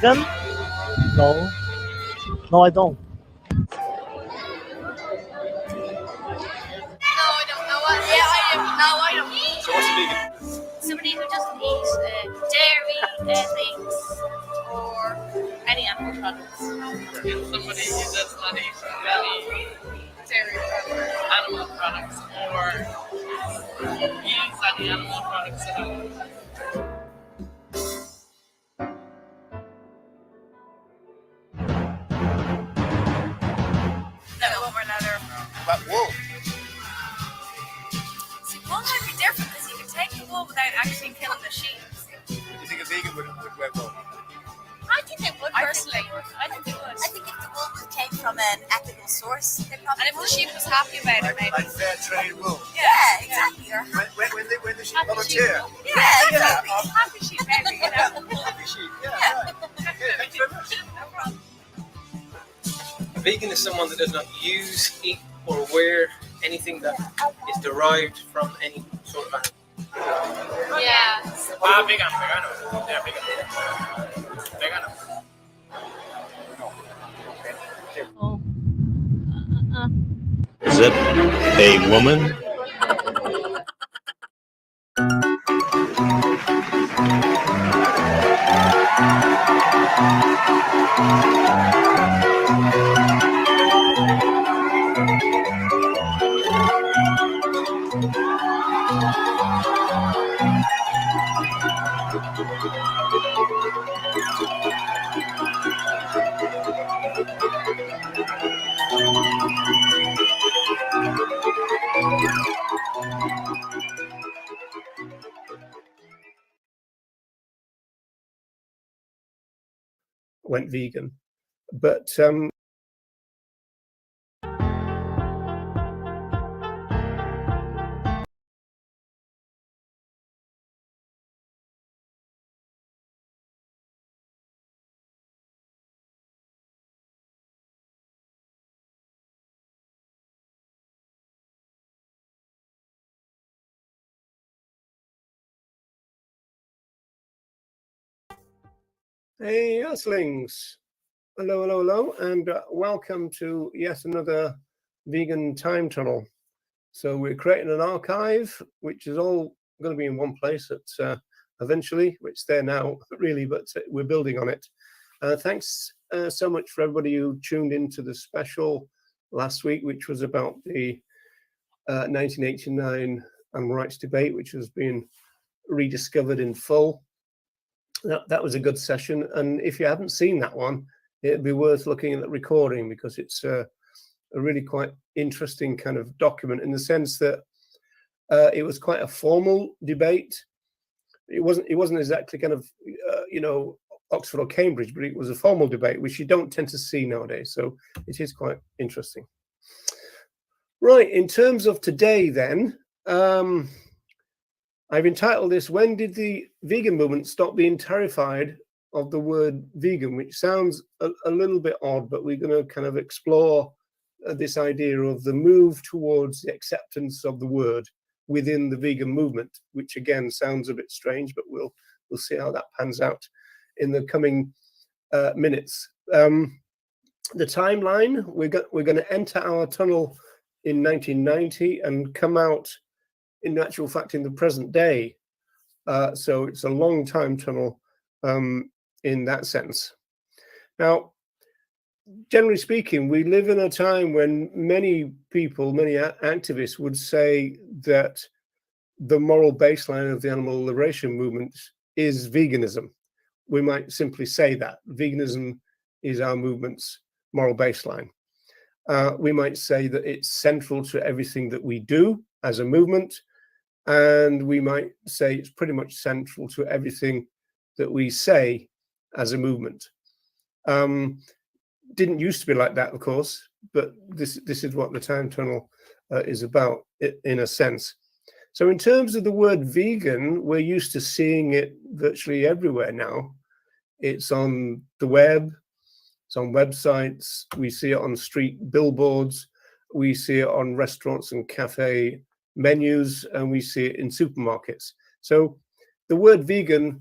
vegan? No. No, I don't. No, I don't know what. Yeah, I don't. No, I don't. So what's a vegan? Somebody who doesn't eat dairy, things, or any animal products. Somebody who does not eat any Dairy products. animal products or use any animal products at all. No, we're not there. About wool. See, wool might be different because you can take the wool without actually killing the sheep. Do you think a vegan would wear wool? I think they would personally. I think they would. I think if the wool came from an ethical source, they probably And if the would. sheep was happy about it, maybe. Like fair trade wool. Yeah, exactly. Or When the sheep Happy volunteer. sheep. yeah, exactly. Happy sheep, maybe, you know. Happy sheep. Yeah. Right. Okay, thank you very much. No problem. A vegan is someone that does not use, eat, or wear anything that is derived from any sort of animal. Yeah. Vegan. Yeah, vegan. Vegano. Oh. Is it a woman? Went vegan, but hey, Earthlings. Hello, and welcome to yet another vegan time tunnel. So we're creating an archive, which is all going to be in one place at eventually, which they're now really, but we're building on it. Thanks so much for everybody who tuned into the special last week, which was about the 1989 animal rights debate, which has been rediscovered in full. That was a good session, and if you haven't seen that one, it'd be worth looking at the recording because it's a really quite interesting kind of document in the sense that it was quite a formal debate. It wasn't exactly kind of Oxford or Cambridge, but it was a formal debate, which you don't tend to see nowadays. So it is quite interesting. Right, in terms of today then, I've entitled this, When Did the Vegan Movement Stop Being Terrified of the Word Vegan? Which sounds a little bit odd, but we're going to kind of explore this idea of the move towards the acceptance of the word within the vegan movement, which again sounds a bit strange, but we'll see how that pans out in the coming minutes. The timeline, we're going to enter our tunnel in 1990 and come out in actual fact in the present day. So it's a long time tunnel in that sense. Now, generally speaking, we live in a time when many people, many activists would say that the moral baseline of the animal liberation movement is veganism. We might simply say that veganism is our movement's moral baseline. We might say that it's central to everything that we do as a movement, and we might say it's pretty much central to everything that we say as a movement. Didn't used to be like that, of course, but this is what the time tunnel is about, in a sense. So in terms of the word vegan, we're used to seeing it virtually everywhere now. It's on the web, it's on websites, we see it on street billboards, we see it on restaurants and cafe menus, and we see it in supermarkets. So the word vegan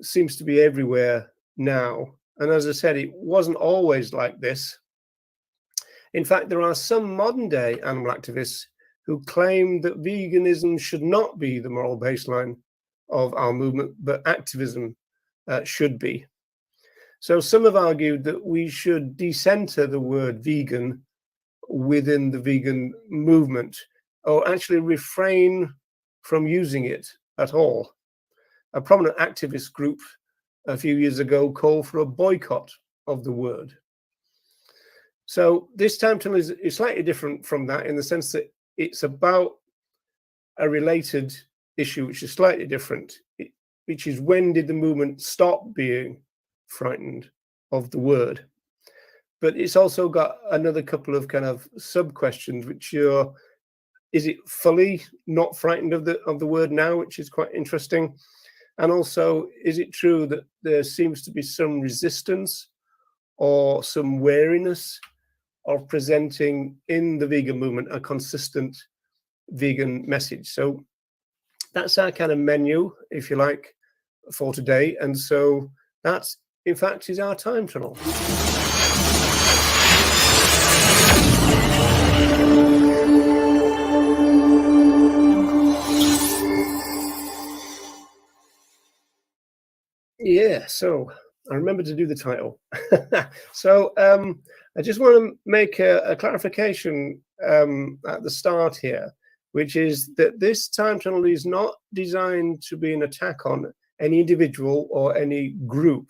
seems to be everywhere now, And as I said, it wasn't always like this. In fact, there are some modern day animal activists who claim that veganism should not be the moral baseline of our movement, but activism should be. So some have argued that we should decenter the word vegan within the vegan movement, or actually refrain from using it at all. A prominent activist group a few years ago called for a boycott of the word. So this time tunnel is slightly different from that in the sense that it's about a related issue, which is slightly different, which is when did the movement stop being frightened of the word? But it's also got another couple of kind of sub questions, which are, is it fully not frightened of the word now, which is quite interesting? And also, is it true that there seems to be some resistance or some wariness of presenting in the vegan movement a consistent vegan message? So that's our kind of menu, if you like, for today. And so that's, in fact, is our time tunnel. Yeah, so I remember to do the title. So I just want to make a clarification at the start here, which is that this time tunnel is not designed to be an attack on any individual or any group.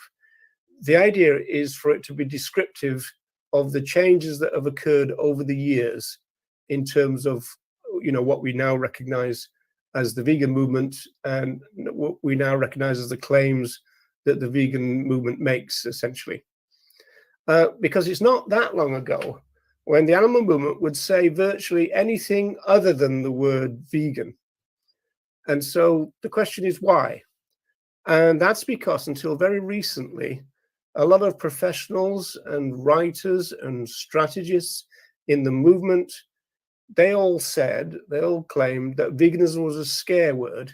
The idea is for it to be descriptive of the changes that have occurred over the years in terms of, you know, what we now recognize as the vegan movement and what we now recognize as the claims that the vegan movement makes, essentially. Because it's not that long ago when the animal movement would say virtually anything other than the word vegan. And so the question is why? And that's because until very recently, a lot of professionals and writers and strategists in the movement, they all claimed that veganism was a scare word,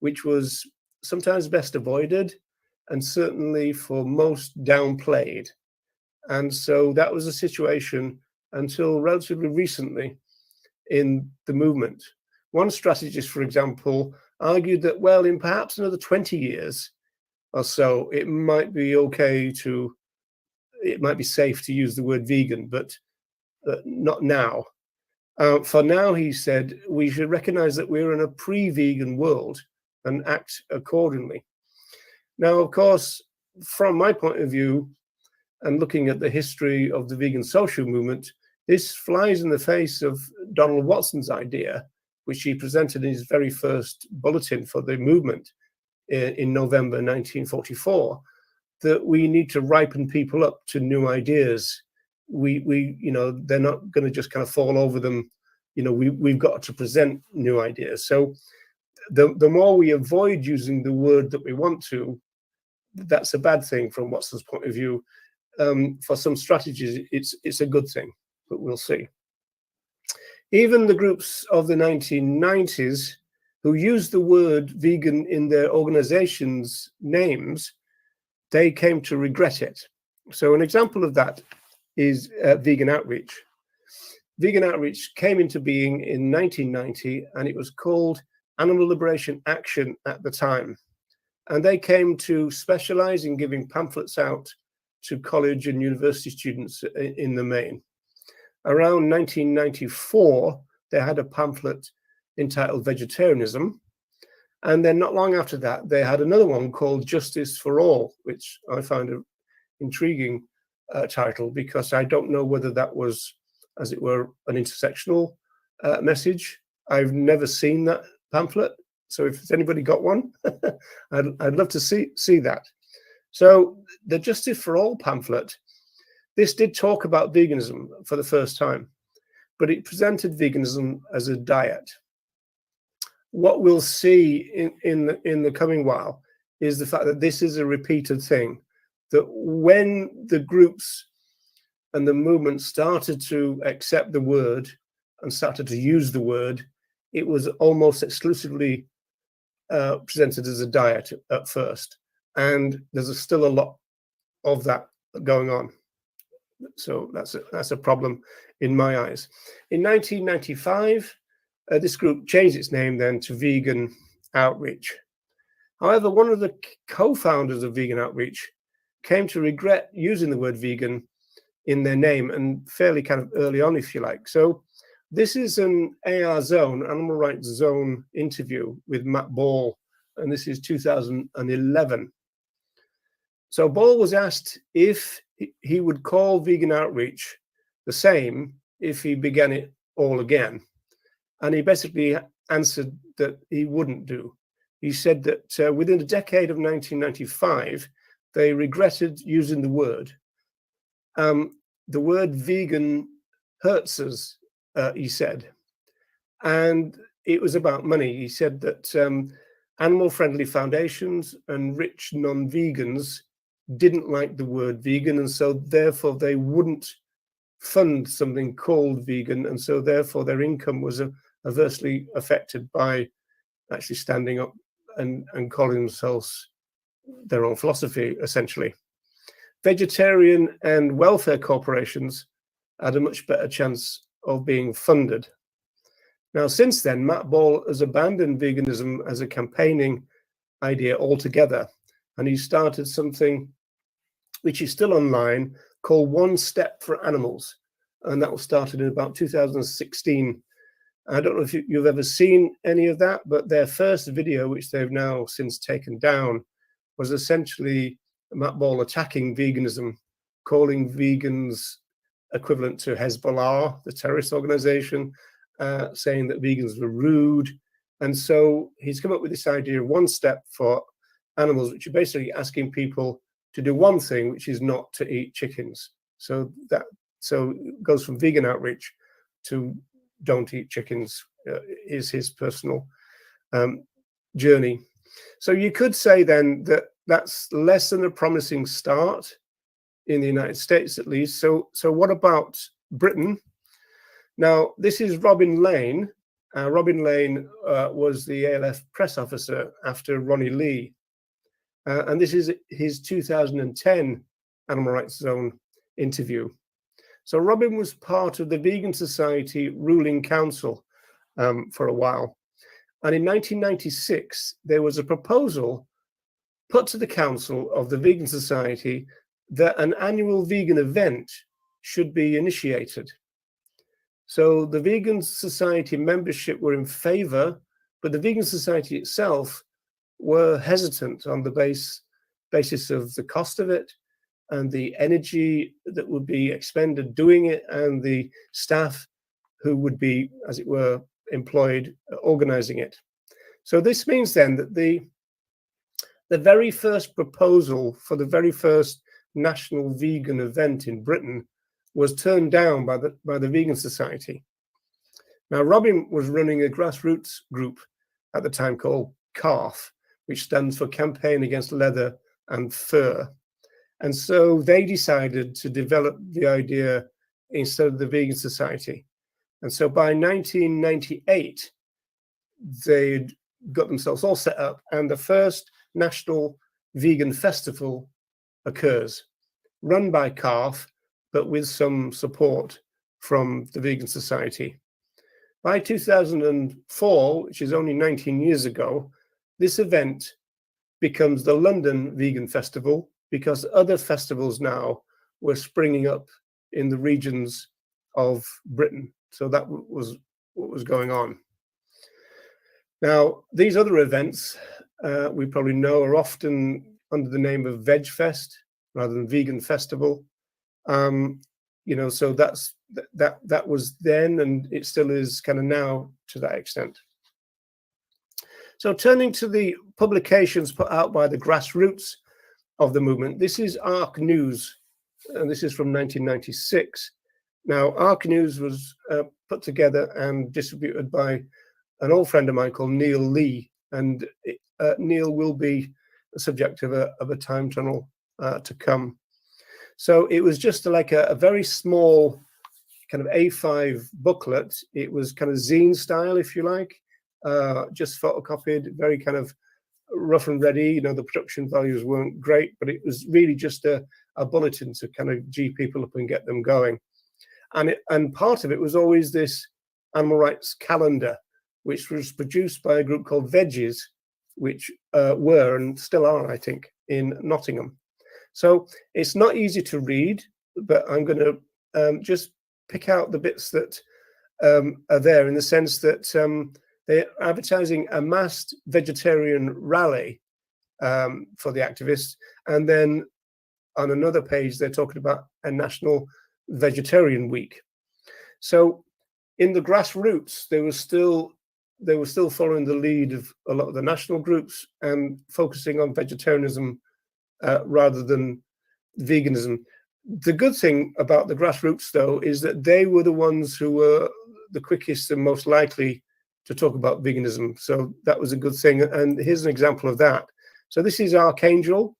which was sometimes best avoided and certainly for most downplayed. And so that was a situation until relatively recently in the movement. One strategist, for example, argued that, well, in perhaps another 20 years or so, it might be safe to use the word vegan, but not now. For now, he said, we should recognize that we're in a pre-vegan world and act accordingly. Now, of course, from my point of view, and looking at the history of the vegan social movement, this flies in the face of Donald Watson's idea, which he presented in his very first bulletin for the movement in November 1944, that we need to ripen people up to new ideas. We you know, they're not going to just kind of fall over them. You know, we've got to present new ideas. So the more we avoid using the word that we want to, that's a bad thing from Watson's point of view. For some strategies, it's a good thing, but we'll see. Even the groups of the 1990s who used the word vegan in their organizations' names, they came to regret it. So an example of that is Vegan Outreach. Vegan Outreach came into being in 1990, and it was called Animal Liberation Action at the time. And they came to specialize in giving pamphlets out to college and university students in the main. Around 1994, they had a pamphlet entitled Vegetarianism. And then not long after that, they had another one called Justice for All, which I found an intriguing title, because I don't know whether that was, as it were, an intersectional message. I've never seen that pamphlet. So if anybody got one, I'd love to see that. So the Justice for All pamphlet, this did talk about veganism for the first time, but it presented veganism as a diet. What we'll see in the coming while is the fact that this is a repeated thing, that when the groups and the movement started to accept the word and started to use the word, it was almost exclusively presented as a diet at first. And there's still a lot of that going on. So that's a problem in my eyes. In 1995, this group changed its name then to Vegan Outreach. However, one of the co-founders of Vegan Outreach came to regret using the word vegan in their name, and fairly kind of early on, if you like. So this is an AR Zone, Animal Rights Zone interview with Matt Ball, and this is 2011. So Ball was asked if he would call Vegan Outreach the same if he began it all again. And he basically answered that he wouldn't do. He said that within a decade of 1995, they regretted using the word. The word vegan hurts us, he said. And it was about money. He said that animal-friendly foundations and rich non-vegans didn't like the word vegan, and so therefore they wouldn't fund something called vegan, and so therefore their income was adversely affected by actually standing up and calling themselves their own philosophy, essentially. Vegetarian and welfare corporations had a much better chance of being funded. Now, since then, Matt Ball has abandoned veganism as a campaigning idea altogether, and he started something which is still online called One Step for Animals, and that was started in about 2016. I don't know if you've ever seen any of that, but their first video, which they've now since taken down, was essentially Matt Ball attacking veganism, calling vegans equivalent to Hezbollah, the terrorist organization, saying that vegans were rude. And so he's come up with this idea of one step for animals, which are basically asking people to do one thing, which is not to eat chickens. So it goes from Vegan Outreach to don't eat chickens, is his personal journey. So you could say then that that's less than a promising start in the United States, at least. So what about Britain? Now, this is Robin Lane. Robin Lane was the ALF press officer after Ronnie Lee. And this is his 2010 Animal Rights Zone interview. So Robin was part of the Vegan Society ruling council for a while. And in 1996, there was a proposal put to the council of the Vegan Society that an annual vegan event should be initiated. So the Vegan Society membership were in favor, but the Vegan Society itself were hesitant on the basis of the cost of it and the energy that would be expended doing it and the staff who would be, as it were, employed organizing it. So this means then that the very first proposal for the very first national vegan event in Britain was turned down by the Vegan Society. Now, Robin was running a grassroots group at the time called CARF, which stands for Campaign Against Leather and Fur. And so they decided to develop the idea instead of the Vegan Society. And so by 1998, they'd got themselves all set up, and the first National Vegan Festival occurs, run by CARF, but with some support from the Vegan Society. By 2004, which is only 19 years ago, this event becomes the London Vegan Festival, because other festivals now were springing up in the regions of Britain. So that was what was going on. Now, these other events, we probably know, are often under the name of Veg Fest rather than Vegan Festival. So that was then, and it still is kind of now to that extent. So turning to the publications put out by the grassroots of the movement, this is Arc News, and this is from 1996. Now, Arc News was put together and distributed by an old friend of mine called Neil Lee, and Neil will be the subject of a time tunnel to come. So it was just like a very small kind of A5 booklet. It was kind of zine style, if you like, just photocopied, very kind of rough and ready. You know, the production values weren't great, but it was really just a bulletin to kind of G people up and get them going. And part of it was always this animal rights calendar, which was produced by a group called Veggies, which were and still are, I think, in Nottingham. So it's not easy to read, but I'm going to just pick out the bits that are there, in the sense that they're advertising a massed vegetarian rally for the activists, and then on another page they're talking about a national vegetarian week. So in the grassroots, they were still following the lead of a lot of the national groups and focusing on vegetarianism rather than veganism. The good thing about the grassroots, though, is that they were the ones who were the quickest and most likely to talk about veganism. So that was a good thing. And here's an example of that. So this is Archangel.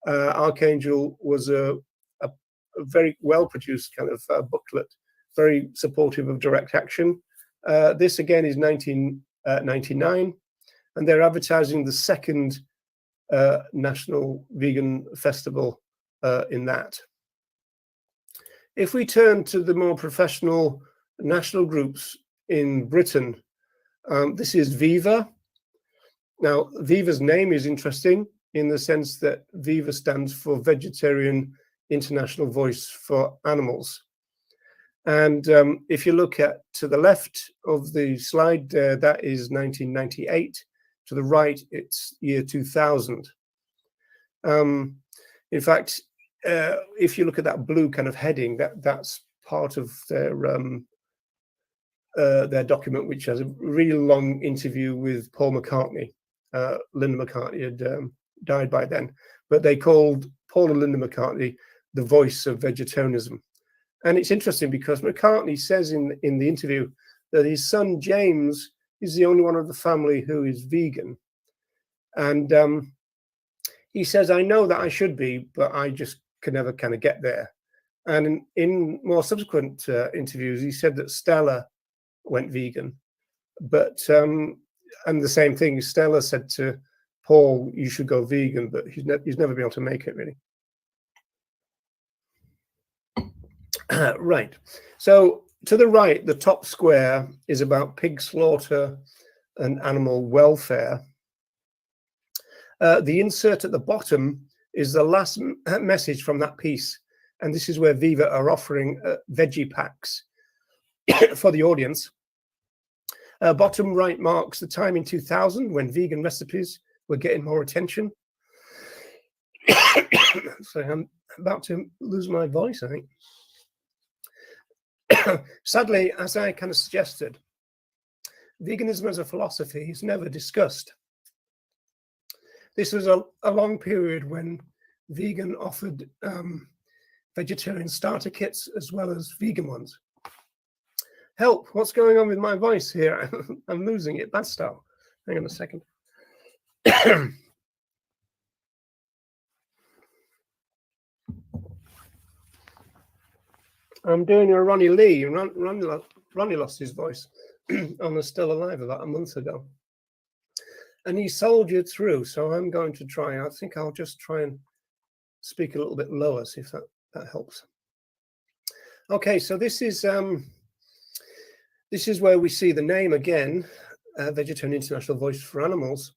Archangel was a very well-produced kind of booklet, very supportive of direct action. This, again, is 1999, and they're advertising the second National Vegan Festival in that. If we turn to the more professional national groups in Britain, this is Viva. Now, Viva's name is interesting in the sense that Viva stands for Vegetarian International Voice for Animals. And if you look to the left of the slide there, that is 1998. To the right, it's year 2000. In fact, if you look at that blue kind of heading, that's part of their document, which has a really long interview with Paul McCartney. Linda McCartney had died by then, but they called Paul and Linda McCartney the voice of vegetarianism. And it's interesting because McCartney says in the interview that his son James is the only one of the family who is vegan. And he says, I know that I should be, but I just can never kind of get there. And in more subsequent interviews, he said that Stella went vegan. But, and the same thing, Stella said to Paul, you should go vegan, but he's never been able to make it, really. Right. So to the right, the top square is about pig slaughter and animal welfare. The insert at the bottom is the last message from that piece. And this is where Viva are offering veggie packs for the audience. Bottom right marks the time in 2000 when vegan recipes were getting more attention. So I'm about to lose my voice, I think. Sadly, as I kind of suggested, veganism as a philosophy is never discussed. This was a long period when vegan offered vegetarian starter kits as well as vegan ones. Help, what's going on with my voice here? I'm losing it, bad style. Hang on a second. I'm doing a Ronnie Lee. Ronnie lost his voice on the Still Alive about a month ago. And he soldiered through, so I'm going to try. I think I'll just try and speak a little bit lower, see if that helps. Okay, so this is where we see the name again, Vegetarian International Voice for Animals.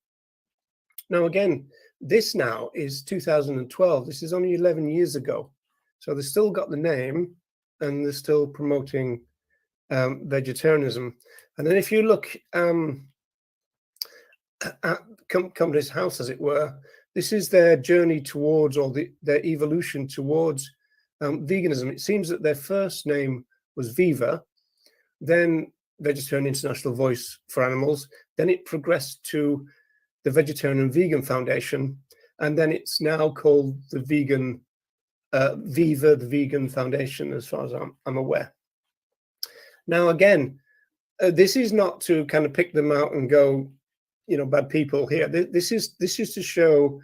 Now, again, this now is 2012. This is only 11 years ago. So they've still got the name, and they're still promoting vegetarianism. And then if you look at Company's House, as it were, this is their journey towards, or their evolution towards veganism. It seems that their first name was Viva, then Vegetarian International Voice for Animals, then it progressed to the Vegetarian and Vegan Foundation, and then it's now called the Vegan Viva, the Vegan Foundation, as far as I'm aware. Now, again, this is not to kind of pick them out and go, you know, bad people here. This is to show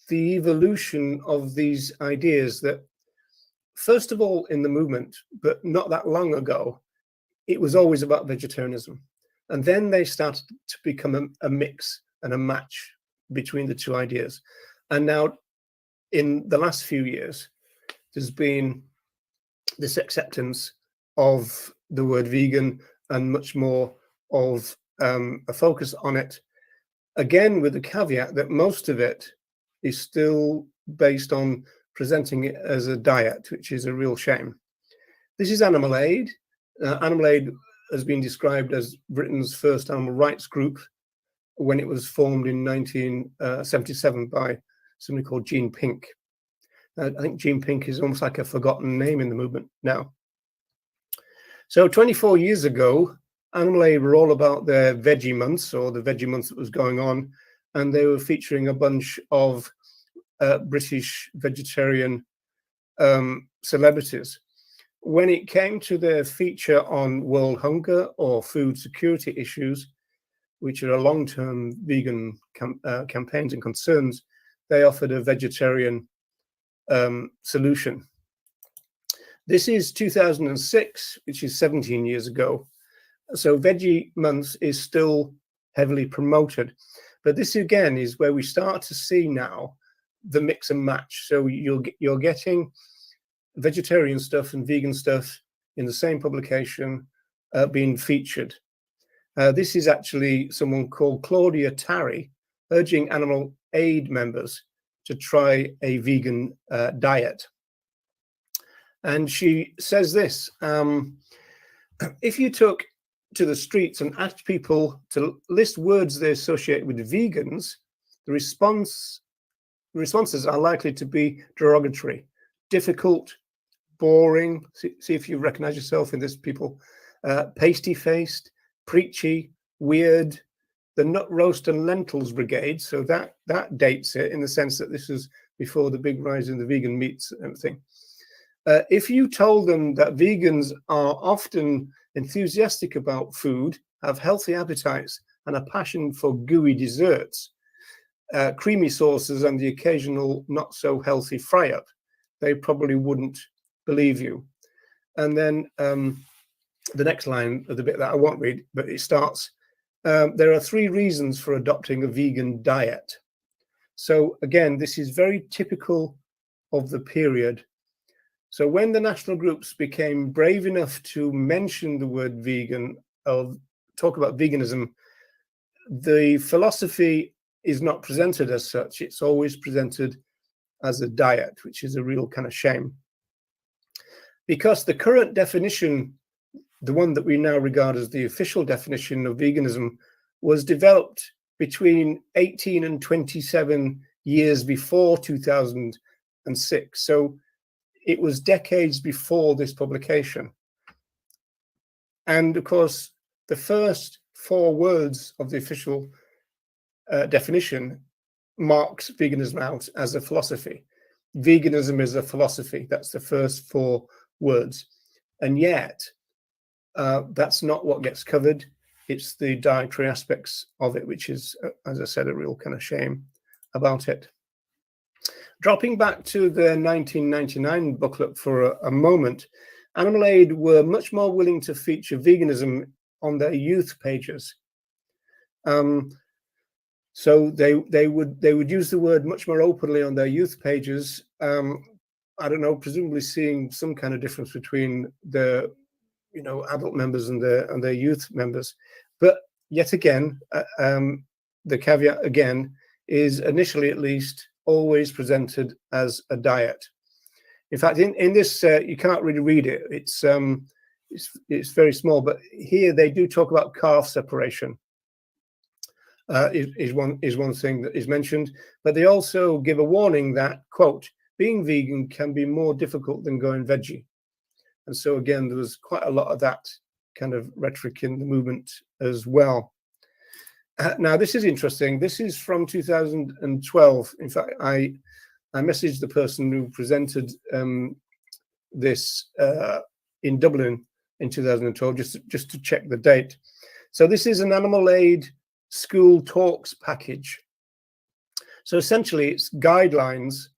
the evolution of these ideas that, first of all, in the movement, but not that long ago, it was always about vegetarianism. And then they started to become a mix and a match between the two ideas. And now, in the last few years, there's been this acceptance of the word vegan and much more of a focus on it, again with the caveat that most of it is still based on presenting it as a diet, which is a real shame. This is Animal Aid. Animal Aid has been described as Britain's first animal rights group when it was formed in 1977 by somebody called Jean Pink. I think Jean Pink is almost like a forgotten name in the movement now. So 24 years ago, Animal Aid were all about their veggie months, or the veggie month that was going on, and they were featuring a bunch of British vegetarian celebrities. When it came to their feature on world hunger or food security issues, which are long-term vegan campaigns and concerns, they offered a vegetarian solution. This is 2006, which is 17 years ago. So Veggie Month is still heavily promoted. But this again is where we start to see now the mix and match. So you're getting vegetarian stuff and vegan stuff in the same publication being featured. This is actually someone called Claudia Tarry urging Animal Aid members to try a vegan diet. And she says this, if you took to the streets and asked people to list words they associate with vegans, the responses are likely to be derogatory, difficult, boring. See if you recognize yourself in this, people. Pasty-faced, preachy, weird, the nut roast and lentils brigade. So that dates it in the sense that this is before the big rise in the vegan meats and everything. If you told them that vegans are often enthusiastic about food, have healthy appetites and a passion for gooey desserts, creamy sauces and the occasional not so healthy fry-up, they probably wouldn't believe you. And then the next line of the bit that I won't read, but it starts, there are 3 reasons for adopting a vegan diet. So again, this is very typical of the period. So when the national groups became brave enough to mention the word vegan, or talk about veganism, the philosophy is not presented as such. It's always presented as a diet, which is a real kind of shame. Because the current definition, the one that we now regard as the official definition of veganism, was developed between 18 and 27 years before 2006. So it was decades before this publication. And of course, the first 4 words of the official definition marks veganism out as a philosophy. Veganism is a philosophy. That's the first 4 words. And yet, that's not what gets covered. It's the dietary aspects of it, which is, as I said, a real kind of shame about it. Dropping back to the 1999 booklet for a moment, Animal Aid were much more willing to feature veganism on their youth pages. So they would use the word much more openly on their youth pages. I don't know, presumably seeing some kind of difference between the adult members and their youth members. But yet again, the caveat again is initially at least always presented as a diet. In fact, in this, you can't really read it. It's very small, but here they do talk about calf separation. Is one thing that is mentioned, but they also give a warning that, quote, being vegan can be more difficult than going veggie. And so again, there was quite a lot of that kind of rhetoric in the movement as well. Now, this is interesting. This is from 2012. In fact, I messaged the person who presented this in Dublin in 2012, just to check the date. So this is an Animal Aid school talks package. So essentially, it's guidelines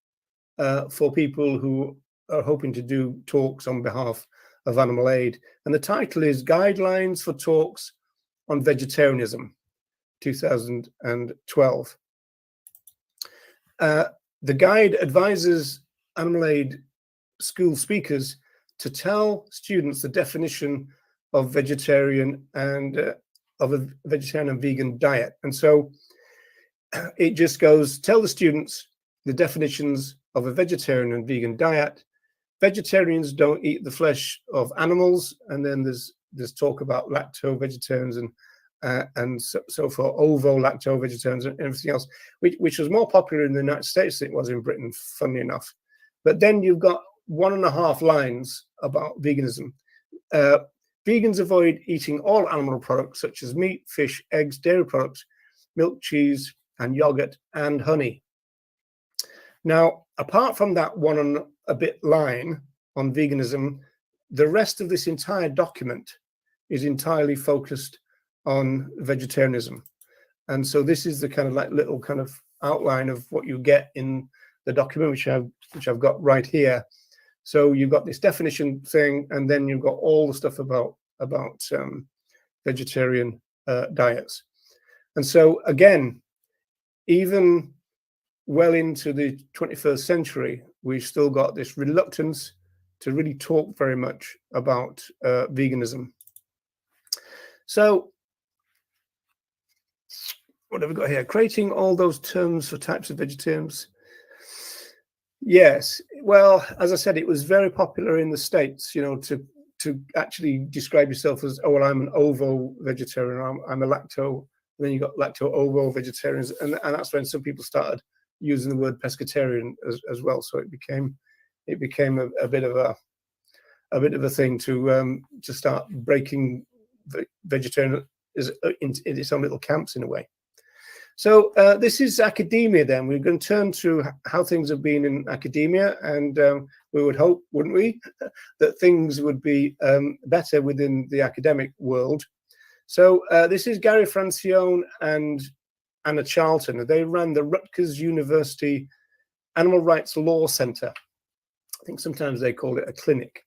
for people who are hoping to do talks on behalf of Animal Aid. And the title is Guidelines for Talks on Vegetarianism, 2012. The guide advises animal aid school speakers to tell students the definition of vegetarian and of a vegetarian and vegan diet. And so it just goes, tell the students the definitions of a vegetarian and vegan diet. Vegetarians don't eat the flesh of animals, and then there's talk about lacto-vegetarians and so for ovo-lacto-vegetarians and everything else, which was more popular in the United States than it was in Britain, funnily enough. But then you've got 1.5 lines about veganism. Vegans avoid eating all animal products such as meat, fish, eggs, dairy products, milk, cheese, and yogurt, and honey. Now, apart from that 1 and a bit line on veganism, the rest of this entire document is entirely focused on vegetarianism. And so this is the kind of like little kind of outline of what you get in the document, which I've got right here. So you've got this definition thing, and then you've got all the stuff about vegetarian diets. And so again, even well into the 21st century, we've still got this reluctance to really talk very much about veganism. So what have we got here? Creating all those terms for types of vegetarians. Yes, well, as I said, it was very popular in the States, you know, to actually describe yourself as, oh, well, I'm an ovo vegetarian, I'm a lacto, and then you got lacto ovo vegetarians, and that's when some people started using the word pescatarian as well. So it became a bit of a thing to start breaking vegetarian in its own little camps in a way. So this is academia then. We're going to turn to how things have been in academia, and we would hope, wouldn't we, that things would be better within the academic world. So this is Gary Francione and Anna Charlton. They ran the Rutgers University Animal Rights Law Center. I think sometimes they call it a clinic.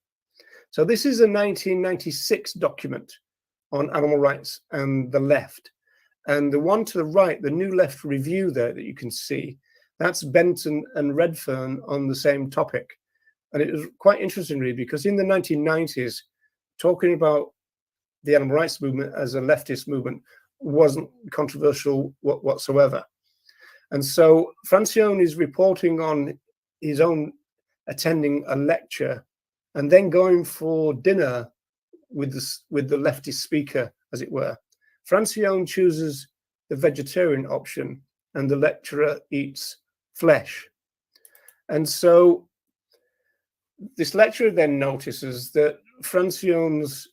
So this is a 1996 document on animal rights and the left. And the one to the right, the New Left Review there that you can see, that's Benton and Redfern on the same topic. And it was quite interesting, really, because in the 1990s, talking about the animal rights movement as a leftist movement wasn't controversial whatsoever. And so Francione is reporting on his own attending a lecture and then going for dinner with the leftist speaker, as it were. Francione chooses the vegetarian option and the lecturer eats flesh. And so this lecturer then notices that Francione's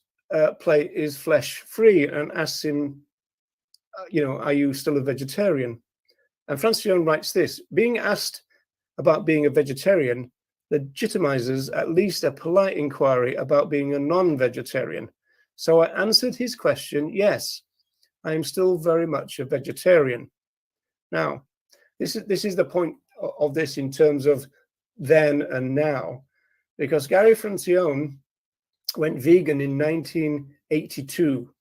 plate is flesh free and asks him, you know, are you still a vegetarian? And Francione writes this: being asked about being a vegetarian legitimizes at least a polite inquiry about being a non-vegetarian. So I answered his question, yes, I am still very much a vegetarian. Now, this is the point of this in terms of then and now, because Gary Francione went vegan in 1982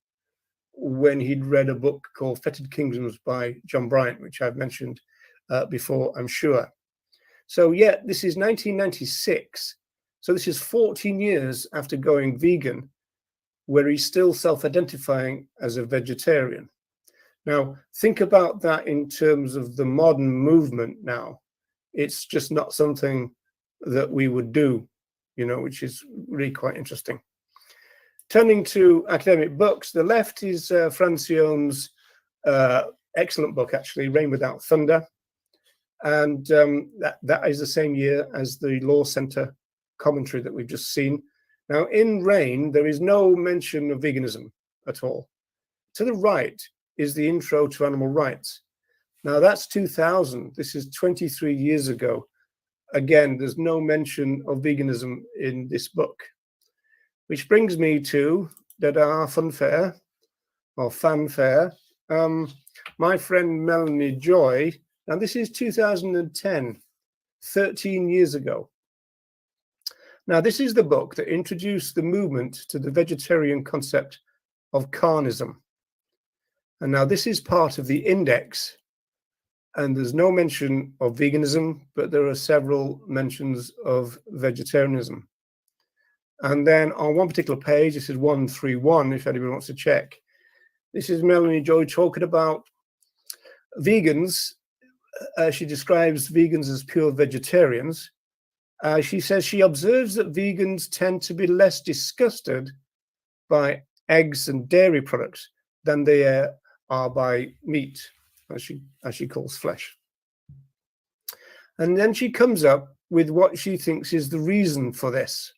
when he'd read a book called Fetid Kingdoms by John Bryant, which I've mentioned before, I'm sure. So yeah, this is 1996. So this is 14 years after going vegan, where he's still self-identifying as a vegetarian. Now, think about that in terms of the modern movement now. It's just not something that we would do, you know, which is really quite interesting. Turning to academic books, the left is Francione's excellent book, actually, Rain Without Thunder. And that is the same year as the Law Center commentary that we've just seen. Now, in Rain, there is no mention of veganism at all. To the right is the intro to animal rights. Now, that's 2000. This is 23 years ago. Again, there's no mention of veganism in this book. Which brings me to Dada Funfair, or Fanfare. My friend Melanie Joy, now this is 2010, 13 years ago. Now, this is the book that introduced the movement to the vegetarian concept of carnism. And now this is part of the index. and there's no mention of veganism, but there are several mentions of vegetarianism. And then on one particular page, this is 131, if anybody wants to check, this is Melanie Joy talking about vegans. She describes vegans as pure vegetarians. She says she observes that vegans tend to be less disgusted by eggs and dairy products than they are by meat, as she calls flesh. And then she comes up with what she thinks is the reason for this.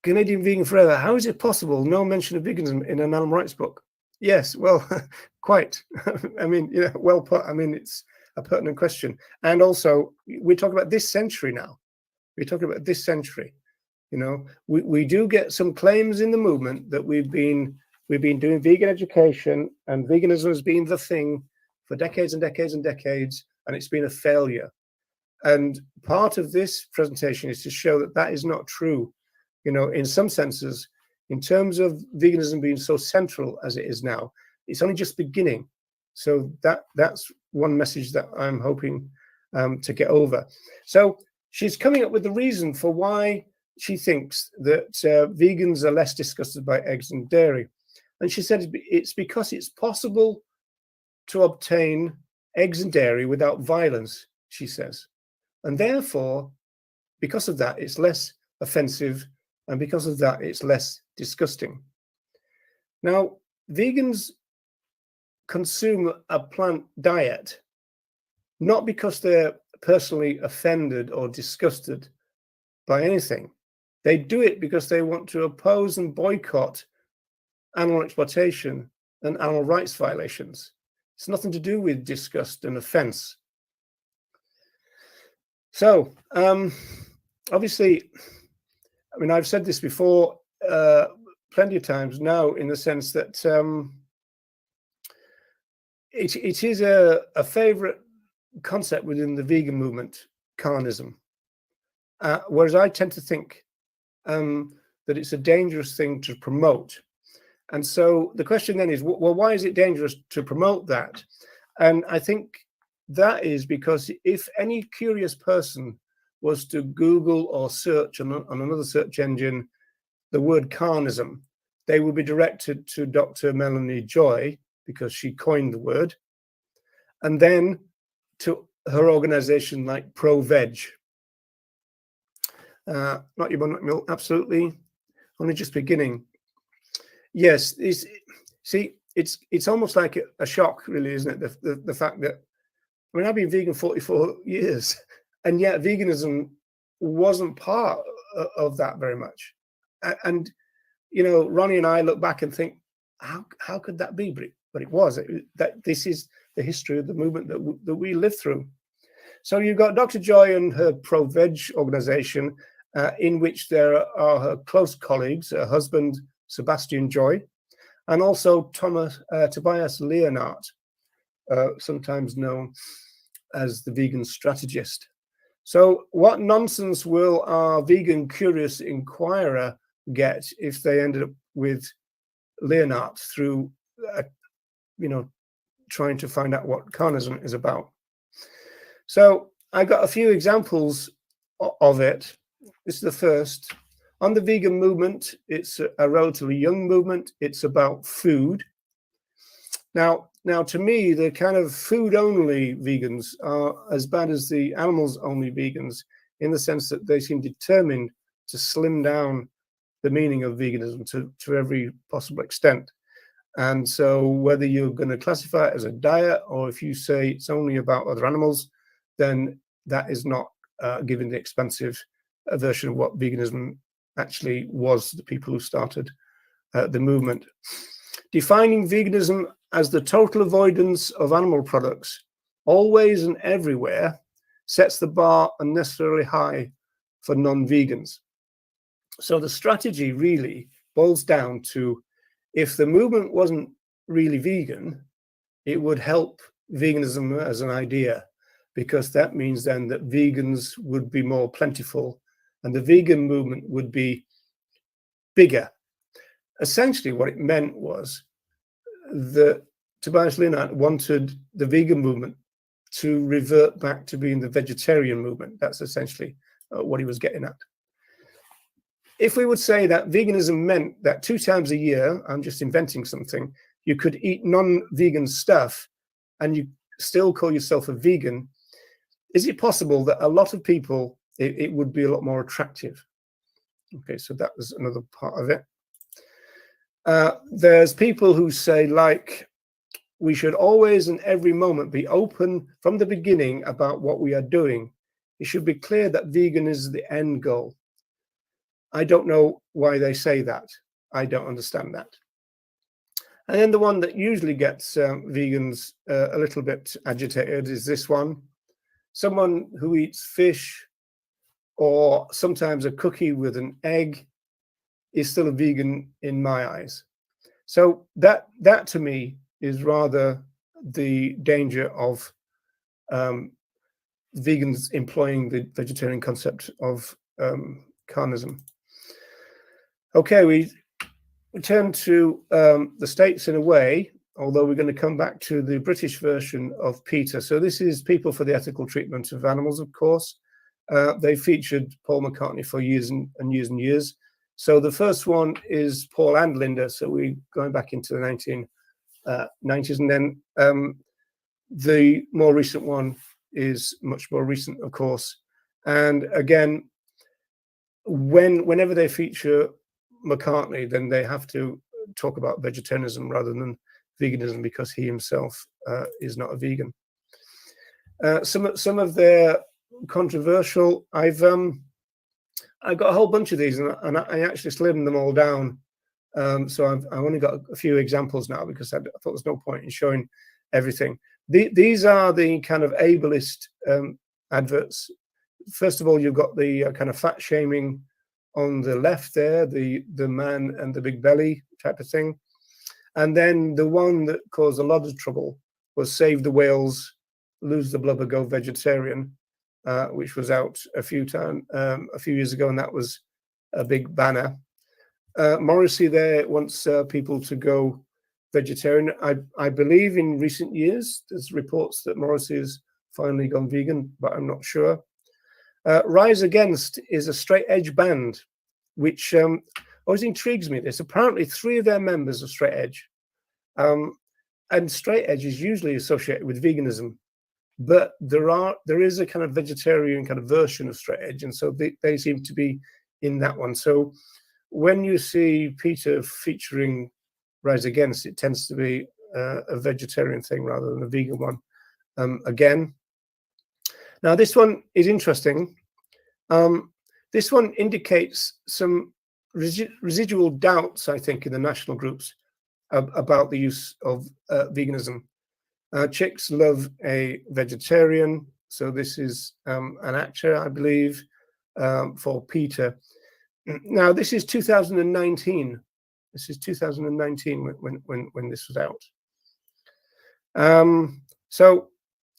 Canadian Vegan Forever, how is it possible? No mention of veganism in an animal rights book. Yes, well, quite. I mean, well put. I mean, it's a pertinent question. And also, we're talking about this century now. We're talking about this century. We do get some claims in the movement that we've been doing vegan education, and veganism has been the thing for decades and decades and decades, and it's been a failure. And part of this presentation is to show that that is not true. In some senses, in terms of veganism being so central as it is now, it's only just beginning. So that's one message that I'm hoping to get over. So she's coming up with the reason for why she thinks that vegans are less disgusted by eggs and dairy. And she said it's because it's possible to obtain eggs and dairy without violence, she says. And therefore, because of that, it's less offensive, and because of that, it's less disgusting. Now, vegans consume a plant diet, not because they're personally offended or disgusted by anything. They do it because they want to oppose and boycott animal exploitation and animal rights violations. It's nothing to do with disgust and offense. So, obviously, I mean, I've said this before plenty of times now, in the sense that it is a favorite concept within the vegan movement, carnism. Whereas I tend to think that it's a dangerous thing to promote. And so the question then is, well, why is it dangerous to promote that? And I think that is because if any curious person was to Google or search on another search engine the word carnism, they would be directed to Dr. Melanie Joy, because she coined the word, and then to her organization like Pro-Veg. Not your bun, not milk, absolutely. Only just beginning. Yes, it's almost like a shock, really, isn't it? The fact that, I mean, I've been vegan 44 years, and yet veganism wasn't part of that very much. And Ronnie and I look back and think, how could that be? But it was. That this is the history of the movement that we lived through. So you've got Dr. Joy and her Pro-Veg organization, in which there are her close colleagues, her husband, Sebastian Joy, and also Tobias Leonhardt, sometimes known as the vegan strategist. So what nonsense will our vegan curious inquirer get if they ended up with Leonhardt through, trying to find out what carnism is about? So I got a few examples of it. This is the first. On the vegan movement, it's a relatively young movement. It's about food. Now, to me, the kind of food-only vegans are as bad as the animals-only vegans, in the sense that they seem determined to slim down the meaning of veganism to every possible extent. And so whether you're going to classify it as a diet, or if you say it's only about other animals, then that is not giving the expansive version of what veganism actually was, the people who started the movement. Defining veganism as the total avoidance of animal products, always and everywhere, sets the bar unnecessarily high for non-vegans. So the strategy really boils down to, if the movement wasn't really vegan, it would help veganism as an idea, because that means then that vegans would be more plentiful and the vegan movement would be bigger. Essentially what it meant was that Tobias Linhart wanted the vegan movement to revert back to being the vegetarian movement. That's essentially what he was getting at. If we would say that veganism meant that 2 times a year, I'm just inventing something, you could eat non-vegan stuff and you still call yourself a vegan, is it possible that a lot of people, it would be a lot more attractive? Okay, so that was another part of it. There's people who say, like, we should always and every moment be open from the beginning about what we are doing. It should be clear that vegan is the end goal. I don't know why they say that. I don't understand that. And then the one that usually gets vegans a little bit agitated is this one. Someone who eats fish or sometimes a cookie with an egg is still a vegan in my eyes. So that to me is rather the danger of vegans employing the vegetarian concept of carnism. Okay, we turn to the States in a way, although we're going to come back to the British version of PETA. So this is People for the Ethical Treatment of Animals, of course. They featured Paul McCartney for years and years and years. So the first one is Paul and Linda. So we're going back into the 1990s. And then the more recent one is much more recent, of course. And again, whenever they feature McCartney, then they have to talk about vegetarianism rather than veganism, because he himself is not a vegan. Some of their controversial, I've got a whole bunch of these, and I actually slimmed them all down. So I've only got a few examples now, because I thought there's no point in showing everything. These are the kind of ableist adverts. First of all, you've got the kind of fat shaming on the left there, the man and the big belly type of thing. And then the one that caused a lot of trouble was Save the Whales, Lose the Blubber, Go Vegetarian, which was out a few years ago, and that was a big banner. Morrissey there wants people to go vegetarian. I believe in recent years there's reports that Morrissey has finally gone vegan, but I'm not sure. Rise Against is a straight edge band, which always intrigues me. There's apparently 3 of their members are straight edge, and straight edge is usually associated with veganism, but there is a kind of vegetarian kind of version of straight edge, and so they seem to be in that one. So when you see PETA featuring Rise Against, it tends to be a vegetarian thing rather than a vegan one. Again, now this one is interesting. This one indicates some residual doubts, I think, in the national groups about the use of veganism. Chicks Love a Vegetarian. So this is an actor, I believe, for PETA. Now, this is 2019. This is 2019 when this was out. So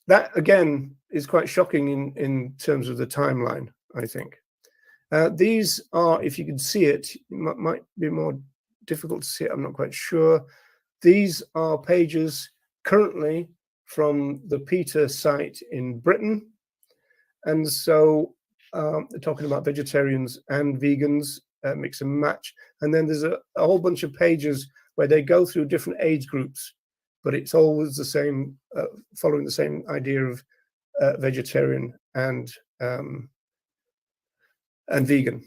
that, again, is quite shocking in terms of the timeline, I think. These are, if you can see it, it might be more difficult to see it, I'm not quite sure. These are pages currently from the PETA site in Britain. And so they're talking about vegetarians and vegans, mix and match. And then there's a whole bunch of pages where they go through different age groups, but it's always the same, following the same idea of vegetarian and vegan.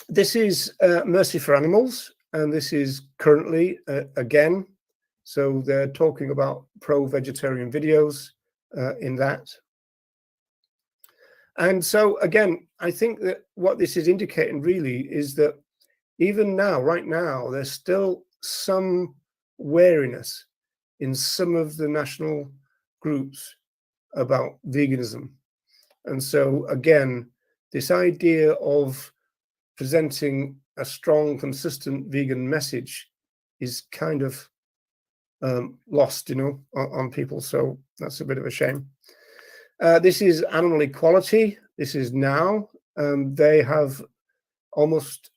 This is Mercy for Animals, and this is currently again. So they're talking about pro-vegetarian videos in that. And so again, I think that what this is indicating really is that even now, right now, there's still some wariness in some of the national groups about veganism. And so again, this idea of presenting a strong, consistent vegan message is kind of lost, on people. So that's a bit of a shame. This is Animal Equality. This is now. They have almost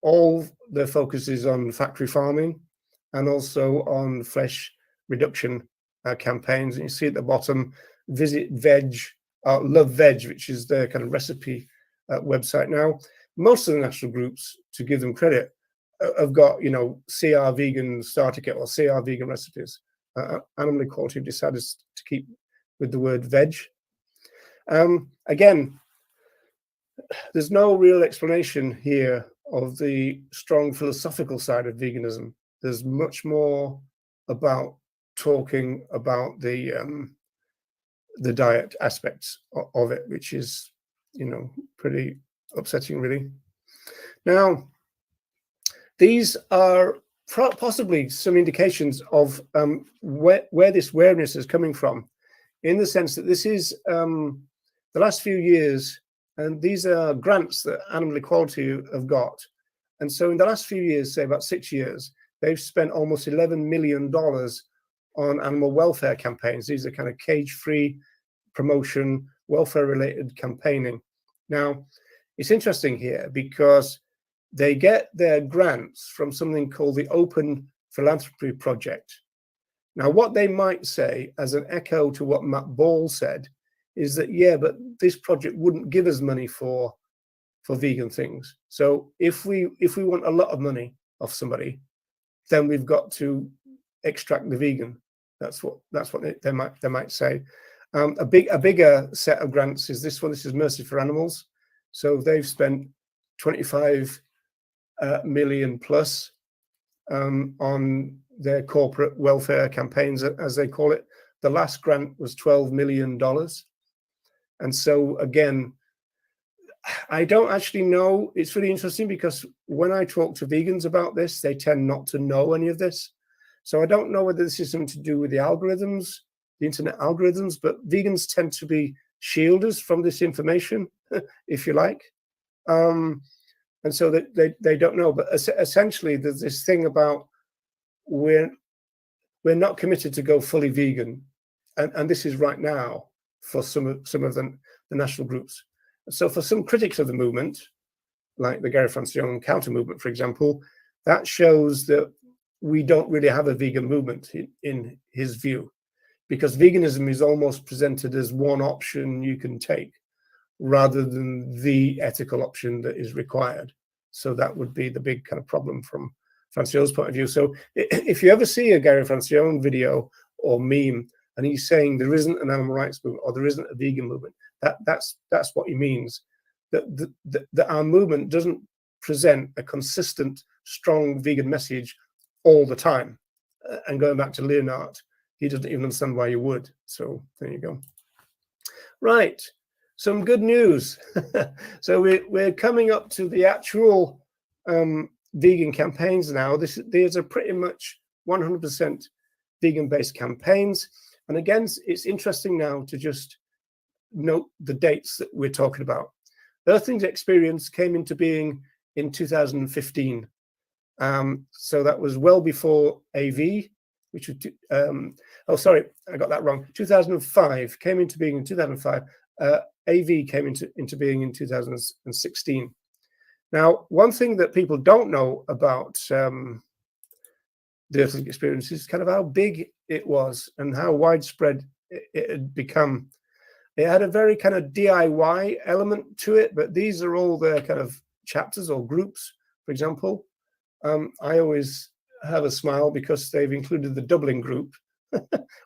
all their focus is on factory farming and also on flesh reduction campaigns. And you see at the bottom, Visit Veg, Love Veg, which is their kind of recipe website. Now, most of the national groups, to give them credit, have got, you know, CR vegan starter kit or CR vegan recipes. Animal Equality decided to keep with the word veg. Again, there's no real explanation here of the strong philosophical side of veganism. There's much more about talking about the diet aspects of it, which is, you know, pretty upsetting, really. Now, these are possibly some indications of where this awareness is coming from, in the sense that this is the last few years, and these are grants that Animal Equality have got. And so in the last few years, say about 6 years, they've spent almost $11 million on animal welfare campaigns. These are kind of cage-free promotion, welfare-related campaigning. Now, it's interesting here because they get their grants from something called the Open Philanthropy Project. Now, what they might say, as an echo to what Matt Ball said, is that, yeah, but this project wouldn't give us money for vegan things. So if we want a lot of money off somebody, then we've got to extract the vegan. That's what they might say. A bigger set of grants is this one. This is Mercy for Animals. So they've spent 25 million plus on their corporate welfare campaigns, as they call it. The last grant was $12 million. And so again, I don't actually know. It's really interesting because when I talk to vegans about this, they tend not to know any of this. So I don't know whether this is something to do with the algorithms, the internet algorithms, but vegans tend to be shielders from this information, if you like. And so they don't know. But essentially, there's this thing about we're not committed to go fully vegan. And this is right now for some of the national groups. So for some critics of the movement, like the Gary Francione counter movement, for example, that shows that we don't really have a vegan movement in his view, because veganism is almost presented as one option you can take rather than the ethical option that is required. So that would be the big kind of problem from Francione's point of view. So if you ever see a Gary Francione video or meme and he's saying there isn't an animal rights movement or there isn't a vegan movement, that's what he means. That our movement doesn't present a consistent, strong vegan message all the time. And going back to Leonard, he doesn't even understand why you would. So there you go. Right, some good news. So we're coming up to the actual vegan campaigns now. These are pretty much 100% vegan-based campaigns. And again, it's interesting now to just note the dates that we're talking about. Earthlings Experience came into being in 2015. So that was well before AV, which was, oh, sorry, I got that wrong. 2005, came into being in 2005. AV came into being in 2016. Now, one thing that people don't know about the Earthling Experience is kind of how big it was and how widespread it had become. It had a very kind of DIY element to it, but these are all their kind of chapters or groups, for example. I always have a smile because they've included the Dublin group,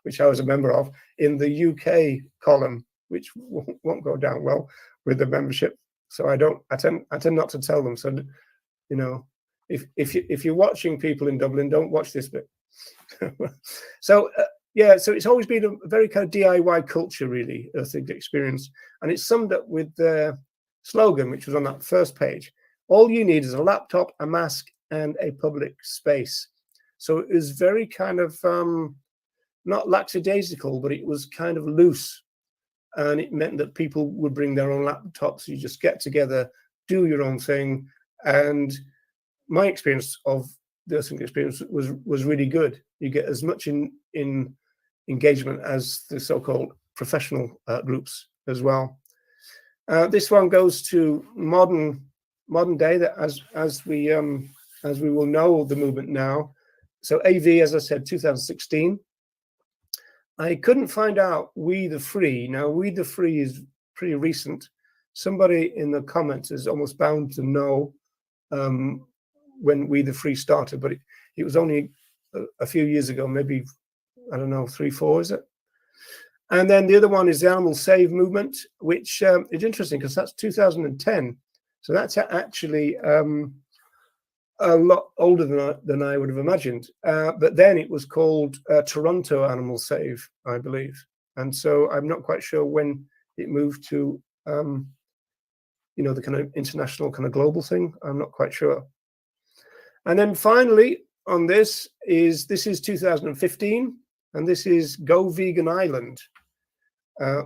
which I was a member of, in the UK column, which won't go down well with the membership. So I tend not to tell them. So, you know, if you're watching people in Dublin, don't watch this bit. So yeah, so it's always been a very kind of DIY culture, really, Earthling Experience, and it's summed up with the slogan, which was on that first page. All you need is a laptop, a mask, and a public space. So it was very kind of not lackadaisical, but it was kind of loose. And it meant that people would bring their own laptops. You just get together, do your own thing. And my experience of the Earthling Experience was really good. You get as much in engagement as the so-called professional groups as well. This one goes to modern day, that as we will know the movement now. So AV, as I said, 2016. I couldn't find out We the Free. Now, We the Free is pretty recent. Somebody in the comments is almost bound to know when We the Free started, but it was only a few years ago, maybe, I don't know, 3, 4, is it? And then the other one is the Animal Save movement, which is interesting because that's 2010. So that's actually a lot older than I would have imagined. But then it was called Toronto Animal Save, I believe. And so I'm not quite sure when it moved to, the kind of international, kind of global thing. I'm not quite sure. And then finally on this is 2015, and this is Go Vegan Island.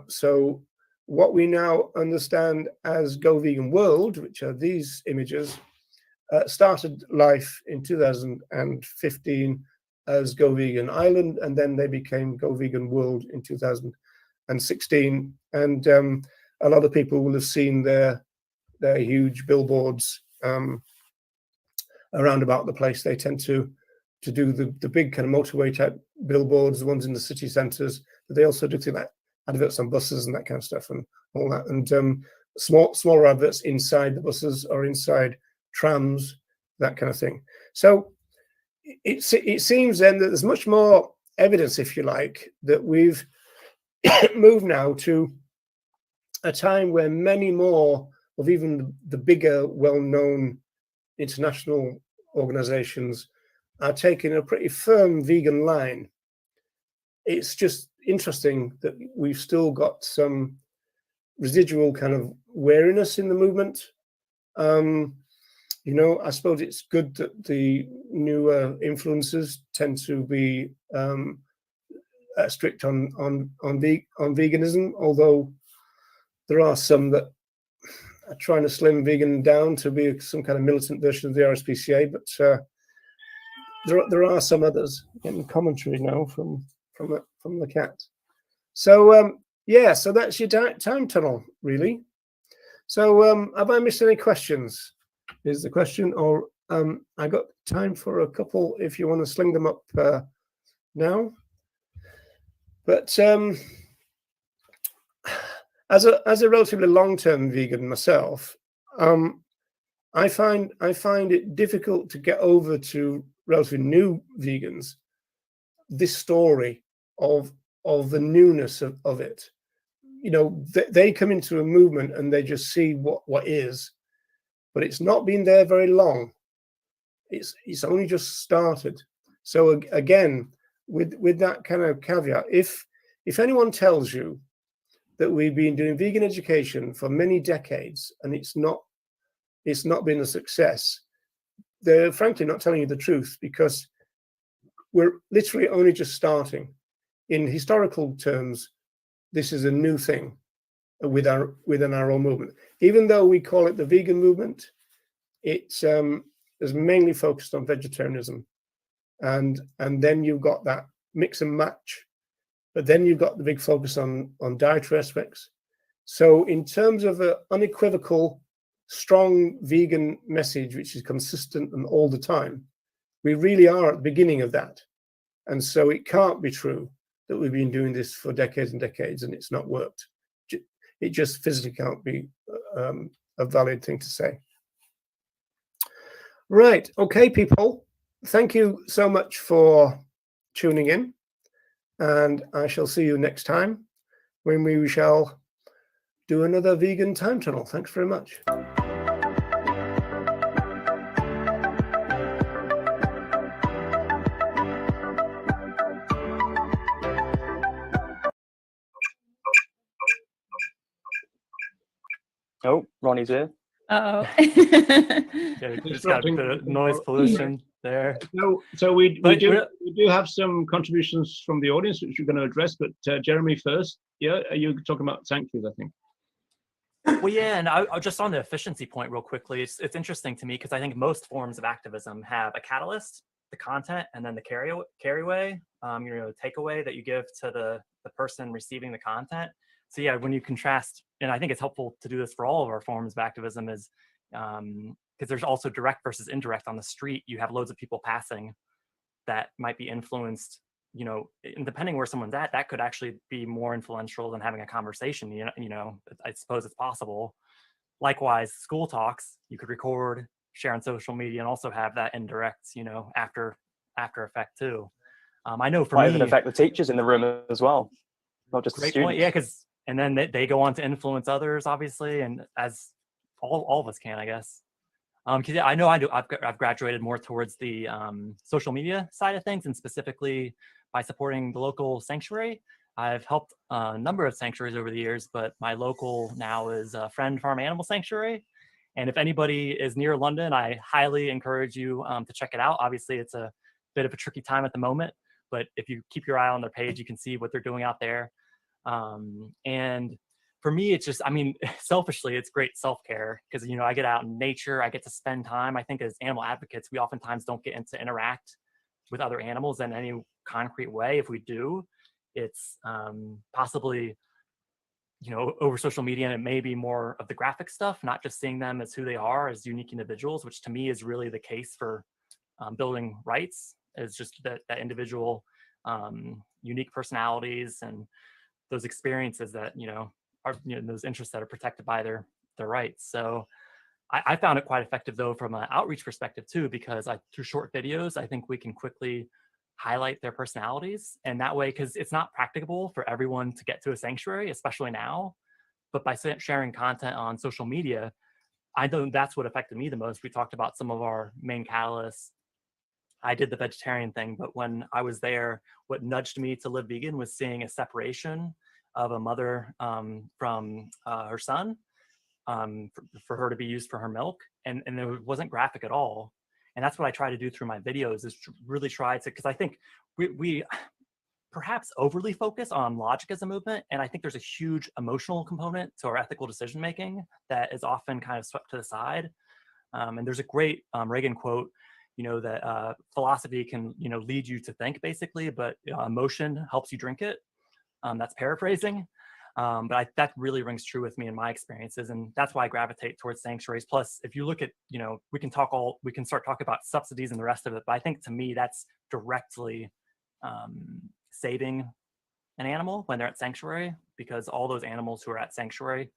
So what we now understand as Go Vegan World, which are these images, started life in 2015 as Go Vegan Island, and then they became Go Vegan World in 2016. And a lot of people will have seen their huge billboards around about the place. They tend to do the big kind of motorway type billboards, the ones in the city centres, but they also do things like adverts on buses and that kind of stuff and all that, and smaller adverts inside the buses or inside trams, that kind of thing. So it seems then that there's much more evidence, if you like, that we've moved now to a time where many more of even the bigger, well-known international organizations are taking a pretty firm vegan line. It's just interesting that we've still got some residual kind of wariness in the movement. I suppose it's good that the newer influencers tend to be strict on veganism, although there are some that are trying to slim vegan down to be some kind of militant version of the RSPCA, but there are some others. Getting commentary now from the cat. So so that's your time tunnel, really. So have I missed any questions? Is the question, or I got time for a couple if you want to sling them up now. But as a relatively long-term vegan myself, I find it difficult to get over to relatively new vegans this story of the newness of it. They come into a movement and they just see what is, but it's not been there very long. It's only just started. So again, with that kind of caveat, if anyone tells you that we've been doing vegan education for many decades and it's not been a success, they're frankly not telling you the truth, because we're literally only just starting. In historical terms, this is a new thing within our own movement. Even though we call it the vegan movement, it's is mainly focused on vegetarianism, and then you've got that mix and match, but then you've got the big focus on dietary aspects. So in terms of an unequivocal, strong vegan message, which is consistent and all the time, we really are at the beginning of that. And so it can't be true that we've been doing this for decades and decades and it's not worked. It just physically can't be a valid thing to say. Right. Okay, people. Thank you so much for tuning in. And I shall see you next time when we shall do another vegan time tunnel. Thanks very much. Oh, Ronnie's here. Uh-oh. Yeah, there's got a bit of noise pollution there. So we do have some contributions from the audience which we're going to address, but Jeremy first. Yeah, are you talking about sanctuaries, I think? Well, yeah, and I just on the efficiency point real quickly, it's interesting to me because I think most forms of activism have a catalyst, the content, and then the carryway, takeaway that you give to the person receiving the content. So yeah, when you contrast, and I think it's helpful to do this for all of our forms of activism, is because there's also direct versus indirect. On the street, you have loads of people passing that might be influenced you know, and depending where someone's at, that could actually be more influential than having a conversation. You know, I suppose it's possible. Likewise, school talks, you could record, share on social media, and also have that indirect, you know, after effect too. I know for Might me, even affect the teachers in the room as well, not just the great students. point. Yeah, because and then they go on to influence others, obviously, and as all of us can, I guess. Because yeah, I know I've graduated more towards the social media side of things, and specifically by supporting the local sanctuary. I've helped a number of sanctuaries over the years, but my local now is Friend Farm Animal Sanctuary. And if anybody is near London, I highly encourage you to check it out. Obviously, it's a bit of a tricky time at the moment, but if you keep your eye on their page, you can see what they're doing out there. And for me, it's just, I mean, selfishly, it's great self-care because, you know, I get out in nature, I get to spend time. I think as animal advocates, we oftentimes don't get to interact with other animals in any concrete way. If we do, it's possibly, you know, over social media, and it may be more of the graphic stuff, not just seeing them as who they are as unique individuals, which to me is really the case for building rights, is just that individual unique personalities and those experiences that, you know, are, you know, those interests that are protected by their rights. So I found it quite effective though from an outreach perspective too, because through short videos, I think we can quickly highlight their personalities, and that way, because it's not practicable for everyone to get to a sanctuary, especially now, but by sharing content on social media, I know that's what affected me the most. We talked about some of our main catalysts. I did the vegetarian thing, but when I was there, what nudged me to live vegan was seeing a separation of a mother from her son for her to be used for her milk, and it wasn't graphic at all. And that's what I try to do through my videos, is to really try to, because I think we perhaps overly focus on logic as a movement, and I think there's a huge emotional component to our ethical decision making that is often kind of swept to the side. And there's a great Reagan quote, you know, that philosophy can, you know, lead you to think basically, but emotion helps you drink it. That's paraphrasing. But that really rings true with me in my experiences, and that's why I gravitate towards sanctuaries. Plus, if you look at, you know, we can start talking about subsidies and the rest of it, but I think to me that's directly saving an animal when they're at sanctuary, because all those animals who are at sanctuary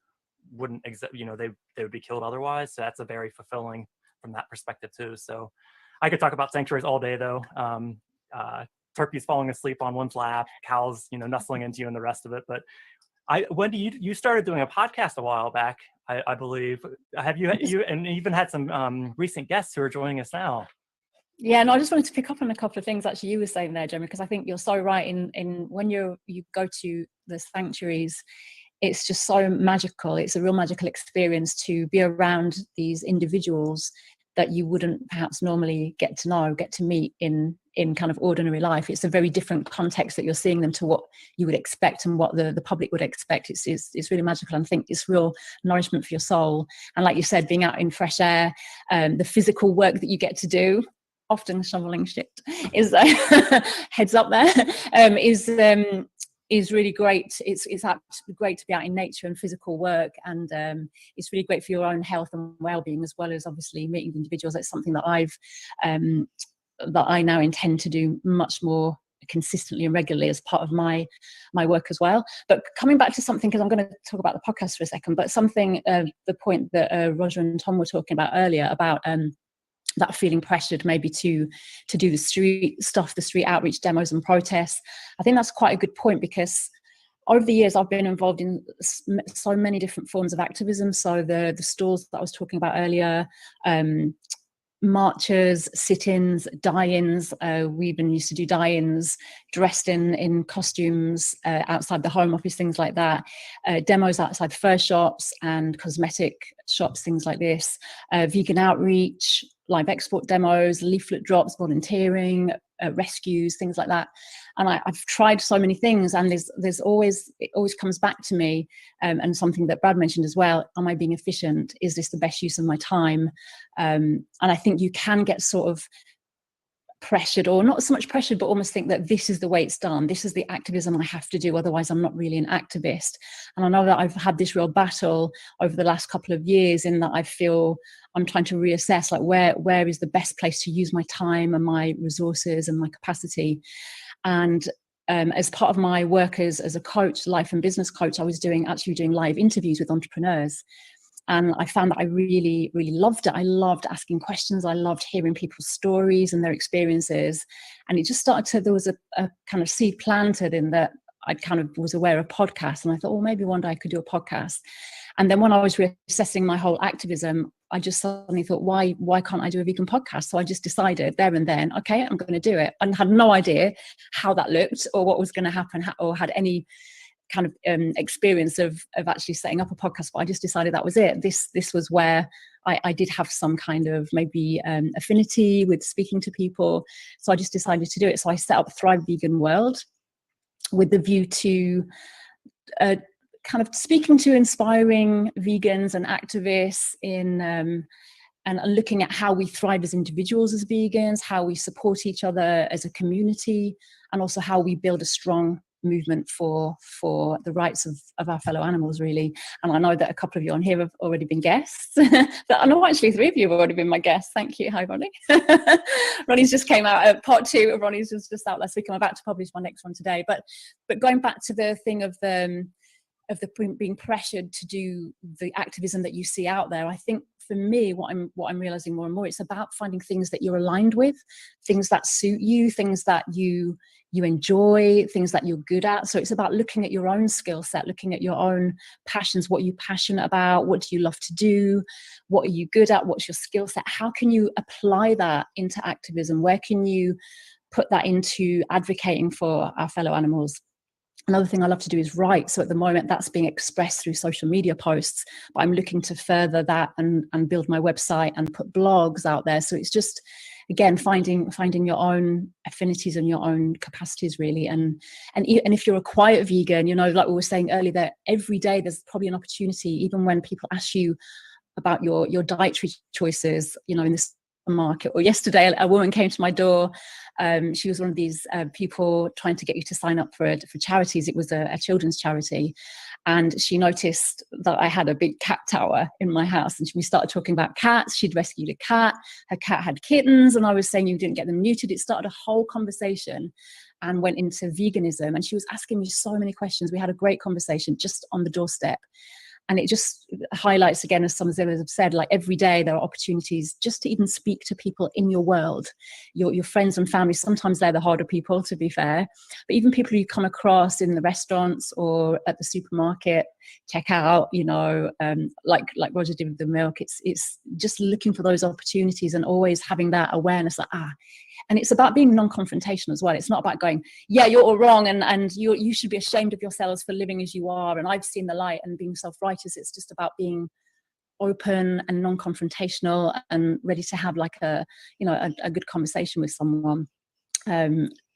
wouldn't exist, you know, they would be killed otherwise. So that's a very fulfilling from that perspective too. So I could talk about sanctuaries all day though. Turkeys falling asleep on one's lap, cows, you know, nestling into you, and the rest of it. But Wendy, you started doing a podcast a while back, I believe. Have you and even had some recent guests who are joining us now? Yeah, and I just wanted to pick up on a couple of things actually you were saying there, Jeremy, because I think you're so right in when you go to the sanctuaries, it's just so magical. It's a real magical experience to be around these individuals that you wouldn't perhaps normally get to meet in kind of ordinary life. It's a very different context that you're seeing them to what you would expect and what the public would expect. It's really magical, and I think it's real nourishment for your soul. And like you said, being out in fresh air, the physical work that you get to do, often shoveling shit, is heads up there, is really great. It's absolutely great to be out in nature and physical work, and it's really great for your own health and well-being, as well as obviously meeting individuals. That's something that I now intend to do much more consistently and regularly as part of my work as well. But coming back to something, because I'm going to talk about the podcast for a second, but something, the point that Roger and Tom were talking about earlier about that feeling pressured maybe to do the street stuff, the street outreach demos and protests. I think that's quite a good point, because over the years I've been involved in so many different forms of activism. So the stalls that I was talking about earlier, marches, sit-ins, die-ins. We even used to do die-ins dressed in costumes outside the Home Office, things like that. Demos outside fur shops and cosmetic shops, things like this. Vegan outreach, live export demos, leaflet drops, volunteering, rescues, things like that. And I've tried so many things, and it always comes back to me, and something that Brad mentioned as well. Am I being efficient? Is this the best use of my time? And I think you can get sort of pressured, or not so much pressured, but almost think that this is the way it's done. This is the activism I have to do, otherwise I'm not really an activist. And I know that I've had this real battle over the last couple of years, in that I feel I'm trying to reassess, like, where is the best place to use my time and my resources and my capacity. And as part of my work as a coach, life and business coach, I was actually doing live interviews with entrepreneurs. And I found that I really, really loved it. I loved asking questions. I loved hearing people's stories and their experiences. And it just started to, there was a kind of seed planted in that I kind of was aware of podcasts. And I thought, well, maybe one day I could do a podcast. And then when I was reassessing my whole activism, I just suddenly thought, why can't I do a vegan podcast? So I just decided there and then, okay, I'm going to do it. And had no idea how that looked or what was going to happen or had any kind of experience of actually setting up a podcast, but I just decided that was it. This was where I did have some kind of maybe affinity with speaking to people. So I just decided to do it. So I set up Thrive Vegan World with the view to kind of speaking to inspiring vegans and activists in and looking at how we thrive as individuals as vegans, how we support each other as a community, and also how we build a strong movement for the rights of our fellow animals, really. And I know that a couple of you on here have already been guests. I know actually 3 of you have already been my guests. Thank you. Hi, Ronnie. Ronnie's just came out. Part 2 of Ronnie's was just out last week. I'm about to publish my next one today. But going back to the thing of the being pressured to do the activism that you see out there, I think for me, what I'm realizing more and more, it's about finding things that you're aligned with, things that suit you, things that you enjoy, things that you're good at. So it's about looking at your own skill set, looking at your own passions, what you're passionate about, what do you love to do, what are you good at, what's your skill set, how can you apply that into activism, where can you put that into advocating for our fellow animals. Another thing I love to do is write. So at the moment that's being expressed through social media posts, but I'm looking to further that and build my website and put blogs out there. So it's just, again, finding your own affinities and your own capacities, really. And if you're a quiet vegan, you know, like we were saying earlier, that every day there's probably an opportunity, even when people ask you about your dietary choices, you know, in this market. Or yesterday a woman came to my door. She was one of these people trying to get you to sign up for charities. It was a children's charity, and she noticed that I had a big cat tower in my house, and we started talking about cats. She'd rescued a cat, her cat had kittens, and I was saying you didn't get them neutered. It started a whole conversation and went into veganism, and she was asking me so many questions. We had a great conversation just on the doorstep. And it just highlights, again, as some of the others have said, like every day there are opportunities just to even speak to people in your world, your friends and family. Sometimes they're the harder people, to be fair. But even people you come across in the restaurants or at the supermarket, check out, you know, like Roger did with the milk. It's just looking for those opportunities and always having that awareness that, and it's about being non-confrontational as well. It's not about going, yeah, you're all wrong and you should be ashamed of yourselves for living as you are, and I've seen the light, and being self-righteous. It's just about being open and non-confrontational and ready to have like a good conversation with someone.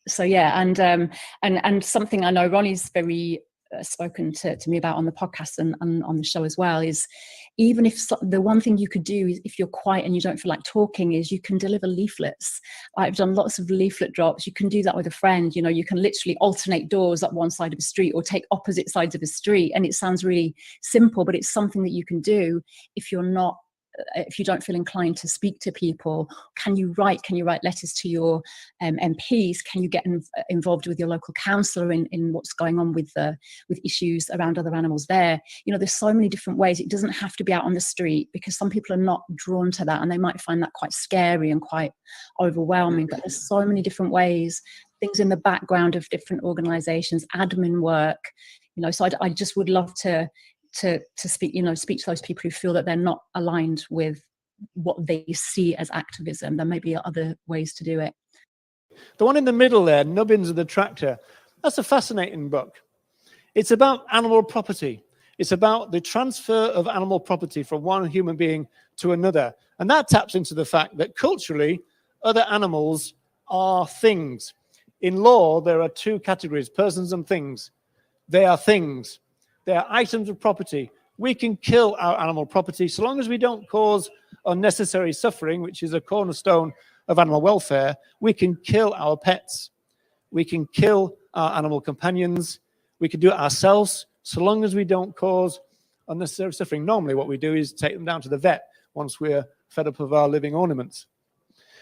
So yeah, and something I know Ronnie's very spoken to me about on the podcast and on the show as well is, even if the one thing you could do is, if you're quiet and you don't feel like talking, is you can deliver leaflets. I've done lots of leaflet drops. You can do that with a friend. You know, you can literally alternate doors up one side of a street or take opposite sides of a street, and it sounds really simple, but it's something that you can do if you don't feel inclined to speak to people. Can you write letters to your MPs? Can you get involved with your local councillor in what's going on with issues around other animals there? You know, there's so many different ways. It doesn't have to be out on the street, because some people are not drawn to that and they might find that quite scary and quite overwhelming. But there's so many different ways, things in the background of different organisations, admin work, you know. So I just would love to speak to those people who feel that they're not aligned with what they see as activism. There may be other ways to do it. The one in the middle there, Nubbins of the Tractor, that's a fascinating book. It's about animal property. It's about the transfer of animal property from one human being to another. And that taps into the fact that culturally, other animals are things. In law, there are 2 categories, persons and things. They are things. They are items of property. We can kill our animal property so long as we don't cause unnecessary suffering, which is a cornerstone of animal welfare. We can kill our pets. We can kill our animal companions. We can do it ourselves so long as we don't cause unnecessary suffering. Normally what we do is take them down to the vet once we're fed up of our living ornaments.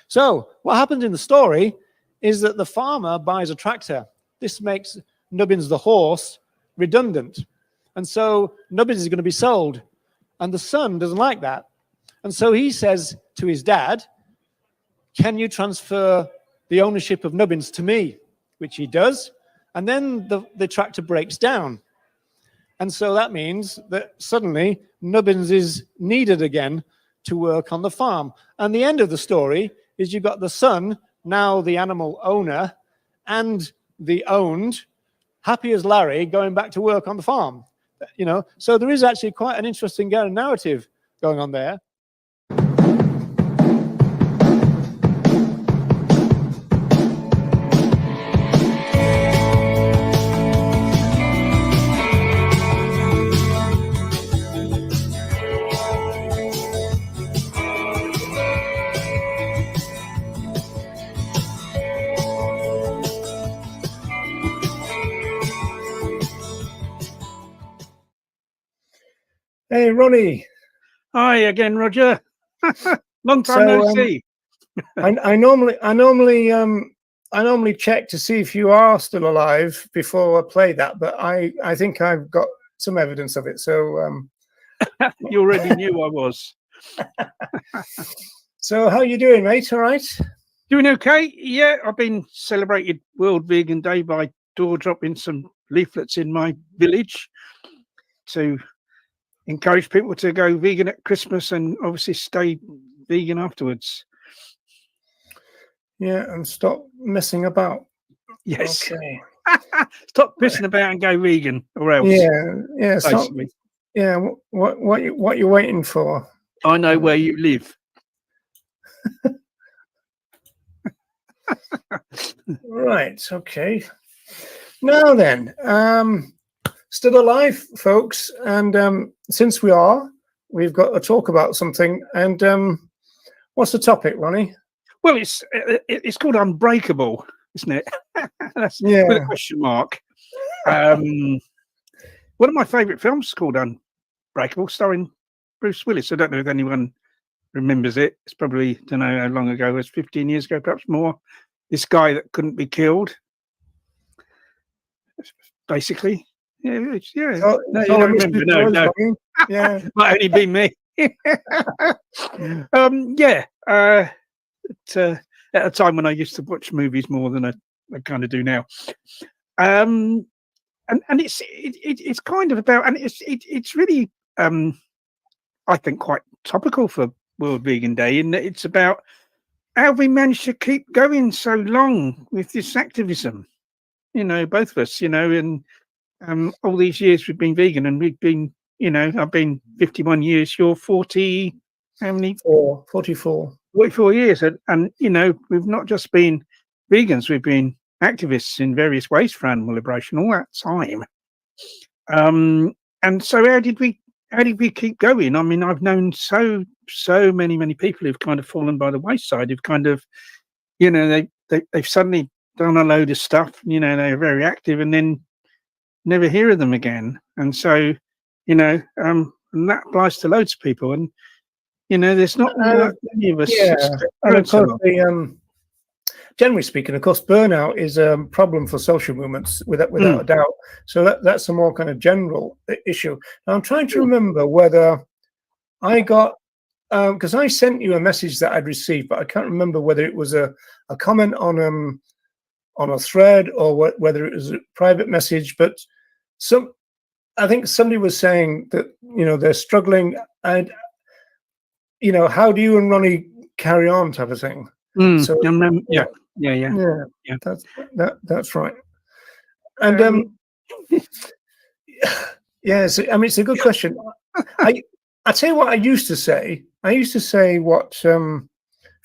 So what happens in the story is that the farmer buys a tractor. This makes Nubbins the horse redundant. And so Nubbins is going to be sold. And the son doesn't like that. And so he says to his dad, can you transfer the ownership of Nubbins to me? Which he does. And then the tractor breaks down. And so that means that suddenly Nubbins is needed again to work on the farm. And the end of the story is you've got the son, now the animal owner, and the owned, happy as Larry, going back to work on the farm. You know, so there is actually quite an interesting narrative going on there. Hey, Ronnie. Hi again, Roger. Long time no see. I normally check to see if you are still alive before I play that, but I think I've got some evidence of it. So you already knew I was. So how you doing, mate? All right? Doing okay? Yeah, I've been celebrated World Vegan Day by door dropping some leaflets in my village to encourage people to go vegan at Christmas and obviously stay vegan afterwards. Yeah, and stop messing about. Yes. Okay. Stop pissing about and go vegan, or else. Yeah. Stop, yeah. What you waiting for? I know where you live. Right. Okay. Now then, still alive, folks, and since we are, we've got to talk about something. And what's the topic, Ronnie? Well, it's called Unbreakable, isn't it? That's with a question mark. One of my favourite films is called Unbreakable, starring Bruce Willis. I don't know if anyone remembers it. It's probably, don't know how long ago. It was 15 years ago, perhaps more. This guy that couldn't be killed, basically. Yeah. No, you don't remember. No. Yeah, might only be me. At a time when I used to watch movies more than I kind of do now. And it's kind of about, and it's really I think quite topical for World Vegan Day, in that it's about how we managed to keep going so long with this activism. You know, both of us. You know, and all these years we've been vegan, and we've been, you know, I've been 51 years. You're 40. How many? 44. 44 years, and you know, we've not just been vegans, we've been activists in various ways for animal liberation all that time. And so how did we keep going? I mean, I've known so many people who've kind of fallen by the wayside, who've kind of, you know, they've suddenly done a load of stuff, you know, they're very active, and then never hear of them again. And so, you know, and that applies to loads of people. And you know, there's not many of us. Yeah, and of course, generally speaking, of course, burnout is a problem for social movements, without a doubt. So that's a more kind of general issue. Now, I'm trying to remember whether I got, because I sent you a message that I'd received, but I can't remember whether it was a comment on a thread or whether it was a private message. But I think somebody was saying that, you know, they're struggling, and you know, how do you and Ronnie carry on, type of thing. So yeah. That's right. And yes, I mean, it's a good question. I tell you what I used to say. I used to say what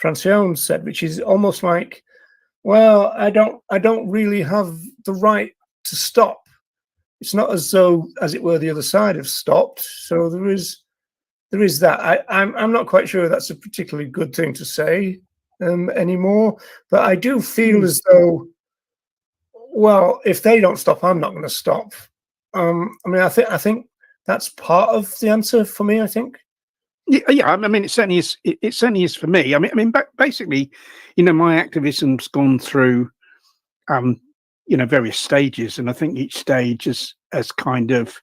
Francione said, which is almost like, well, I don't really have the right to stop. It's not as though, as it were, the other side have stopped. So there is that. I'm not quite sure that's a particularly good thing to say anymore, but I do feel as though, well, if they don't stop, I'm not going to stop. I mean, I think that's part of the answer for me, I think. Yeah, I mean, it certainly is. It certainly is for me. I mean, basically, my activism's gone through, various stages, and I think each stage has kind of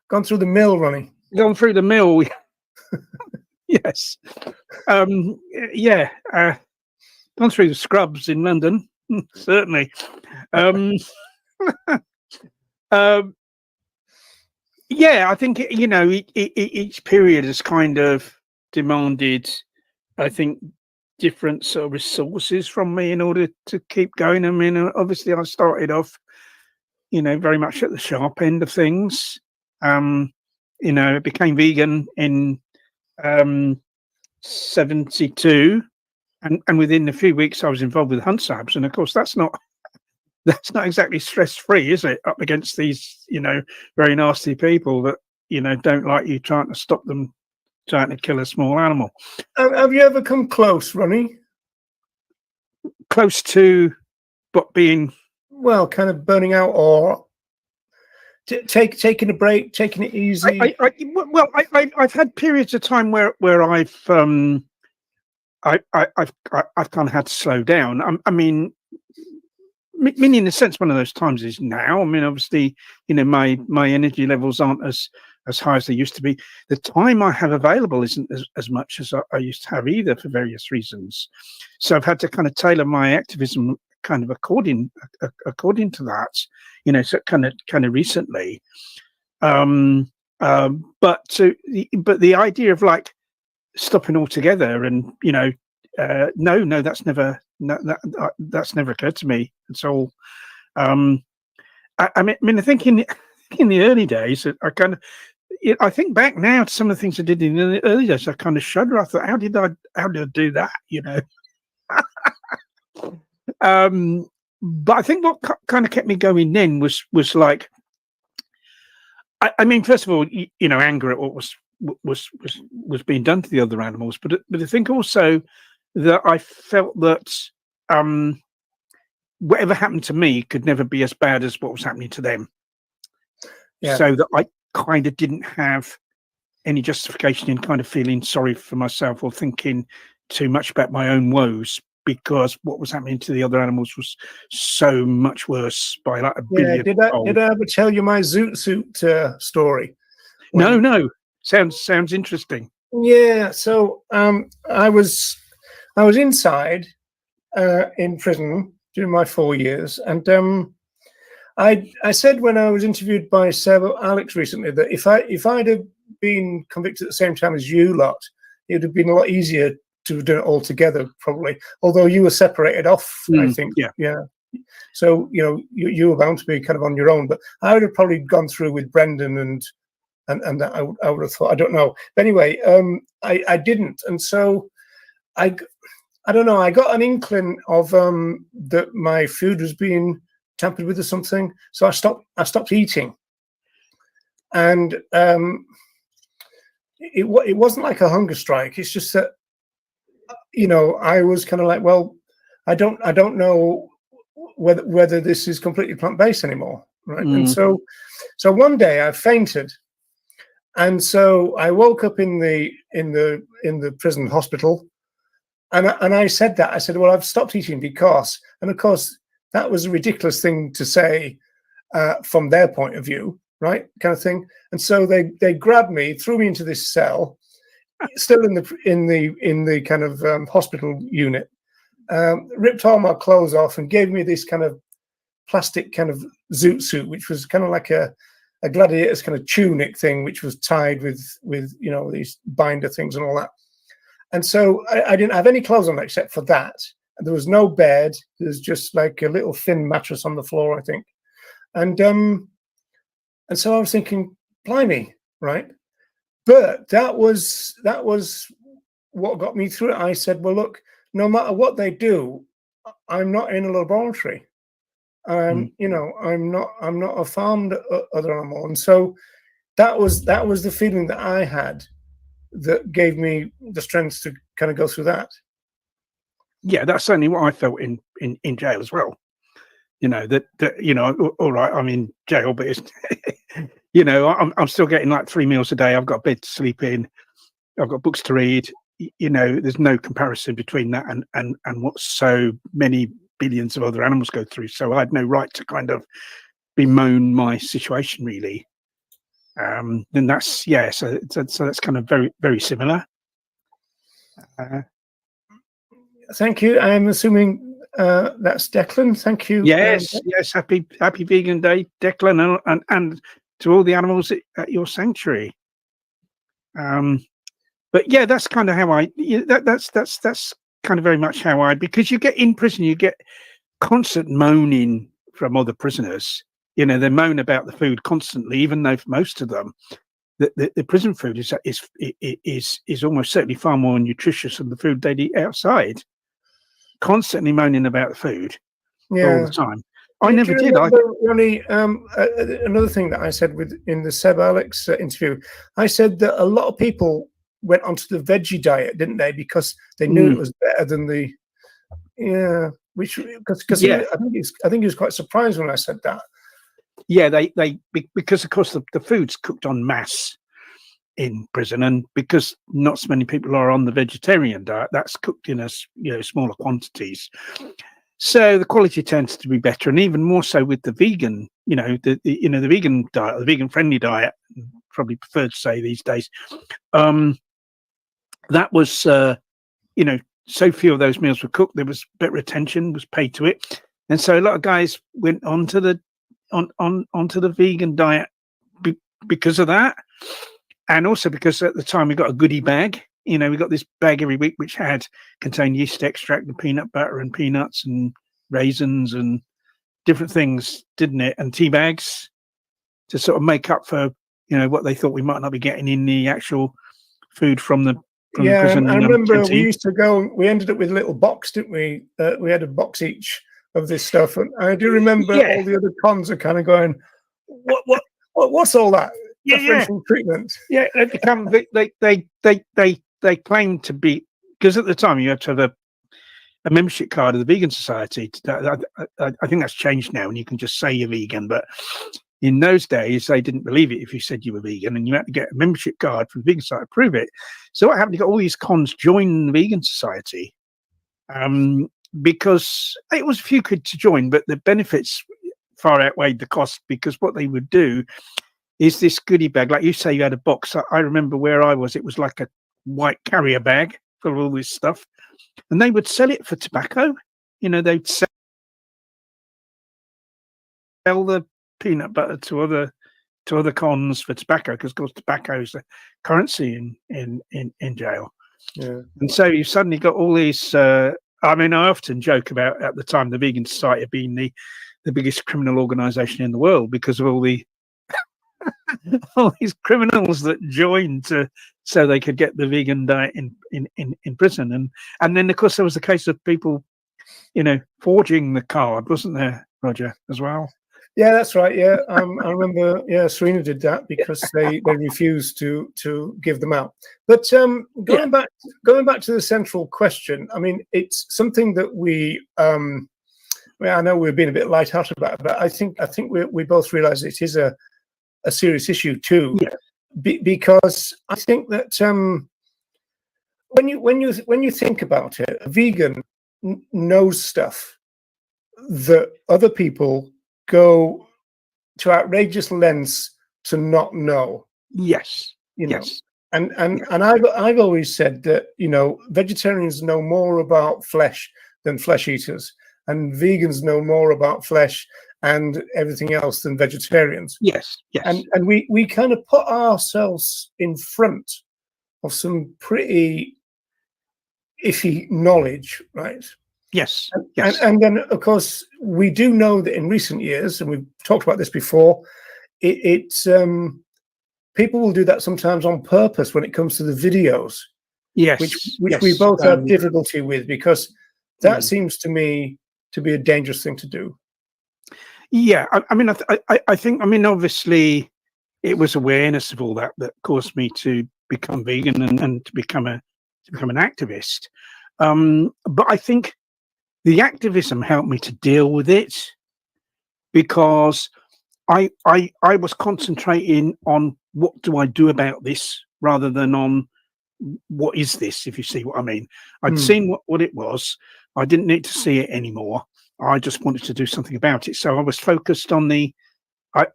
Gone through the mill, Ronnie. gone through the mill. Yes. Yeah. Gone through the scrubs in London, certainly. Yeah, I think each period has kind of demanded, I think, different sort of resources from me in order to keep going. I mean, obviously, I started off, very much at the sharp end of things. Became vegan in 72, and within a few weeks, I was involved with hunt sabs, and of course, that's not exactly stress-free, is it? Up against these, very nasty people that, don't like you trying to stop them trying to kill a small animal. Have you ever come close, Ronnie? Close to what being? Well, kind of burning out, or taking a break, taking it easy. I've had periods of time where I've kind of had to slow down. I mean, in a sense, one of those times is now. I mean, obviously, my energy levels aren't as high as they used to be. The time I have available isn't as much as I used to have either, for various reasons. So I've had to kind of tailor my activism kind of according to that. So kind of recently. But the idea of like stopping altogether and no, that's never occurred to me at all. I mean, I think in the early days, I think back now to some of the things I did in the early days. I kind of shudder. I thought, how did I do that? But I think what kind of kept me going then was like, I mean, first of all, anger at what was being done to the other animals, but I think also that I felt that whatever happened to me could never be as bad as what was happening to them. Yeah. So that I kind of didn't have any justification in kind of feeling sorry for myself or thinking too much about my own woes, because what was happening to the other animals was so much worse by like a billion. Did I ever tell you my zoot suit story? No. Sounds interesting. Yeah. So I was inside in prison during my 4 years, and I said when I was interviewed by Sarah Alex recently that if I'd have been convicted at the same time as you lot, it would have been a lot easier to do it all together, probably. Although you were separated off, I think. Yeah. So you were bound to be kind of on your own, but I would have probably gone through with Brendan and that I would have thought. I don't know. But anyway, I didn't, and so I don't know. I got an inkling of that my food was being tampered with or something. So I stopped eating, and it wasn't like a hunger strike. It's just that I was kind of like, well, I don't know whether this is completely plant-based anymore, right? And so one day I fainted, and so I woke up in the prison hospital. And I said that. I said, well, I've stopped eating because, and of course, that was a ridiculous thing to say from their point of view, right? Kind of thing. And so they grabbed me, threw me into this cell, still in the kind of hospital unit, ripped all my clothes off and gave me this kind of plastic kind of zoot suit, which was kind of like a gladiator's kind of tunic thing, which was tied with these binder things and all that. And so I didn't have any clothes on except for that. And there was no bed. There's just like a little thin mattress on the floor, I think. And so I was thinking, blimey, right? But that was what got me through it. I said, well, look, no matter what they do, I'm not in a laboratory. I'm not a farmed other animal. And so that was the feeling that I had that gave me the strength to kind of go through that. Yeah, that's certainly what I felt in jail as well. All right, I'm in jail, but it's You know, I'm still getting like 3 meals a day. I've got a bed to sleep in. I've got books to read. You know, there's no comparison between that and what so many billions of other animals go through. So I had no right to kind of bemoan my situation, really. Then that's, yeah, so that's kind of very, very similar. Thank you. I'm assuming that's Declan. Thank you. Yes, yes. Happy Vegan Day, Declan, and to all the animals at your sanctuary. But yeah, that's kind of how that's kind of very much how because you get in prison, you get constant moaning from other prisoners. You know, they moan about the food constantly, even though for most of them, the prison food is almost certainly far more nutritious than the food they'd eat outside. Constantly moaning about the food all the time. I never did. Ronnie, another thing that I said in the Seb Alex interview, I said that a lot of people went onto the veggie diet, didn't they? Because they knew it was better than the because I think he was quite surprised when I said that. Yeah, because of course the food's cooked en masse in prison, and because not so many people are on the vegetarian diet, that's cooked in smaller quantities. So the quality tends to be better, and even more so with the vegan, the vegan diet, the vegan friendly diet, probably preferred to say these days. That was, so few of those meals were cooked. There was better attention was paid to it, and so a lot of guys went onto the vegan diet because of that, and also because at the time we got a goodie bag. We got this bag every week which contained yeast extract and peanut butter and peanuts and raisins and different things, didn't it? And tea bags to sort of make up for what they thought we might not be getting in the actual food from the prison. I remember we used to go. We ended up with a little box, didn't we? We had a box each of this stuff, and I do remember all the other cons are kind of going, what's all that? Differential treatment. Yeah, they become they claim to be, because at the time you had to have a membership card of the Vegan Society. I think that's changed now, and you can just say you're vegan. But in those days, they didn't believe it if you said you were vegan, and you had to get a membership card from the Vegan Society to prove it. So what happened? You got all these cons join the Vegan Society, because it was a few quid to join, but the benefits far outweighed the cost, because what they would do is this goodie bag, like you say, you had a box. I remember where I was, it was like a white carrier bag full of all this stuff, and they would sell it for tobacco. They'd sell the peanut butter to other cons for tobacco, because of course tobacco is the currency in jail. Yeah. And so you suddenly got all these. I often joke about at the time the Vegan Society being the biggest criminal organization in the world, because of all these criminals that joined so they could get the vegan diet in prison, and then of course there was the case of people forging the card, wasn't there, Roger, as well? Yeah, that's right. Yeah, I remember. Yeah, Serena did that because they refused to give them out. But going back to the central question, it's something that we. I know we've been a bit lighthearted about it, but I think we both realise it is a serious issue too. Yeah. Because I think that when you think about it, a vegan knows stuff that other people go to outrageous lengths to not know. Yes. Yes. And I've always said that vegetarians know more about flesh than flesh eaters, and vegans know more about flesh and everything else than vegetarians. Yes. And we kind of put ourselves in front of some pretty iffy knowledge, right? Yes. And then of course we do know that in recent years, and we've talked about this before, it's people will do that sometimes on purpose when it comes to the videos. Yes. Which we both have difficulty with, because that seems to me to be a dangerous thing to do. Yeah, I think obviously it was awareness of all that caused me to become vegan and to become an activist. But I think the activism helped me to deal with it, because I was concentrating on what do I do about this rather than on what is this, if you see what I mean. I'd seen what it was. I didn't need to see it anymore. I just wanted to do something about it. So I was focused on I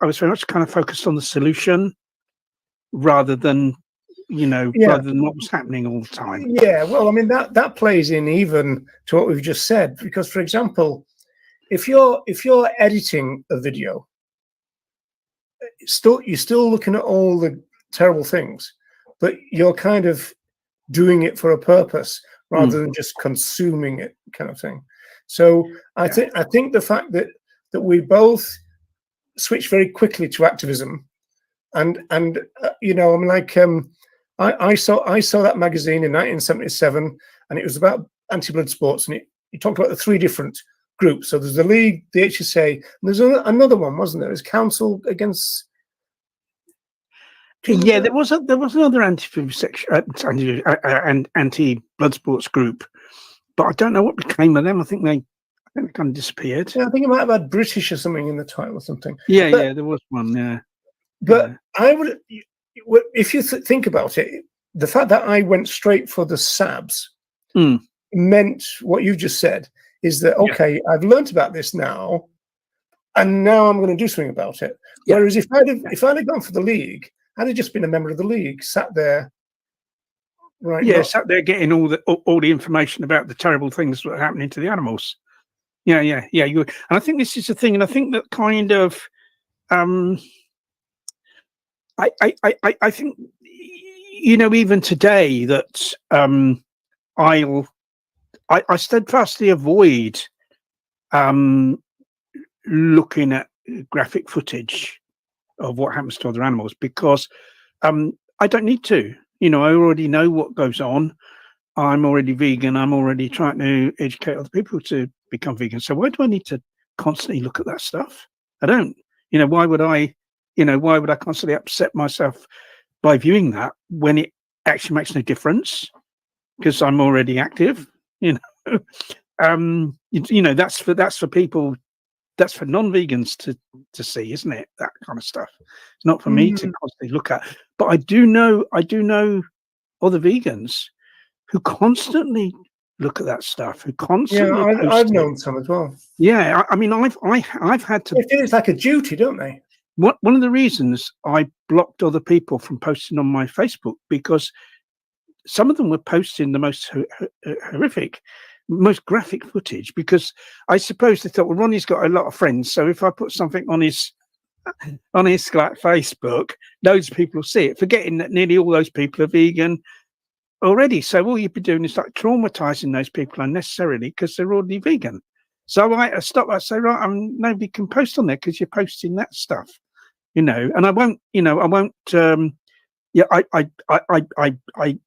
was very much kind of focused on the solution rather than, rather than what was happening all the time. Yeah, well, I mean, that plays in even to what we've just said, because, for example, if you're editing a video, you're still looking at all the terrible things, but you're kind of doing it for a purpose rather than just consuming it, kind of thing. So I think the fact that we both switched very quickly to activism, and you know, I mean, like I saw that magazine in 1977, and it was about anti-blood sports, and it talked about the 3 different groups. So there's the League, the HSA, and there's another one, wasn't there? It was Council Against. Yeah, there was another anti-blood sports group, but I don't know what became of them. I think they kind of disappeared. Yeah, I think it might have had British or something in the title or something. Yeah, there was one. Yeah, but I would, if you think about it, the fact that I went straight for the SABs meant what you just said is that okay, I've learnt about this now, and now I'm going to do something about it. Yeah. Whereas if I'd have gone for the League, I'd have just been a member of the League, sat there. Right. Yeah, sat there getting all the information about the terrible things that are happening to the animals. Yeah. And I think this is the thing, and I think that kind of, I think, even today that I steadfastly avoid looking at graphic footage of what happens to other animals because I don't need to. I already know what goes on. I'm already vegan. I'm already trying to educate other people to become vegan. So why do I need to constantly look at that stuff? I don't. Why would I constantly upset myself by viewing that when it actually makes no difference? Because I'm already active. That's for people. That's for non-vegans to see, isn't it? That kind of stuff. It's not for me to constantly look at. But I do know other vegans who constantly look at that stuff. Who constantly. Yeah, I've known some as well. Yeah, I mean, I've had to. They feel it's like a duty, don't they? One of the reasons I blocked other people from posting on my Facebook because some of them were posting the most horrific, most graphic footage because I suppose they thought, well, Ronnie's got a lot of friends, so if I put something on his like Facebook, loads of people will see it, forgetting that nearly all those people are vegan already. So all you'd be doing is like traumatizing those people unnecessarily because they're already vegan. So I stopped. I say, right, nobody can post on there because you're posting that stuff, and I won't.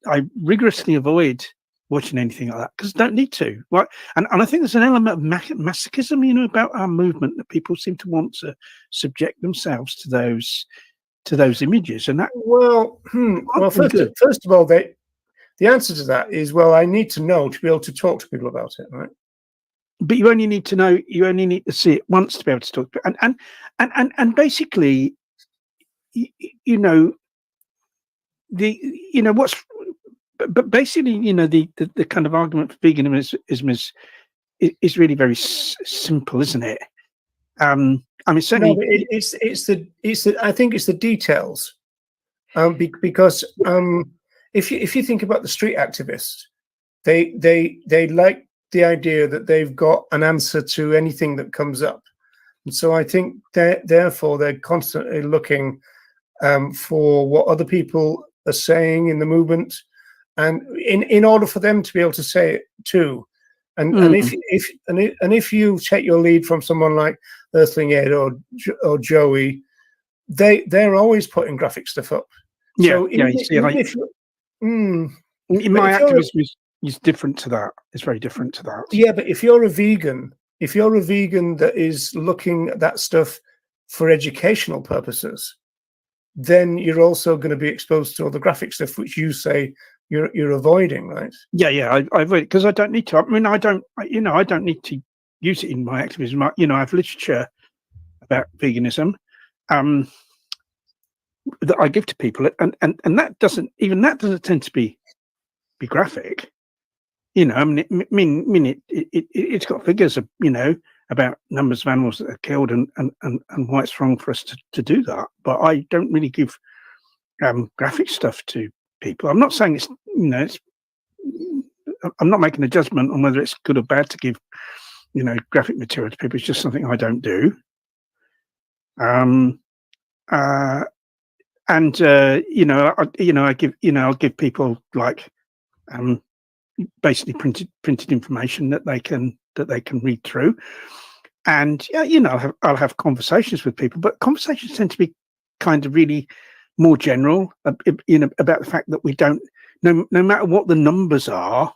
I rigorously avoid watching anything like that because I don't need to. Right, and I think there's an element of masochism, about our movement that people seem to want to subject themselves to those images, and that. Well, first of all, the answer to that is I need to know to be able to talk to people about it, right? But you only need to know. You only need to see it once to be able to talk. And basically, But basically, the kind of argument for veganism is really very simple, isn't it? I mean, certainly, I think it's the details, because if you think about the street activists, they like the idea that they've got an answer to anything that comes up, and so I think therefore they're constantly looking for what other people are saying in the movement, and in order for them to be able to say it too. And if you take your lead from someone like Earthling Ed or Joey, they're always putting graphic stuff up. So my activism is different to that. It's very different to that. Yeah, but if you're a vegan that is looking at that stuff for educational purposes, then you're also going to be exposed to all the graphic stuff which you say you're avoiding, right? Yeah, I avoid it because I don't need to. I mean, I don't need to use it in my activism. I have literature about veganism, that I give to people, and that doesn't tend to be graphic. You know, I mean, it's got figures of, you know, about numbers of animals that are killed and why it's wrong for us to do that. But I don't really give graphic stuff to people. I'm not saying it's, you know, I'm not making a judgment on whether it's good or bad to give, you know, graphic material to people. It's just something I don't do. You know, I'll give people like basically printed information that they can read through, and you know, I'll have conversations with people, but conversations tend to be kind of really more general, you know, about the fact that we don't, no matter what the numbers are,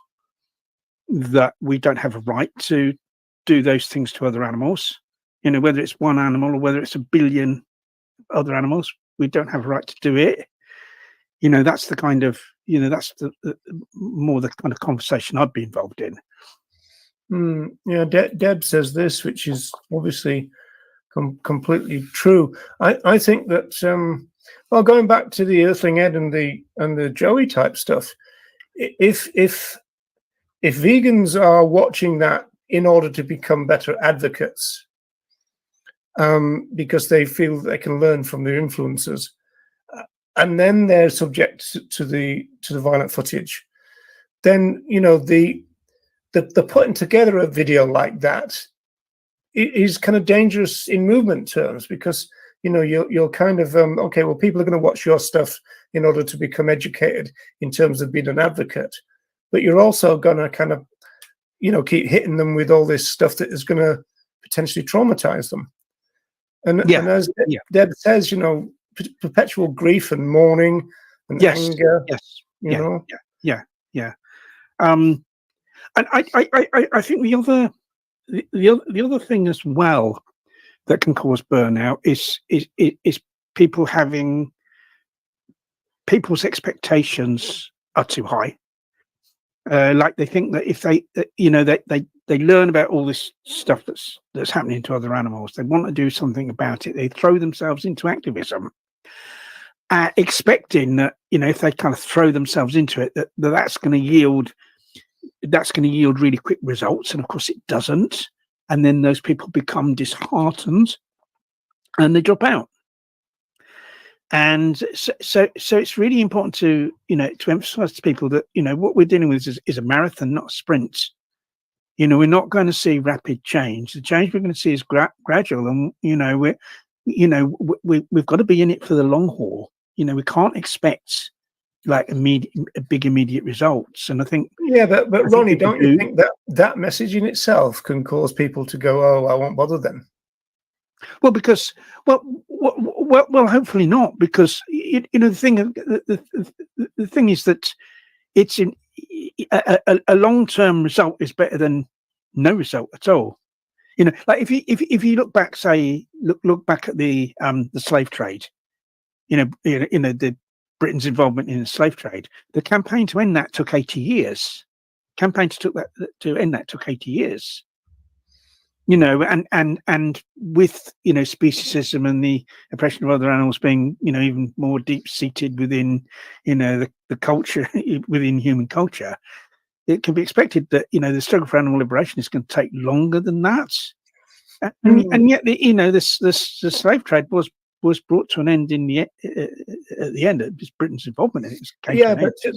that we don't have a right to do those things to other animals. You know, whether it's one animal or whether it's a billion other animals, we don't have a right to do it. You know, that's the kind of, you know, that's the more the kind of conversation I'd be involved in. Yeah, Deb says this, which is obviously completely true. I think that well, going back to the Earthling Ed and the Joey type stuff, if vegans are watching that in order to become better advocates, because they feel they can learn from their influences, and then they're subject to the violent footage, then, you know, the putting together a video like that is kind of dangerous in movement terms, because, you know, you're kind of okay, well, people are going to watch your stuff in order to become educated in terms of being an advocate, but you're also going to kind of, you know, keep hitting them with all this stuff that is going to potentially traumatize them. And as Deb says, you know, perpetual grief and mourning and anger. You know. And I think the other thing as well that can cause burnout is people having, people's expectations are too high. Like they think that if they, you know, they learn about all this stuff that's happening to other animals, they want to do something about it. They throw themselves into activism, expecting that, you know, if they kind of throw themselves into it, that's going to yield really quick results. And of course, it doesn't. And then those people become disheartened, and they drop out. And so it's really important to, you know, to emphasize to people that, you know, what we're dealing with is a marathon, not a sprint. You know, we're not going to see rapid change. The change we're going to see is gradual, and, you know, we've got to be in it for the long haul. You know, we can't expect like big immediate results. And I think, but Ronnie, don't you think that message in itself can cause people to go, oh, I won't bother then? Well, because well, hopefully not, because you know, the thing is that it's in a long-term result is better than no result at all. You know, like if you look back, say look back at the slave trade, you know the Britain's involvement in the slave trade, the campaign to end that took 80 years. Campaign to end that took 80 years. You know, and with, you know, speciesism and the oppression of other animals being, you know, even more deep seated within, you know, the culture, within human culture, it can be expected that, you know, the struggle for animal liberation is going to take longer than that. And yet, you know, the slave trade was brought to an end at the end of Britain's involvement in it.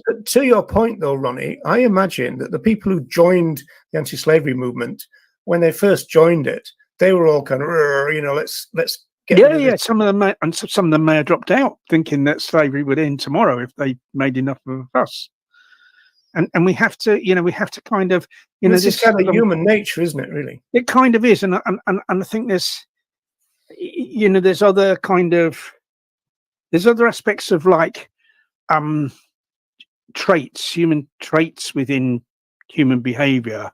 But to your point, though, Ronnie, I imagine that the people who joined the anti-slavery movement, when they first joined it, they were all kind of, you know, let's get rid of this. Some of them may have dropped out, thinking that slavery would end tomorrow if they made enough of a fuss. And we have to, you know, kind of, you know, this is kind of human nature, isn't it? Really, it kind of is, and I think there's, you know, there's other aspects of like human traits within human behavior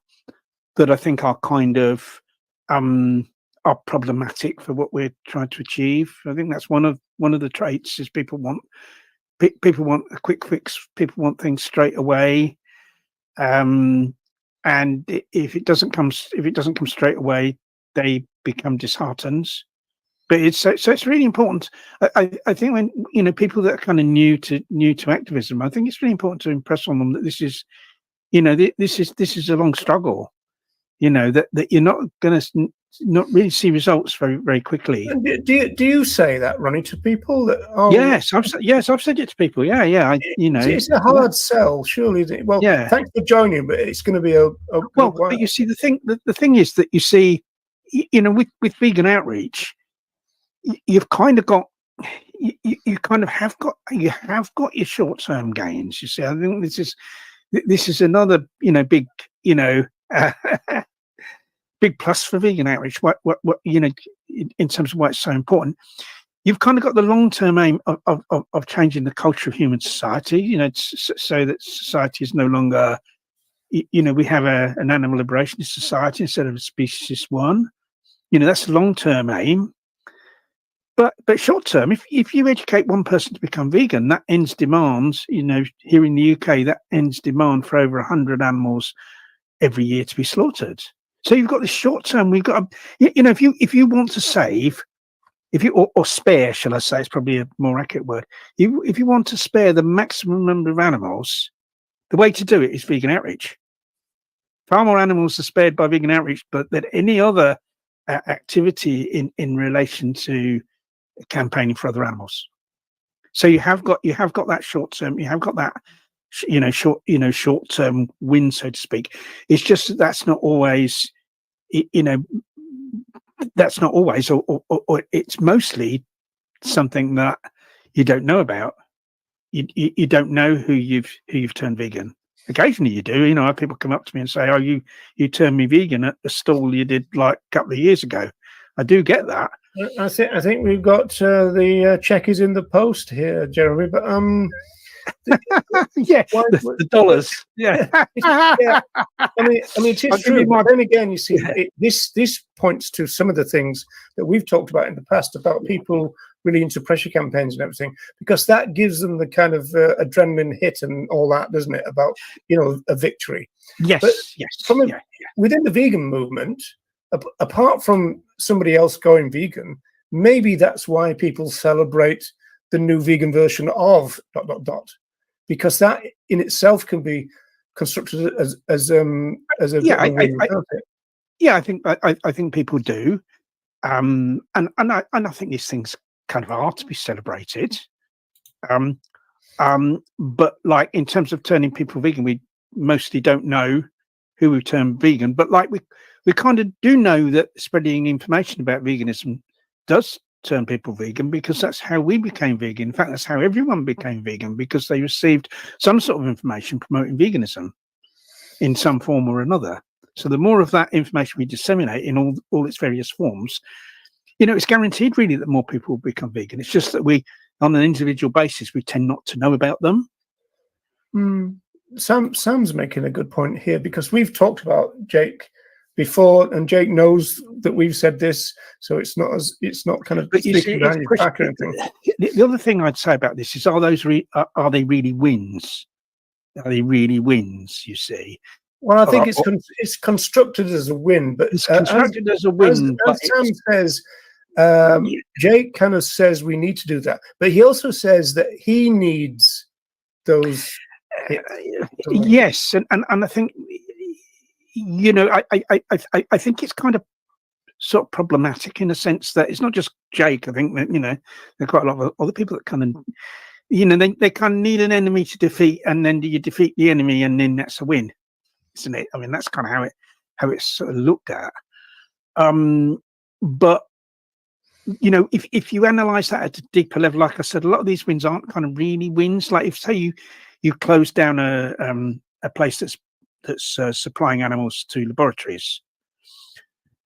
that I think are kind of are problematic for what we're trying to achieve. I think that's one of the traits is people want a quick fix. People want things straight away, and if it doesn't come straight away, they become disheartened. but it's so it's really important. I think when people that are kind of new to activism, I think it's really important to impress on them that this is this is a long struggle. That you're not going to not really see results very very quickly. And do you say that, Ronnie, to people that? Yes, I've said it to people. Yeah. It's a hard sell, surely. Well, yeah. Thanks for joining, but it's going to be a well. while. But you see, the thing is that you see, with vegan outreach, you've kind of got you kind of have got your short-term gains. You see, I think this is another big big plus for vegan outreach. What in terms of why it's so important. You've kind of got the long-term aim of changing the culture of human society. So that society is no longer, we have an animal liberationist society instead of a speciesist one. That's the long-term aim. But short term, if you educate one person to become vegan, that ends demand. Here in the UK, that ends demand for over 100 animals every year to be slaughtered. So you've got this short term. We've got, if you want to save, or spare, shall I say, it's probably a more accurate word. If you want to spare the maximum number of animals, the way to do it is vegan outreach. Far more animals are spared by vegan outreach, but than any other activity in relation to campaigning for other animals. So you have got that short term. You have got that short term win, so to speak. It's just that's not always that's not always, or it's mostly something that you don't know about. You don't know who you've turned vegan. Occasionally you do. Have people come up to me and say, "Oh, you turned me vegan at the stall you did like a couple of years ago." I do get that. I think we've got the check is in the post here, Jeremy. But yeah, the dollars. Yeah. Yeah. I mean, it is true. But then again, you see, this points to some of the things that we've talked about in the past about people really into pressure campaigns and everything, because that gives them the kind of adrenaline hit and all that, doesn't it? About a victory. Yes. But Yes. Within the vegan movement, apart from somebody else going vegan, maybe that's why people celebrate the new vegan version of ... because that in itself can be constructed as a I think people do, and I think these things kind of are to be celebrated, but like in terms of turning people vegan, we mostly don't know who we turn vegan, but like we kind of do know that spreading information about veganism does turn people vegan, because that's how we became vegan. In fact, that's how everyone became vegan, because they received some sort of information promoting veganism in some form or another. So the more of that information we disseminate in all its various forms, it's guaranteed really that more people will become vegan. It's just that we, on an individual basis, we tend not to know about them. Sam's making a good point here, because we've talked about Jake before, and Jake knows that we've said this, so it's not kind of speaking behind his back or anything. The other thing I'd say about this is, are they really wins? Are they really wins? You see. Well, I think it's constructed as a win, but it's constructed as a win. As Sam says, Jake kind of says we need to do that, but he also says that he needs those. Yes, and I think I think it's kind of sort of problematic in a sense that it's not just Jake. I think that there are quite a lot of other people that kind of they kind of need an enemy to defeat, and then you defeat the enemy, and then that's a win, isn't it? I mean, that's kind of how it's sort of looked at. But if you analyze that at a deeper level, like I said, a lot of these wins aren't kind of really wins. Like if say you close down a place that's supplying animals to laboratories,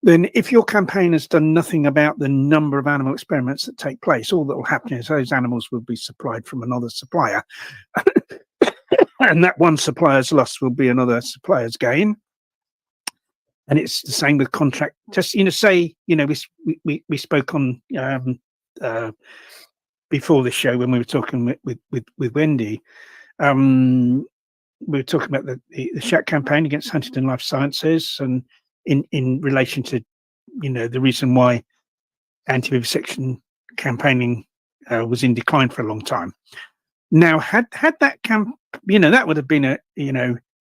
then if your campaign has done nothing about the number of animal experiments that take place, all that will happen is those animals will be supplied from another supplier, and that one supplier's loss will be another supplier's gain. And it's the same with contract. Just say we spoke on before the show when we were talking with Wendy. We were talking about the Shack campaign against Huntington Life Sciences, and in relation to the reason why anti-vivisection campaigning was in decline for a long time. Now, had that that would have been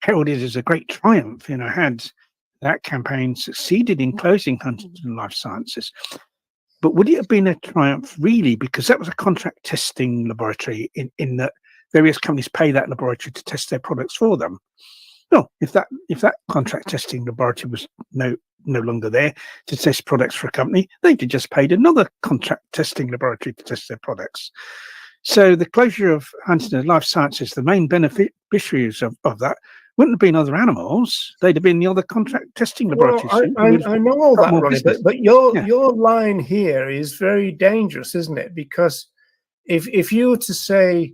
heralded as a great triumph. Had that campaign succeeded in closing Huntington Life Sciences. But would it have been a triumph really? Because that was a contract testing laboratory in that various companies pay that laboratory to test their products for them. No, if that contract testing laboratory was no longer there to test products for a company, they'd have just paid another contract testing laboratory to test their products. So the closure of Huntington Life Sciences, the main beneficiaries of that wouldn't have been other animals. They'd have been the other contract testing laboratories. Well, I know all that, Ronnie, but your line here is very dangerous, isn't it? Because if you were to say,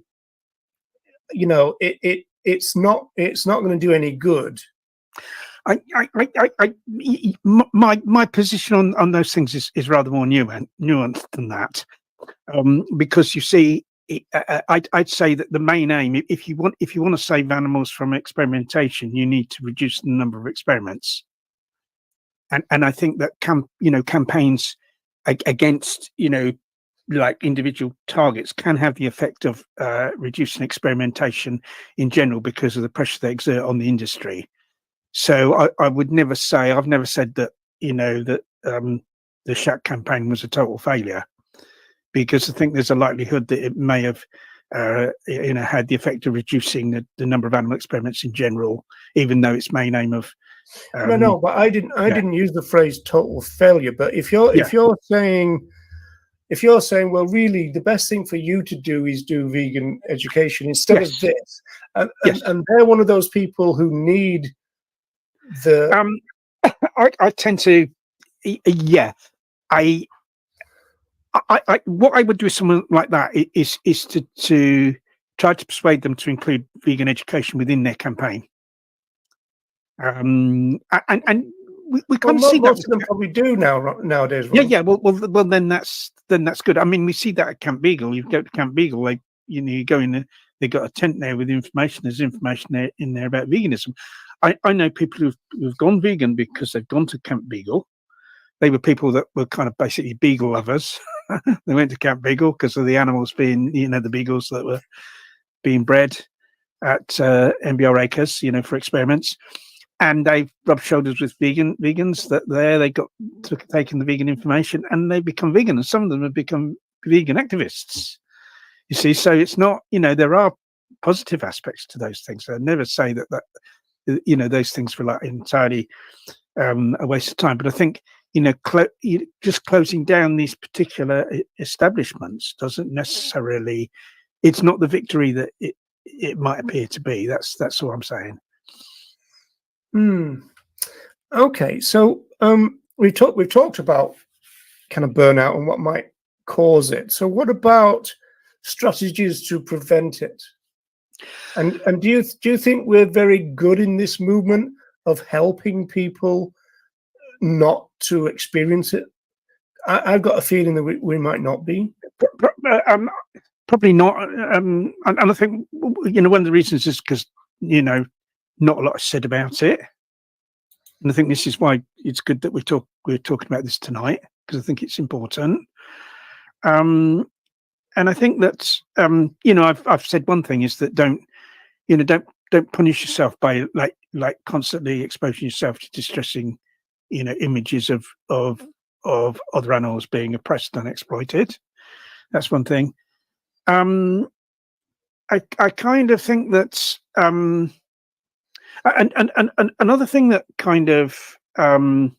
it's not going to do any good. My position on those things is rather more nuanced than that, because you see, I'd say that the main aim, if you want to save animals from experimentation, you need to reduce the number of experiments, and I think that campaigns against like individual targets can have the effect of reducing experimentation in general because of the pressure they exert on the industry. So I would never say, I've never said that that the shack campaign was a total failure, because I think there's a likelihood that it may have had the effect of reducing the number of animal experiments in general, even though its main aim of no, but I didn't use the phrase total failure. But if you're saying, well, really, the best thing for you to do is do vegan education instead of this, and they're one of those people who need the. I tend to, what I would do with someone like that is to try to persuade them to include vegan education within their campaign. And we can't see that. Most of them probably do nowadays. Ron. Yeah. Well, then that's good. I mean, we see that at Camp Beagle. You go to Camp Beagle, you go in there, they've got a tent there with information. There's information there in there about veganism. I know people who've gone vegan because they've gone to Camp Beagle. They were people that were kind of basically beagle lovers. They went to Camp Beagle because of the animals being, the beagles that were being bred at MBR Acres, for experiments. And they rubbed shoulders with vegans that they got taken the vegan information and they become vegan. And some of them have become vegan activists. You see, so it's not, there are positive aspects to those things. I never say that those things were like entirely a waste of time. But I think, just closing down these particular establishments doesn't necessarily, it's not the victory that it might appear to be. That's all I'm saying. Okay, so we've talked about kind of burnout and what might cause it. So what about strategies to prevent it? And do you think we're very good in this movement of helping people not to experience it? I've got a feeling that we might not be. Probably not. And I think one of the reasons is because not a lot is said about it, and I think this is why it's good that we're talking about this tonight, because I think it's important. And I think that I've said one thing is that don't punish yourself by like constantly exposing yourself to distressing images of other animals being oppressed and exploited. That's one thing. I kind of think that and another thing that kind of I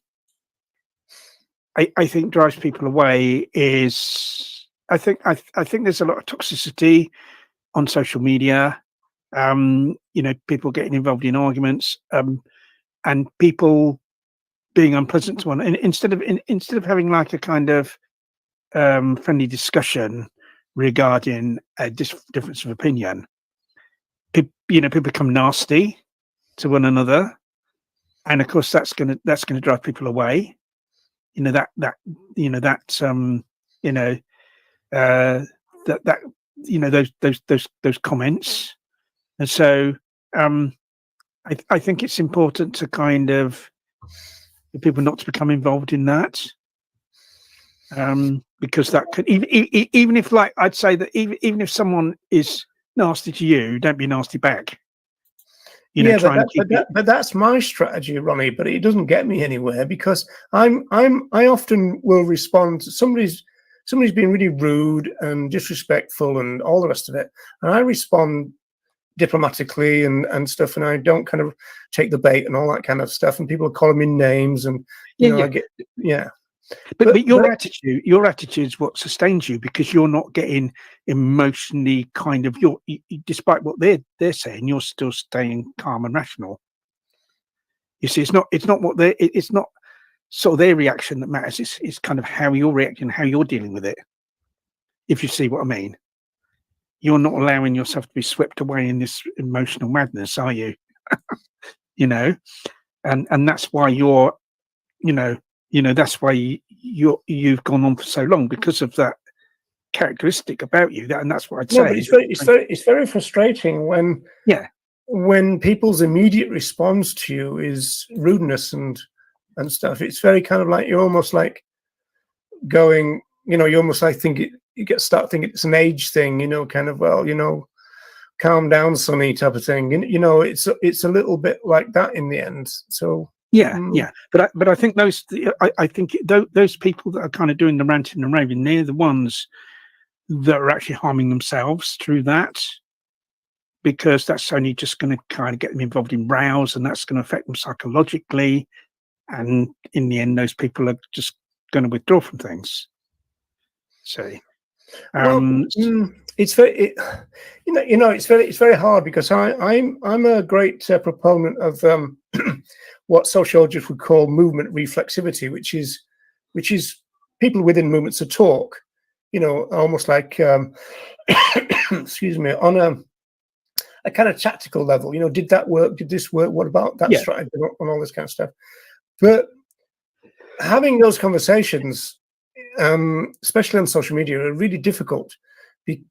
think drives people away is I think there's a lot of toxicity on social media. People getting involved in arguments, and people being unpleasant to one. And instead of having like a kind of friendly discussion regarding a difference of opinion, people become nasty to one another, and of course that's going to drive people away. Those comments. And so I think it's important to kind of for people not to become involved in that. because that could even if, like, I'd say that even if someone is nasty to you, don't be nasty back. You know, Yeah, try and keep it. but that's my strategy, Ronnie. But it doesn't get me anywhere because I often will respond to somebody's been really rude and disrespectful and all the rest of it, and I respond diplomatically and stuff, and I don't kind of take the bait and all that kind of stuff. And people call me names, and you know, I get But your attitude is what sustains you, because you're not getting emotionally kind of despite what they're saying, you're still staying calm and rational. You see, it's not it's not sort of their reaction that matters. It's kind of how you're reacting, how you're dealing with it. If you see what I mean, you're not allowing yourself to be swept away in this emotional madness, are you? You know, and that's why you're, that's why you've gone on for so long, because of that characteristic about you. And that's what I'd say. No, but it's very frustrating when people's immediate response to you is rudeness and stuff. It's very kind of like you're almost like going, you almost like start thinking it's an age thing, kind of, well, calm down, Sonny, type of thing. It's a little bit like that in the end. So but I think those people that are kind of doing the ranting and raving, they're the ones that are actually harming themselves through that, because that's only just going to kind of get them involved in rows, and that's going to affect them psychologically, and in the end those people are just going to withdraw from things. So it's very it's very hard, because I'm a great proponent of what sociologists would call movement reflexivity, which is people within movements to talk, almost like excuse me, on a kind of tactical level. Did that work? Did this work? What about that strategy? And all this kind of stuff. But having those conversations, especially on social media, are really difficult,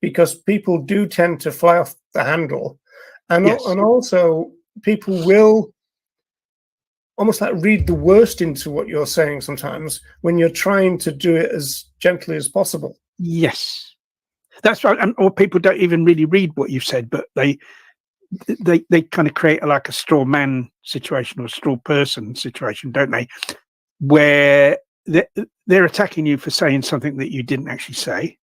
because people do tend to fly off the handle, and also people will almost like read the worst into what you're saying sometimes when you're trying to do it as gently as possible. Yes, that's right. Or people don't even really read what you've said, but they kind of create like a straw man situation or a straw person situation, don't they? Where they're attacking you for saying something that you didn't actually say,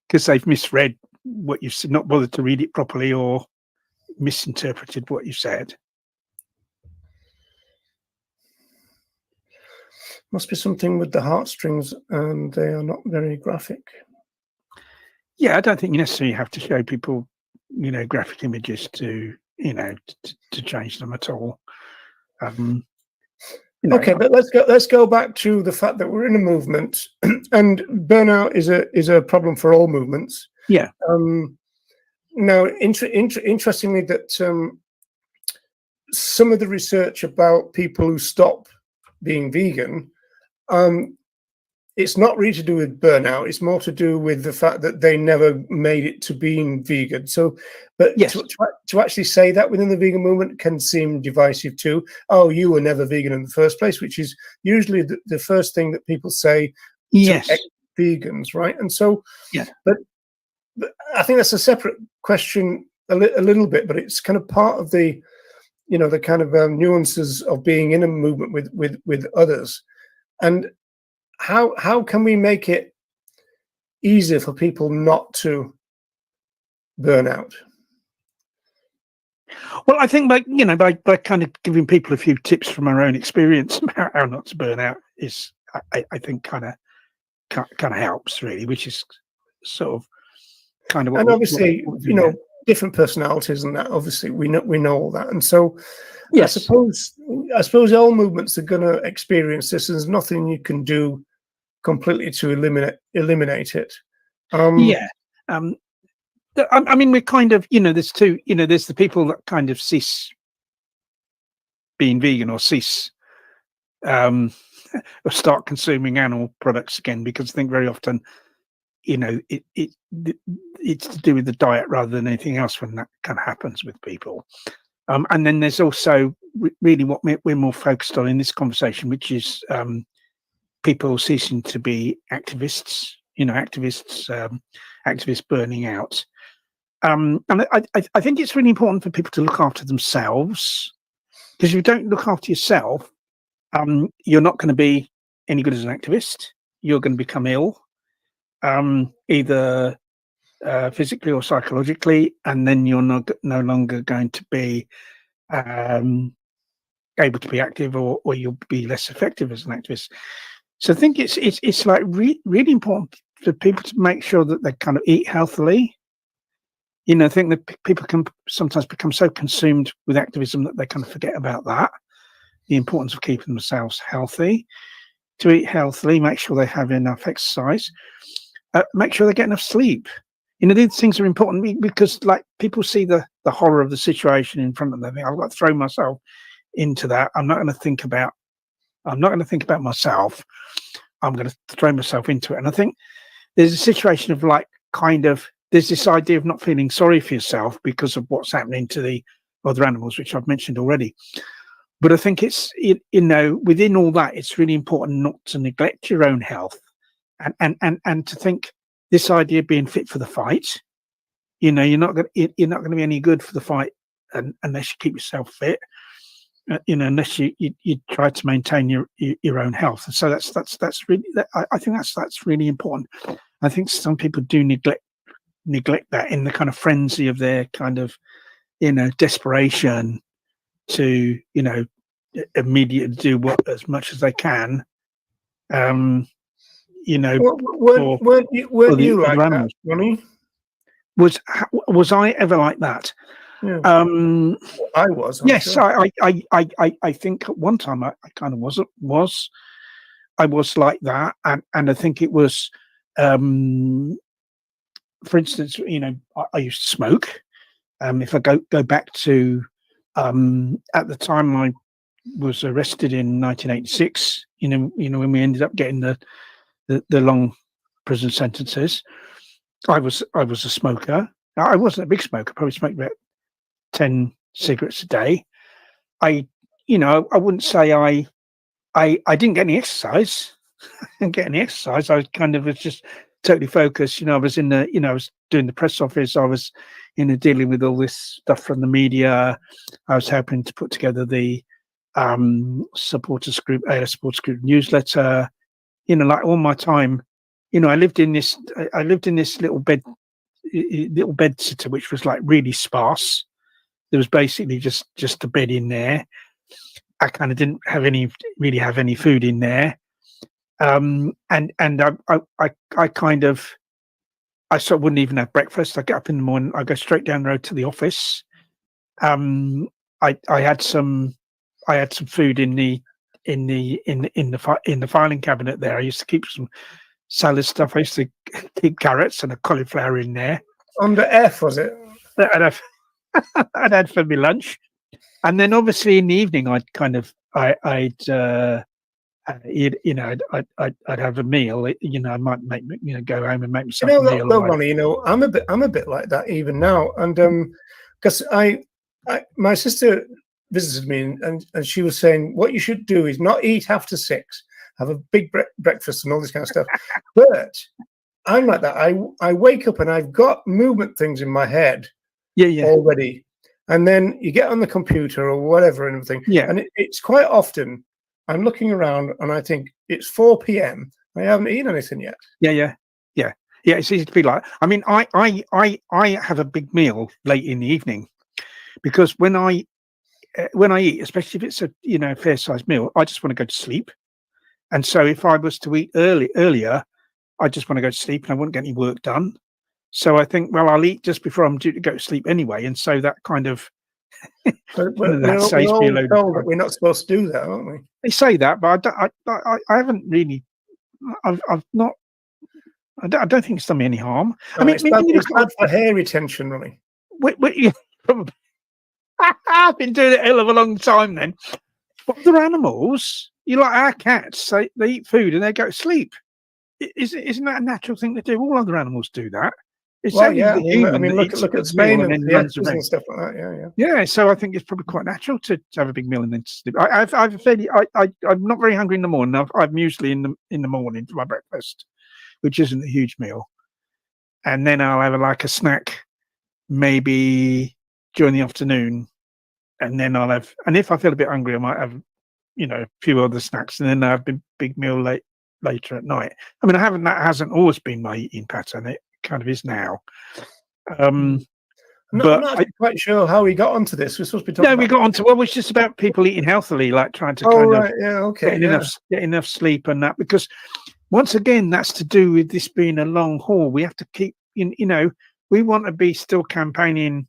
because they've misread what you've said, not bothered to read it properly, or misinterpreted what you said. Must be something with the heartstrings, and they are not very graphic. Yeah, I don't think you necessarily have to show people, graphic images to change them at all. Okay, but let's go back to the fact that we're in a movement, and burnout is a problem for all movements. Yeah. Now, interestingly, that some of the research about people who stop being vegan, it's not really to do with burnout. It's more to do with the fact that they never made it to being vegan. So, but to actually say that within the vegan movement can seem divisive too. Oh, you were never vegan in the first place, which is usually the first thing that people say to vegans, right? And so, but I think that's a separate question a little bit, but it's kind of part of the, the kind of nuances of being in a movement with others. And how can we make it easier for people not to burn out? Well, I think by kind of giving people a few tips from our own experience about how not to burn out is, I think, kind of helps, really, which is sort of kind of what. And obviously, different personalities and that. Obviously, we know all that, and so I suppose all movements are going to experience this. There's nothing you can do completely to eliminate it. I mean, we're kind of, there's two, there's the people that kind of cease being vegan, or cease or start consuming animal products again, because I think very often, it's to do with the diet rather than anything else when that kind of happens with people. And then there's also really what we're more focused on in this conversation, which is people ceasing to be activists, activists burning out. And I think it's really important for people to look after themselves, because if you don't look after yourself, you're not going to be any good as an activist. You're going to become ill, either physically or psychologically, and then you're no longer going to be able to be active, or you'll be less effective as an activist. So I think it's like really important for people to make sure that they kind of eat healthily. I think that people can sometimes become so consumed with activism that they kind of forget about that, the importance of keeping themselves healthy, to eat healthily, make sure they have enough exercise, make sure they get enough sleep. These things are important because, like, people see the horror of the situation in front of them. I've got to throw myself into that. I'm not going to think about myself. I'm going to throw myself into it. And I think there's a situation of there's this idea of not feeling sorry for yourself because of what's happening to the other animals, which I've mentioned already. But I think it's, within all that, it's really important not to neglect your own health, and to think this idea of being fit for the fight. You're not going to be any good for the fight unless you keep yourself fit. Unless you try to maintain your own health. And so that's really, I think that's really important. I think some people do neglect that in the kind of frenzy of their kind of desperation to immediately do as much as they can. Weren't you like that, Ronnie? Was I ever like that? Yeah. I was. Yes, sure. I think at one time I kind of was like that, and I think it was, for instance, I used to smoke. If I go back to at the time I was arrested in 1986, when we ended up getting the long prison sentences, I was a smoker. I wasn't a big smoker. Probably smoked about 10 cigarettes a day. I wouldn't say I didn't get any exercise. I didn't get any exercise. I kind of was just totally focused. I was I was doing the press office. I was, dealing with all this stuff from the media. I was helping to put together the supporters group newsletter. Like all my time, I lived in this little bed sitter, which was like really sparse. There was basically just a bed in there. I kind of didn't really have any food in there, and I sort of wouldn't even have breakfast. I get up in the morning, I go straight down the road to the office. I had some food in the filing cabinet there. I used to keep some salad stuff. I used to keep carrots and a cauliflower in there. Under F, was it? I'd had for my lunch, and then obviously in the evening I'd have a meal. I might make go home and make myself a meal. Ronnie, I'm a bit like that even now, and because my sister visited me and she was saying what you should do is not eat after 6, have a big breakfast and all this kind of stuff. But I'm like that. I wake up and I've got movement things in my head. Yeah. Already, and then you get on the computer or whatever and everything. Yeah, and it's quite often I'm looking around and I think it's 4 p.m. I haven't eaten anything yet. Yeah. It's easy to be like. I mean, I have a big meal late in the evening, because when I eat, especially if it's a fair sized meal, I just want to go to sleep. And so if I was to eat earlier, I just want to go to sleep and I wouldn't get any work done. So I think, well, I'll eat just before I'm due to go to sleep anyway, and so that kind of that saves me a load of time. We're not supposed to do that, aren't we? They say that, but I haven't really. I've not. I don't think it's done me any harm. No, I mean, it's bad for hair retention, Ronnie. Probably. I've been doing it a hell of a long time then. But other animals, like our cats, they eat food and they go to sleep. Isn't that a natural thing to do? All other animals do that. It's Well, only yeah. the human that Look eats at a Spain meal and then the runs X's around. and stuff like that. Yeah, yeah. Yeah, so I think it's probably quite natural to have a big meal and then to sleep. I'm not very hungry in the morning. I've muesli in the morning for my breakfast, which isn't a huge meal, and then I'll have like a snack maybe during the afternoon, and then I'll have. And if I feel a bit hungry, I might have, a few other snacks, and then I have a big meal later at night. I mean, that hasn't always been my eating pattern. It kind of is now. I'm not quite sure how we got onto this. We're supposed to be talking. No, we got onto it's just about people eating healthily, like trying to get enough sleep and that. Because once again, that's to do with this being a long haul. We have to keep, we want to be still campaigning,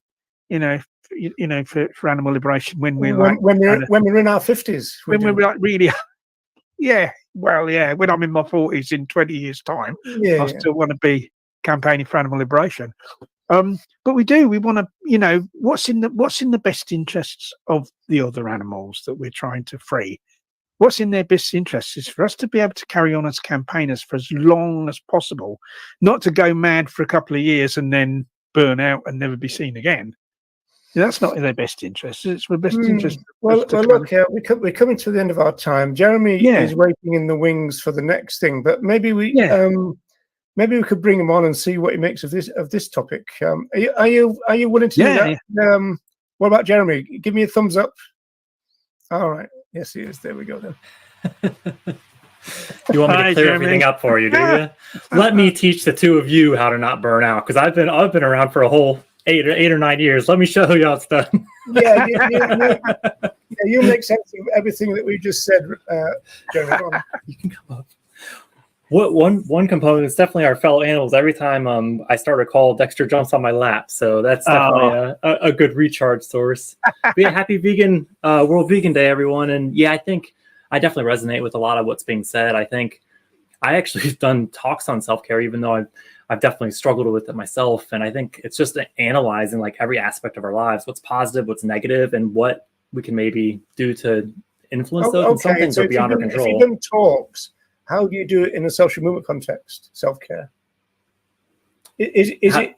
for animal liberation when we're when we're in our 50s. When we're like really, yeah. Well, yeah. When I'm in my 40s in 20 years' time, I still want to be campaigning for animal liberation. But we want to, what's in the best interests of the other animals that we're trying to free. What's in their best interests is for us to be able to carry on as campaigners for as long as possible, not to go mad for a couple of years and then burn out and never be seen again. That's not in their best interest. It's the best interest. Well, look, we're coming to the end of our time. Jeremy is waiting in the wings for the next thing, but maybe we could bring him on and see what he makes of this topic. Are you willing to do that? What about Jeremy? Give me a thumbs up. All right. Yes, he is. There we go then. You want me to clear everything up for you, do you? Let me teach the two of you how to not burn out, because I've been around for a whole 8 or 9 years. Let me show you how it's done. You make sense of everything that we just said, Jeremy. You can come up. One component is definitely our fellow animals. Every time I start a call, Dexter jumps on my lap, so that's definitely a good recharge source. Happy Vegan World Vegan Day, everyone! And yeah, I think I definitely resonate with a lot of what's being said. I think I actually have done talks on self-care, even though I've definitely struggled with it myself. And I think it's just analyzing like every aspect of our lives: what's positive, what's negative, and what we can maybe do to influence those. And some things are beyond our control. If you've done talks, how do you do it in a social movement context? Self-care. Is it?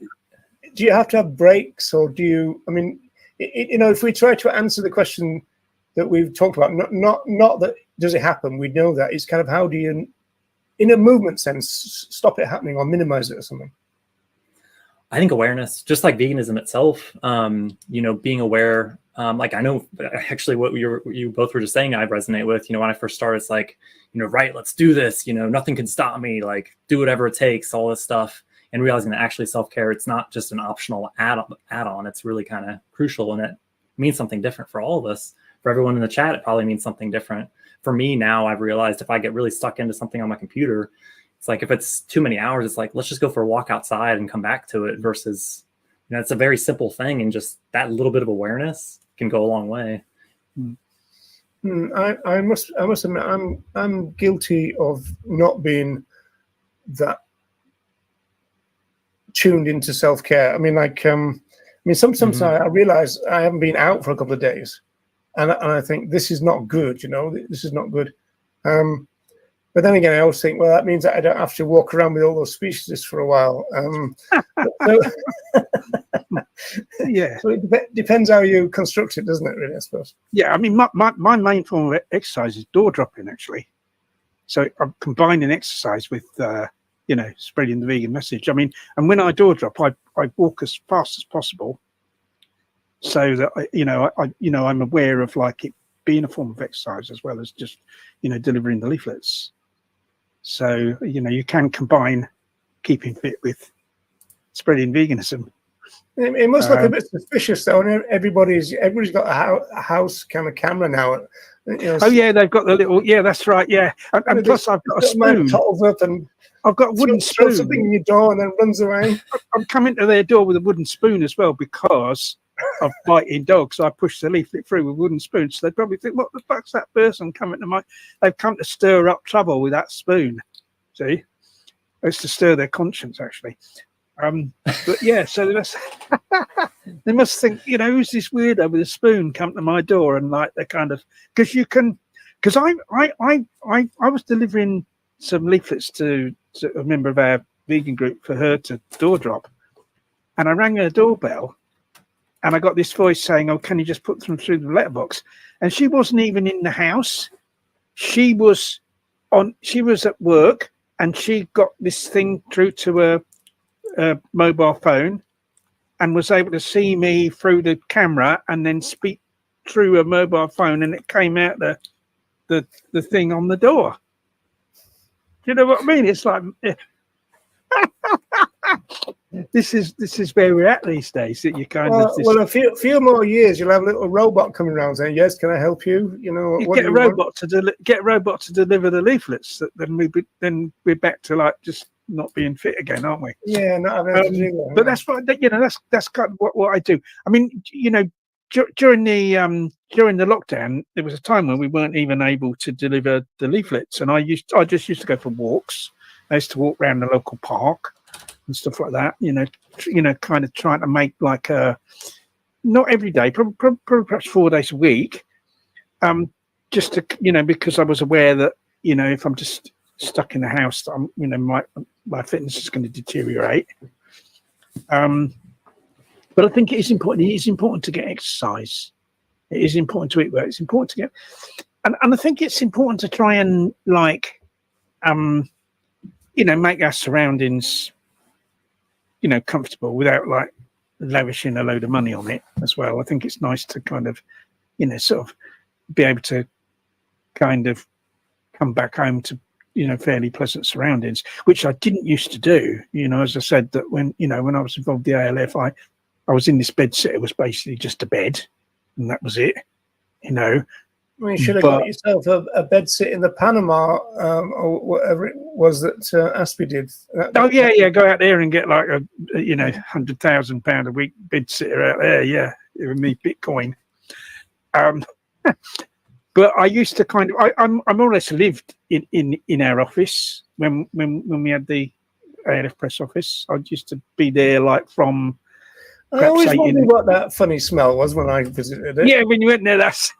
Do you have to have breaks, or do you? I mean, if we try to answer the question that we've talked about, not that does it happen? We know that. It's kind of how do you, in a movement sense, stop it happening or minimize it or something. I think awareness, just like veganism itself, being aware. Like I know actually what you both were just saying, I resonate with. When I first started, it's like, right, let's do this. Nothing can stop me. Like, do whatever it takes, all this stuff. And realizing that actually self-care, it's not just an optional add-on. It's really kind of crucial, and it means something different for all of us. For everyone in the chat, it probably means something different. For me now, I've realized if I get really stuck into something on my computer, it's like if it's too many hours, it's like, let's just go for a walk outside and come back to it versus, it's a very simple thing. And just that little bit of awareness can go a long way. I must admit, I'm guilty of not being that tuned into self-care. I mean, sometimes I realize I haven't been out for a couple of days, and I think this is not good. This is not good. But then again, I always think, well, that means that I don't have to walk around with all those specialists for a while. Yeah. So it depends how you construct it, doesn't it, really, I suppose? Yeah, I mean, my main form of exercise is door dropping, actually. So I'm combining exercise with, spreading the vegan message. I mean, and when I door drop, I walk as fast as possible so that, I'm aware of like it being a form of exercise as well as just, delivering the leaflets. So, you can combine keeping fit with spreading veganism. It must look a bit suspicious, though. And everybody's got a house kind of camera now. Oh yeah, they've got the little. Yeah, that's right. Yeah, and plus I've got a spoon. Tottles up and I've got a wooden spoon. Throws something in your door and then runs away. I'm coming to their door with a wooden spoon as well because of biting dogs. I push the leaflet through with a wooden spoon, so they probably think, "What the fuck's that person coming to my?" They've come to stir up trouble with that spoon. See, it's to stir their conscience, actually. But yeah, so they must think, who's this weirdo with a spoon come to my door, and like they're kind of because I was delivering some leaflets to a member of our vegan group for her to door drop, and I rang her doorbell, and I got this voice saying, "Oh, can you just put them through the letterbox?" And she wasn't even in the house. She was at work, and she got this thing through to her mobile phone, and was able to see me through the camera, and then speak through a mobile phone, and it came out the thing on the door. Do you know what I mean? It's like this is where we're at these days. That you kind of well, a few more years, you'll have a little robot coming around saying, "Yes, can I help you?" You know, you what get do a you want? robot to deliver the leaflets. Then we're back to like just not being fit again, aren't we? Yeah, not having to do that. But that's what that's kind of what I do. I mean, during the lockdown, there was a time when we weren't even able to deliver the leaflets, and I just used to go for walks. I used to walk around the local park and stuff like that. Kind of trying to make like not every day, probably perhaps 4 days a week. Just to because I was aware that if I'm just stuck in the house, I'm my fitness is going to deteriorate. But I think it is important. It is important to get exercise. It is important to eat well. It's important to get, and I think it's important to try and make our surroundings, comfortable without like lavishing a load of money on it as well. I think it's nice to kind of, sort of be able to kind of come back home to, fairly pleasant surroundings, which I didn't used to do. As I said, that when I was involved in the ALF, I was in this bed sit. It was basically just a bed, and that was it. Well, you should have got yourself a bed sit in the Panama or whatever it was that Aspie did. Go out there and get like a £100,000 a week bed sitter out there. Yeah, it would need Bitcoin. But I used to kind of I more or less lived in our office when we had the ALF press office. I used to be there like from. I always wondered what that funny smell was when I visited it. Yeah, when you went there, that's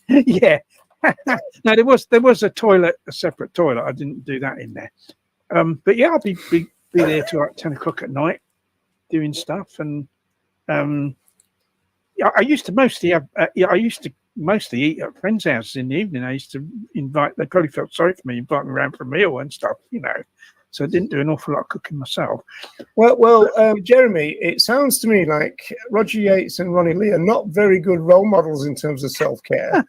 yeah. No, there was a toilet, a separate toilet. I didn't do that in there. But yeah, I'd be there till like 10 o'clock at night doing stuff, and I used to mostly have. I used to mostly eat at friends' houses in the evening. I used to invite. They probably felt sorry for me, invite me around for a meal and stuff. So I didn't do an awful lot of cooking myself. Well, Jeremy, it sounds to me like Roger Yates and Ronnie Lee are not very good role models in terms of self-care.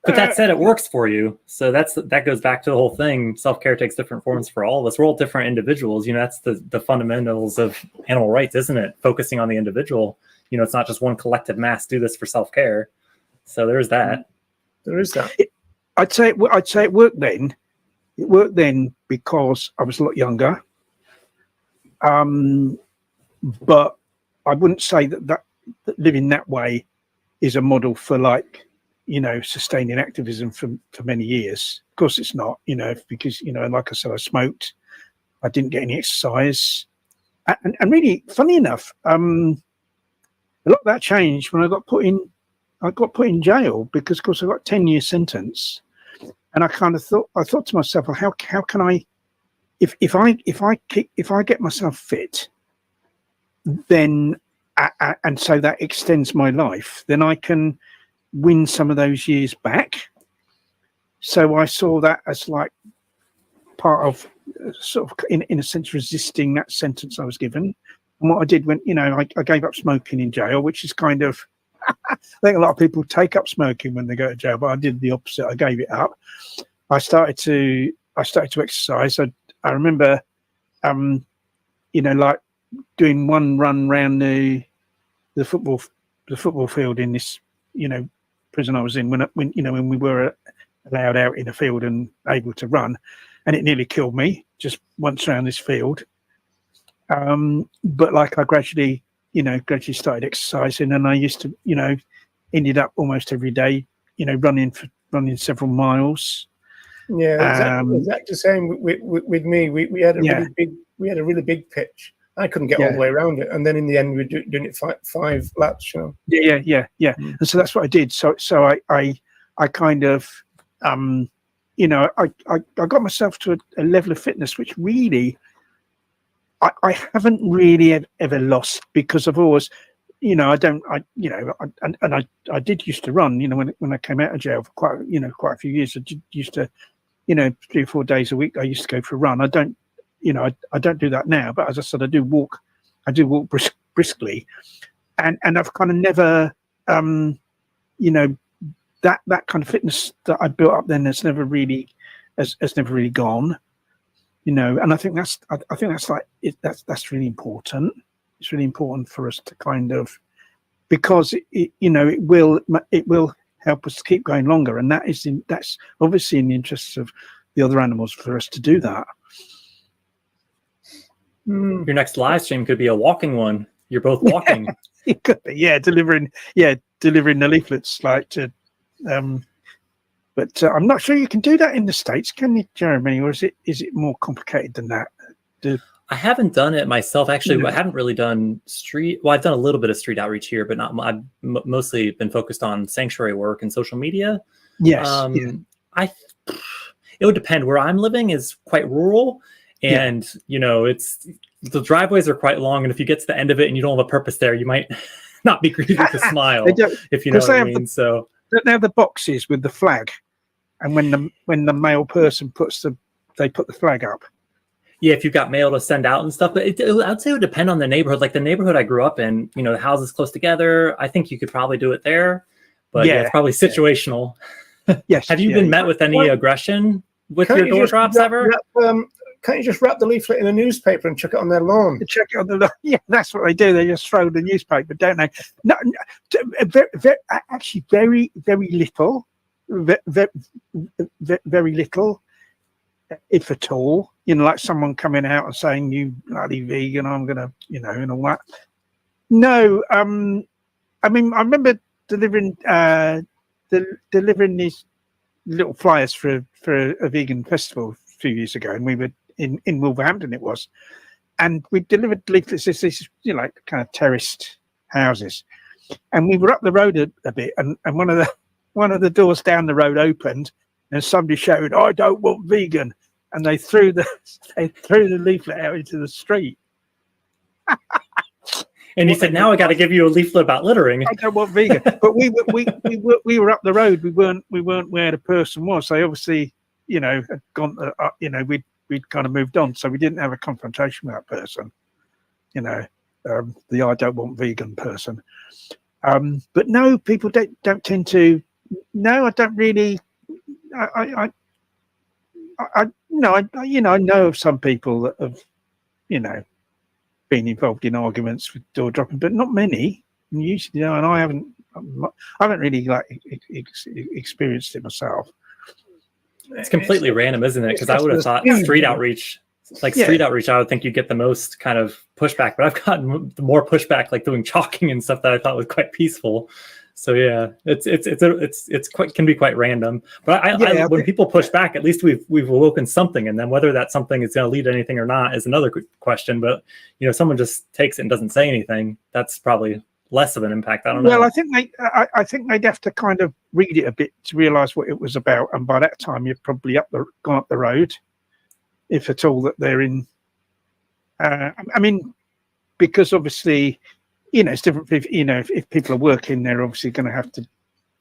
But that said, it works for you. So that goes back to the whole thing. Self-care takes different forms for all of us. We're all different individuals. That's the fundamentals of animal rights, isn't it? Focusing on the individual. It's not just one collective mass do this for self-care. So there's that. There is that. I'd say it worked then. It worked then because I was a lot younger. But I wouldn't say that living that way is a model for sustaining activism for many years. Of course it's not, because, like I said, I smoked. I didn't get any exercise. And really, funny enough, a lot of that changed when I got put in jail because, of course, I got a 10-year sentence. And I kind of thought to myself, well, how can I, if I get myself fit, then and so that extends my life, then I can win some of those years back. So I saw that as like part of sort of in a sense resisting that sentence I was given. And what I did when I gave up smoking in jail, which is kind of I think a lot of people take up smoking when they go to jail, but I did the opposite. I gave it up. I started to exercise. I remember, like doing one run around the football field in this, prison I was in when we were allowed out in the field and able to run, and it nearly killed me just once around this field. But like I gradually started exercising, and I used to, ended up almost every day, running several miles. Yeah, exactly the same with me. We had a really big pitch. I couldn't get all the way around it, and then in the end we were doing it five laps. Yeah. And so that's what I did. So I kind of, I got myself to a level of fitness which really I haven't really ever lost, because I've always, you know, I did used to run, you know, when I came out of jail for quite a few years. I used to, you know, 3 or 4 days a week I used to go for a run. I don't do that now, but as I said, I do walk briskly, and I've kind of never, you know, that kind of fitness that I built up then has never really gone, you know. And I think that's that's really important. It's really important for us to kind of, because you know, it will help us to keep going longer, and that's obviously in the interests of the other animals for us to do that. Your next live stream could be a walking one. You're both walking. It could be, delivering the leaflets, like to. But I'm not sure you can do that in the States, can you, Jeremy? Or is it more complicated than that? I haven't done it myself. Actually, I haven't really done street. Well, I've done a little bit of street outreach here, but not. I've mostly been focused on sanctuary work and social media. Yes. It would depend. Where I'm living is quite rural, and you know, the driveways are quite long. And if you get to the end of it and you don't have a purpose there, you might not be greeted with a smile, if you know what I mean. So don't have the boxes with the flag, and when the male person they put the flag up. Yeah, if you've got mail to send out and stuff, but I'd say it would depend on the neighborhood. Like the neighborhood I grew up in, you know, the houses close together. I think you could probably do it there, but it's probably situational. Yes. Have you been met with any aggression with your door drops ever? Can't you just wrap the leaflet in a newspaper and chuck it on their lawn? Chuck it on the lawn. Yeah, that's what they do. They just throw the newspaper, don't they? No, actually, very, very little, very little, if at all. You know, like someone coming out and saying, "You bloody vegan, I'm gonna," you know, and all that. No, I mean, I remember delivering these little flyers for a vegan festival a few years ago, and we were in Wolverhampton, it was, and we delivered leaflets. This you know, like kind of terraced houses, and we were up the road a bit, and one of the doors down the road opened, and somebody shouted, "I don't want vegan," and they threw the leaflet out into the street. And he said, "Now I got to give you a leaflet about littering." I don't want vegan, but we were up the road. We weren't where the person was. They obviously, you know, had gone. You know, we'd kind of moved on, so we didn't have a confrontation with that person. You know, the "I don't want vegan" person. But no, people don't tend to. No, I don't really. I know of some people that have, you know, been involved in arguments with door dropping, but not many. And usually, you know, and I haven't really like experienced it myself. It's completely random, isn't it? Because I would have thought street outreach, street outreach, I would think you get the most kind of pushback. But I've gotten more pushback, like doing chalking and stuff, that I thought was quite peaceful. So yeah, it's quite, can be quite random. But when people push back, at least we've awoken something, and then whether that something is going to lead to anything or not is another question. But you know, someone just takes it and doesn't say anything. That's probably less of an impact. I don't know. Well, I think they'd have to kind of read it a bit to realise what it was about, and by that time you've probably gone up the road, if at all, that they're in. I mean, because obviously, you know, it's different. You know, if people are working, they're obviously going to have to,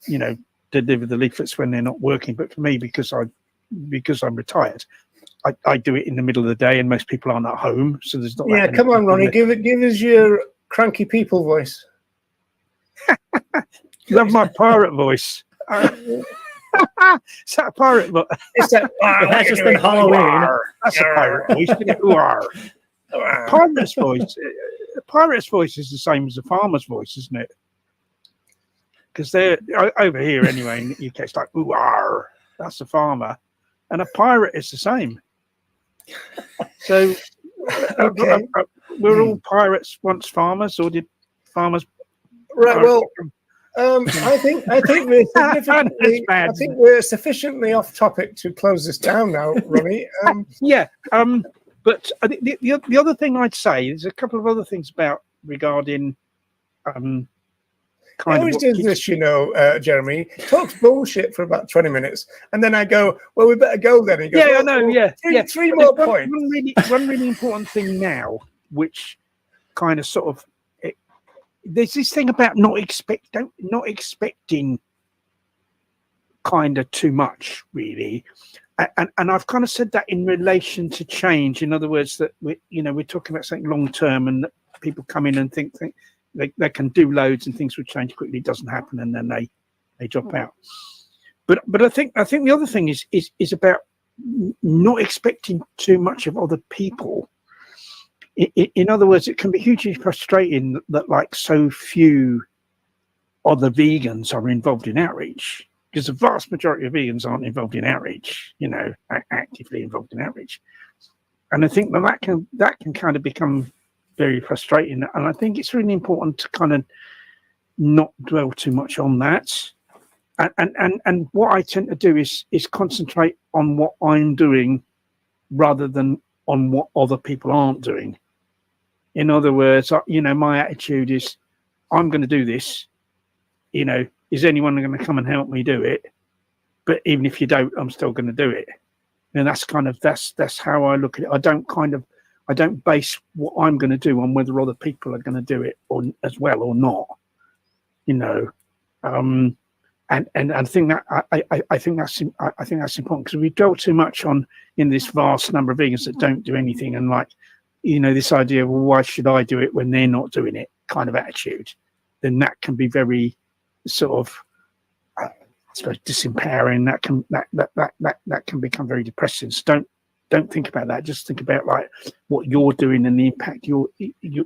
you know, deliver the leaflets when they're not working. But for me, because I'm retired, I do it in the middle of the day, and most people aren't at home, so there's not. Yeah, come on, Ronnie, give us your cranky people voice. Love my pirate voice. Is that a pirate voice? It's that. That's just been Halloween. That's a pirate voice. Pirate's voice. A pirate's voice is the same as a farmer's voice, isn't it? Because they're over here anyway in the UK. It's like ooh-ar. That's a farmer, and a pirate is the same. So, were all pirates once farmers, or did farmers? Right. Well, I think we're sufficiently off topic to close this down now, Ronnie. But the other thing I'd say, there's a couple of other things regarding kind of always what does keeps- this, you know, Jeremy. Talks bullshit for about 20 minutes, and then I go, "Well, we better go then." And he goes, Yeah, I "Well, know. well, Yeah, three, yeah. three But more there's points." one really important thing now, which kind of sort of there's this thing about not expecting kind of too much, really. And I've kind of said that in relation to change. In other words, that we're talking about something long term, and that people come in and think they can do loads and things will change quickly. It doesn't happen, and then they drop out. But I think the other thing is about not expecting too much of other people. In other words, it can be hugely frustrating that like so few other vegans are involved in outreach, because the vast majority of vegans aren't involved in outreach, actively involved in outreach. And I think that can kind of become very frustrating. And I think it's really important to kind of not dwell too much on that. And what I tend to do is concentrate on what I'm doing rather than on what other people aren't doing. In other words, my attitude is, I'm going to do this. Is anyone going to come and help me do it? But even if you don't, I'm still going to do it. And that's how I look at it. I don't base what I'm going to do on whether other people are going to do it as well or not. And I think that's important, because we dwell too much in this vast number of vegans that don't do anything, and this idea of, well, why should I do it when they're not doing it kind of attitude, then that can be very sort of I suppose disempowering. That can become very depressing. So don't think about that. Just think about like what you're doing and the impact you're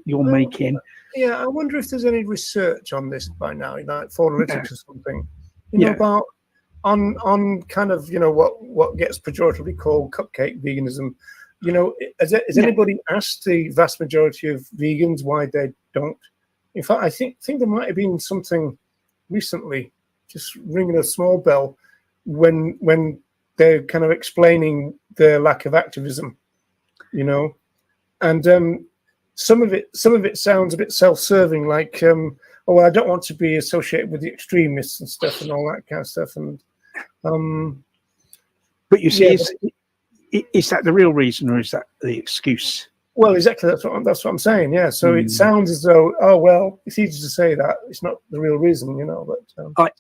making. Yeah, I wonder if there's any research on this by now, like Fonalytics or something, about on kind of what gets pejoratively called cupcake veganism. Has anybody asked the vast majority of vegans why they don't? In fact, I think there might have been something recently, just ringing a small bell, when they're kind of explaining their lack of activism, and some of it sounds a bit self-serving, like, oh, well, I don't want to be associated with the extremists and stuff and all that kind of stuff, and but you see, is that the real reason, or is that the excuse? Well, exactly. That's what I'm saying. Yeah. So it sounds as though, oh well, it's easy to say that it's not the real reason, But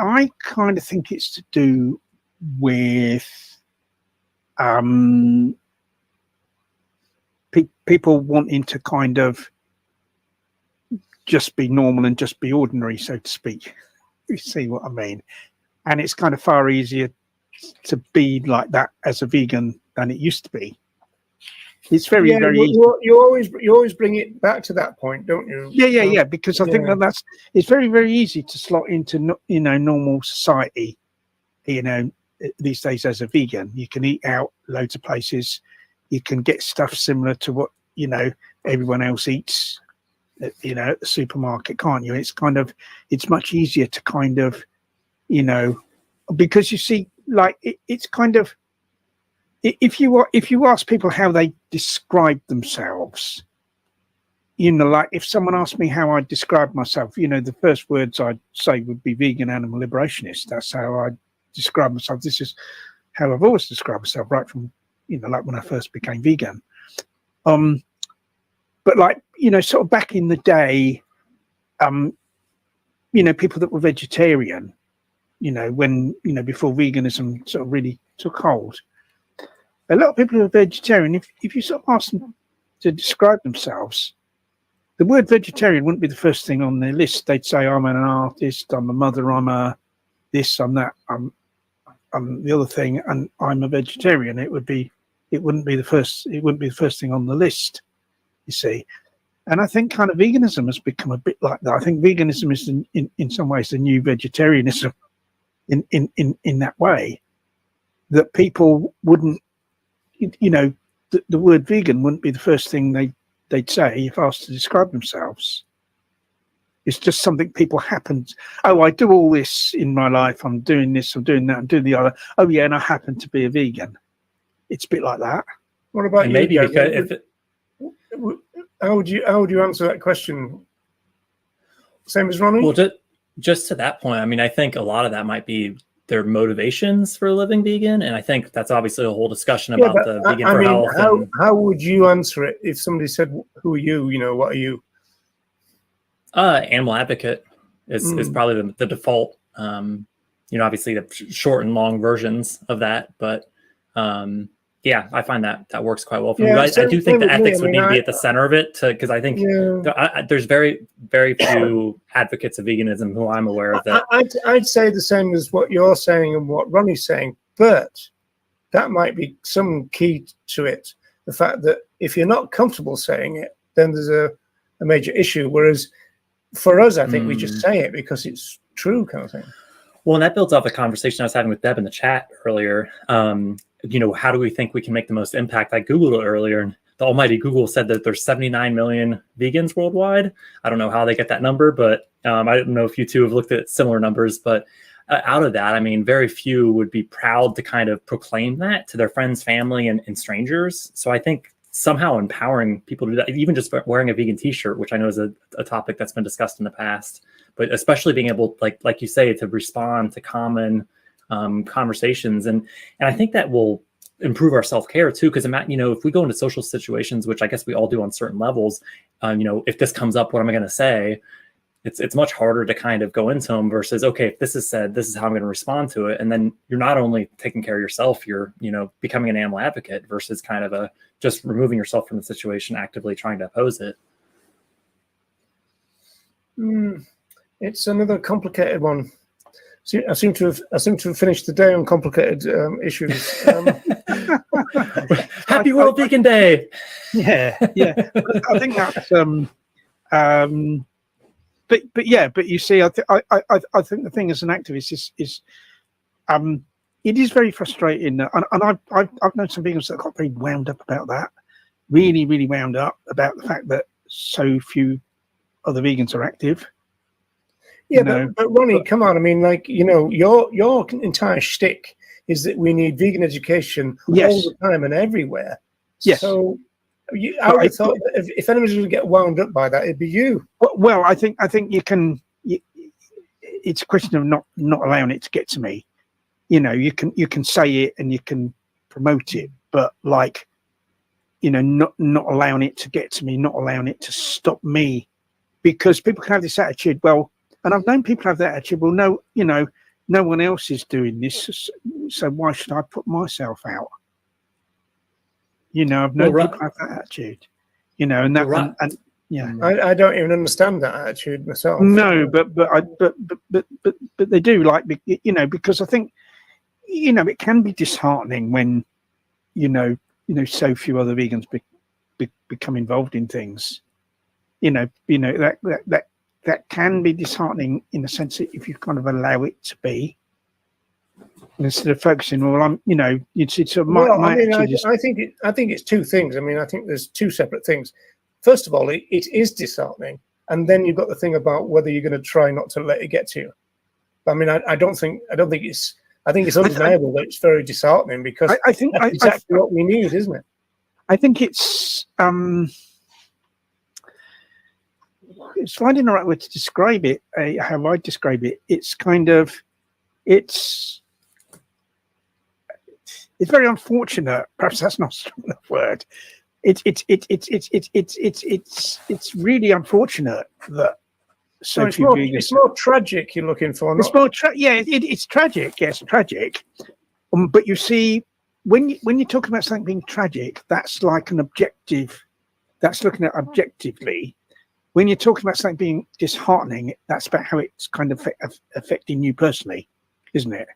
I kind of think it's to do with people wanting to kind of just be normal and just be ordinary, so to speak. You see what I mean? And it's kind of far easier to be like that as a vegan than it used to be. It's very easy. You always bring it back to that point, don't you? Yeah. Because I think it's very, very easy to slot into normal society. These days as a vegan, you can eat out loads of places. You can get stuff similar to what everyone else eats. At the supermarket, can't you? It's much easier to kind of because you see, like it's kind of, if you ask people how they describe themselves, like if someone asked me how I describe myself, the first words I'd say would be vegan animal liberationist. That's how I describe myself. This is how I've always described myself, right from like when I first became vegan. But like sort of back in the day, people that were vegetarian, when before veganism sort of really took hold, a lot of people who are vegetarian, if you sort of ask them to describe themselves, the word vegetarian wouldn't be the first thing on their list. They'd say, I'm an artist, I'm a mother, I'm a this, I'm that, I'm the other thing, and I'm a vegetarian. It wouldn't be the first thing on the list, you see. And I think kind of veganism has become a bit like that. I think veganism is in some ways the new vegetarianism in that way, that people wouldn't, the word vegan wouldn't be the first thing they'd say if asked to describe themselves. It's just something people happen. Oh, I do all this in my life. I'm doing this, I'm doing that, I'm doing the other. Oh yeah, and I happen to be a vegan. It's a bit like that. What about and you? Maybe because how would you answer that question? Same as Ronnie? Well, just to that point, I mean, I think a lot of that might be their motivations for living vegan, and I think that's obviously a whole discussion about the vegan for health. How would you answer it if somebody said, "Who are you? You know, what are you?" Animal advocate is probably the default. You know, obviously the short and long versions of that, but yeah, I find that works quite well for me. I do think the ethics would need to be at the center of it, because I think there's very, very few advocates of veganism who I'm aware of. That I'd say the same as what you're saying and what Ronnie's saying, but that might be some key to it. The fact that if you're not comfortable saying it, then there's a major issue. Whereas for us, I think we just say it because it's true, kind of thing. Well, and that builds off a conversation I was having with Deb in the chat earlier. You know, how do we think we can make the most impact? I Googled it earlier, and the almighty Google said that there's 79 million vegans worldwide. I don't know how they get that number, but I don't know if you two have looked at similar numbers. But out of that, I mean, very few would be proud to kind of proclaim that to their friends, family, and strangers. So I think somehow empowering people to do that, even just wearing a vegan t-shirt, which I know is a topic that's been discussed in the past, but especially being able, like you say, to respond to common conversations. And I think that will improve our self-care too, because you know, if we go into social situations, which I guess we all do on certain levels, you know, if this comes up, what am I going to say? It's much harder to kind of go into them versus, okay, if this is said, this is how I'm going to respond to it. And then you're not only taking care of yourself, you're, you know, becoming an animal advocate versus kind of just removing yourself from the situation, actively trying to oppose it. It's another complicated one. I seem to have finished the day on complicated issues. Happy World Vegan Day. Yeah. I think that's but you see, I think the thing as an activist is it is very frustrating, and I've known some vegans that got very wound up about that, really wound up about the fact that so few other vegans are active. Yeah, but Ronnie, come on. I mean, like, you know, your entire shtick is that we need vegan education all the time and everywhere. Yes. So I would have thought that if anybody's going to get wound up by that, it'd be you. Well, I think you can. It's a question of not allowing it to get to me. You know, you can say it and you can promote it, but like, you know, not allowing it to get to me, not allowing it to stop me, because people can have this attitude. Well. And I've known people have that attitude. Well, no, you know, no one else is doing this, so why should I put myself out? You know, I've known people have that attitude. You know, and that, and yeah, I don't even understand that attitude myself. No, but they do, like, you know, because I think, you know, it can be disheartening when, you know, so few other vegans become involved in things. You know that can be disheartening in the sense that if you kind of allow it to be, instead of focusing, well, I'm, you know, it's sort of I think it's two things. I mean, I think there's two separate things. First of all, it is disheartening, and then you've got the thing about whether you're going to try not to let it get to you. I mean, I think it's undeniable that it's very disheartening, because I think that's exactly what we need, isn't it? I think it's finding the right way to describe it. How I describe it, it's kind of, it's very unfortunate. Perhaps that's not a strong enough word. It's really unfortunate that so few vegans. It's more tragic. You're looking for. It's more it's tragic. Yes, tragic. But you see, when you're talking about something being tragic, that's like an objective. That's looking at objectively. When you're talking about something being disheartening, that's about how it's kind of affecting you personally, isn't it?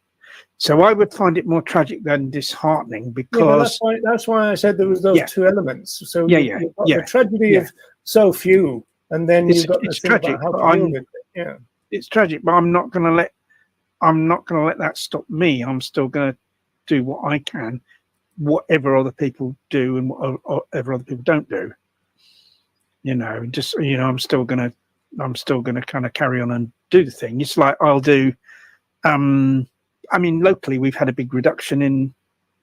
So I would find it more tragic than disheartening, because that's why I said there was those two elements. So you've got the tragedy of so few, and then you've got the tragic. It's tragic, but I'm not going to let that stop me. I'm still going to do what I can, whatever other people do and whatever other people don't do. You know, just, you know, I'm still gonna kind of carry on and do the thing. It's like I'll do. I mean, locally we've had a big reduction in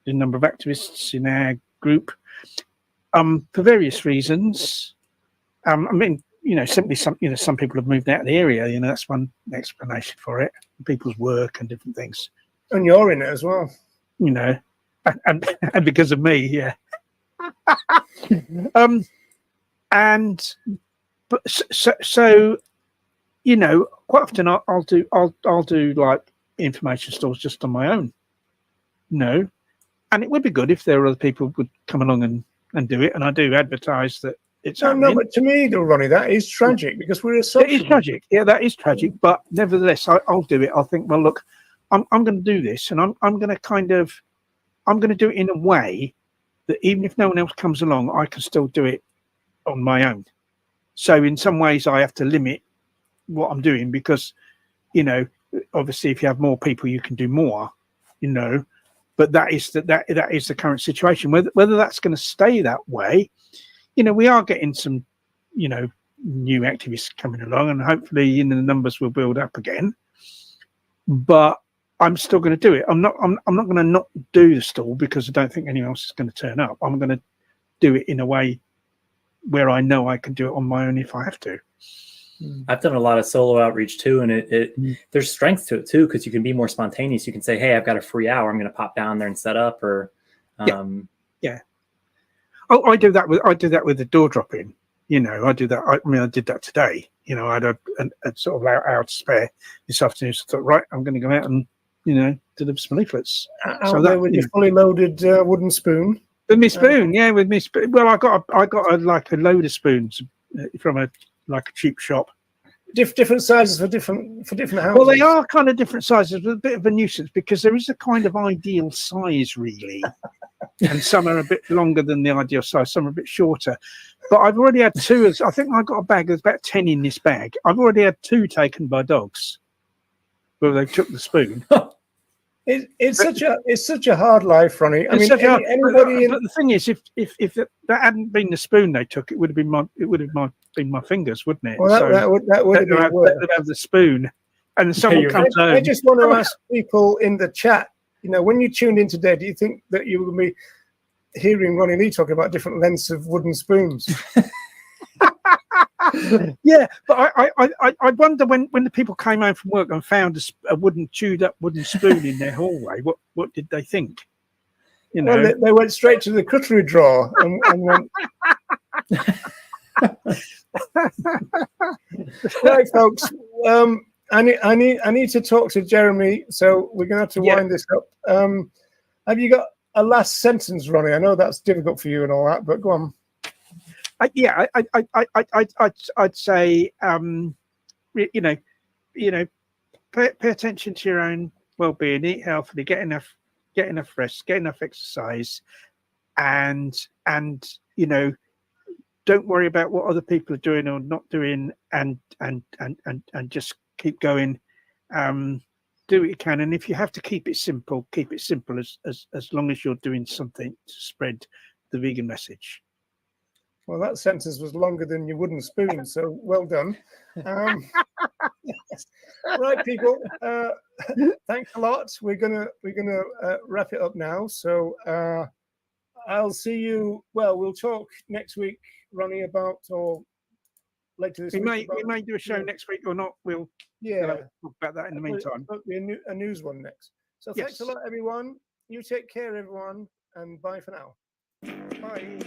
the number of activists in our group, for various reasons. I mean, simply some people have moved out of the area. That's one explanation for it. People's work and different things. And you're in it as well. And because of me, yeah. But so quite often I'll do like information stores just on my own. And it would be good if there were other people would come along and do it. And I do advertise that it's happening. No, but to me, though, Ronnie, that is tragic because we're a social. It is tragic. Yeah, that is tragic. But nevertheless, I'll do it. I'll think, well, look, I'm going to do this, and I'm going to I'm going to do it in a way that even if no one else comes along, I can still do it on my own. So in some ways, I have to limit what I'm doing because, obviously, if you have more people, you can do more. But that is the current situation. Whether that's going to stay that way. We are getting some, new activists coming along, and hopefully, the numbers will build up again. But I'm still going to do it. I'm not going to not do the stall because I don't think anyone else is going to turn up. I'm going to do it in a way where I know I can do it on my own if I have to. I've done a lot of solo outreach too, and there's strength to it too because you can be more spontaneous. You can say, "Hey, I've got a free hour. I'm going to pop down there and set up." Or yeah. Oh, I do that with the door drop-in. I do that. I did that today. I had a sort of hour to spare this afternoon. So I thought, right, I'm going to go out and deliver some leaflets. So that with your fully loaded wooden spoon. With my spoon, yeah, with my spoon. Well, I got a load of spoons from a cheap shop. Different sizes for different houses. Well, they are kind of different sizes, but a bit of a nuisance because there is a kind of ideal size, really. And some are a bit longer than the ideal size, some are a bit shorter. But I've already had two. I think I got a bag. There's about 10 in this bag. I've already had 2 taken by dogs, where they took the spoon. It's such a hard life, Ronnie. I mean, anybody. But the thing is, if that hadn't been the spoon they took, it would have been my fingers, wouldn't it? Well, that would have been worse. They'd have the spoon, and then someone comes home. I just want to ask people in the chat. When you tuned in today, do you think that you will be hearing Ronnie Lee talking about different lengths of wooden spoons? Yeah, but I wonder when the people came home from work and found a chewed up wooden spoon in their hallway, what did they think? Well, they went straight to the cutlery drawer and went. Right, folks. I need to talk to Jeremy, so we're going to have to wind this up. Have you got a last sentence, Ronnie? I know that's difficult for you and all that, but go on. I'd say, pay attention to your own well-being, eat healthily, get enough rest, get enough exercise, and don't worry about what other people are doing or not doing, and just keep going. Do what you can, and if you have to keep it simple as long as you're doing something to spread the vegan message. Well, that sentence was longer than your wooden spoon, so well done. Right, people. Thanks a lot. We're gonna wrap it up now. So I'll see you. Well, we'll talk next week, Ronnie, about or later this week. We may do a show next week or not. We'll talk about that in the meantime. There'll be a news one next. So thanks a lot, everyone. You take care, everyone, and bye for now. Bye.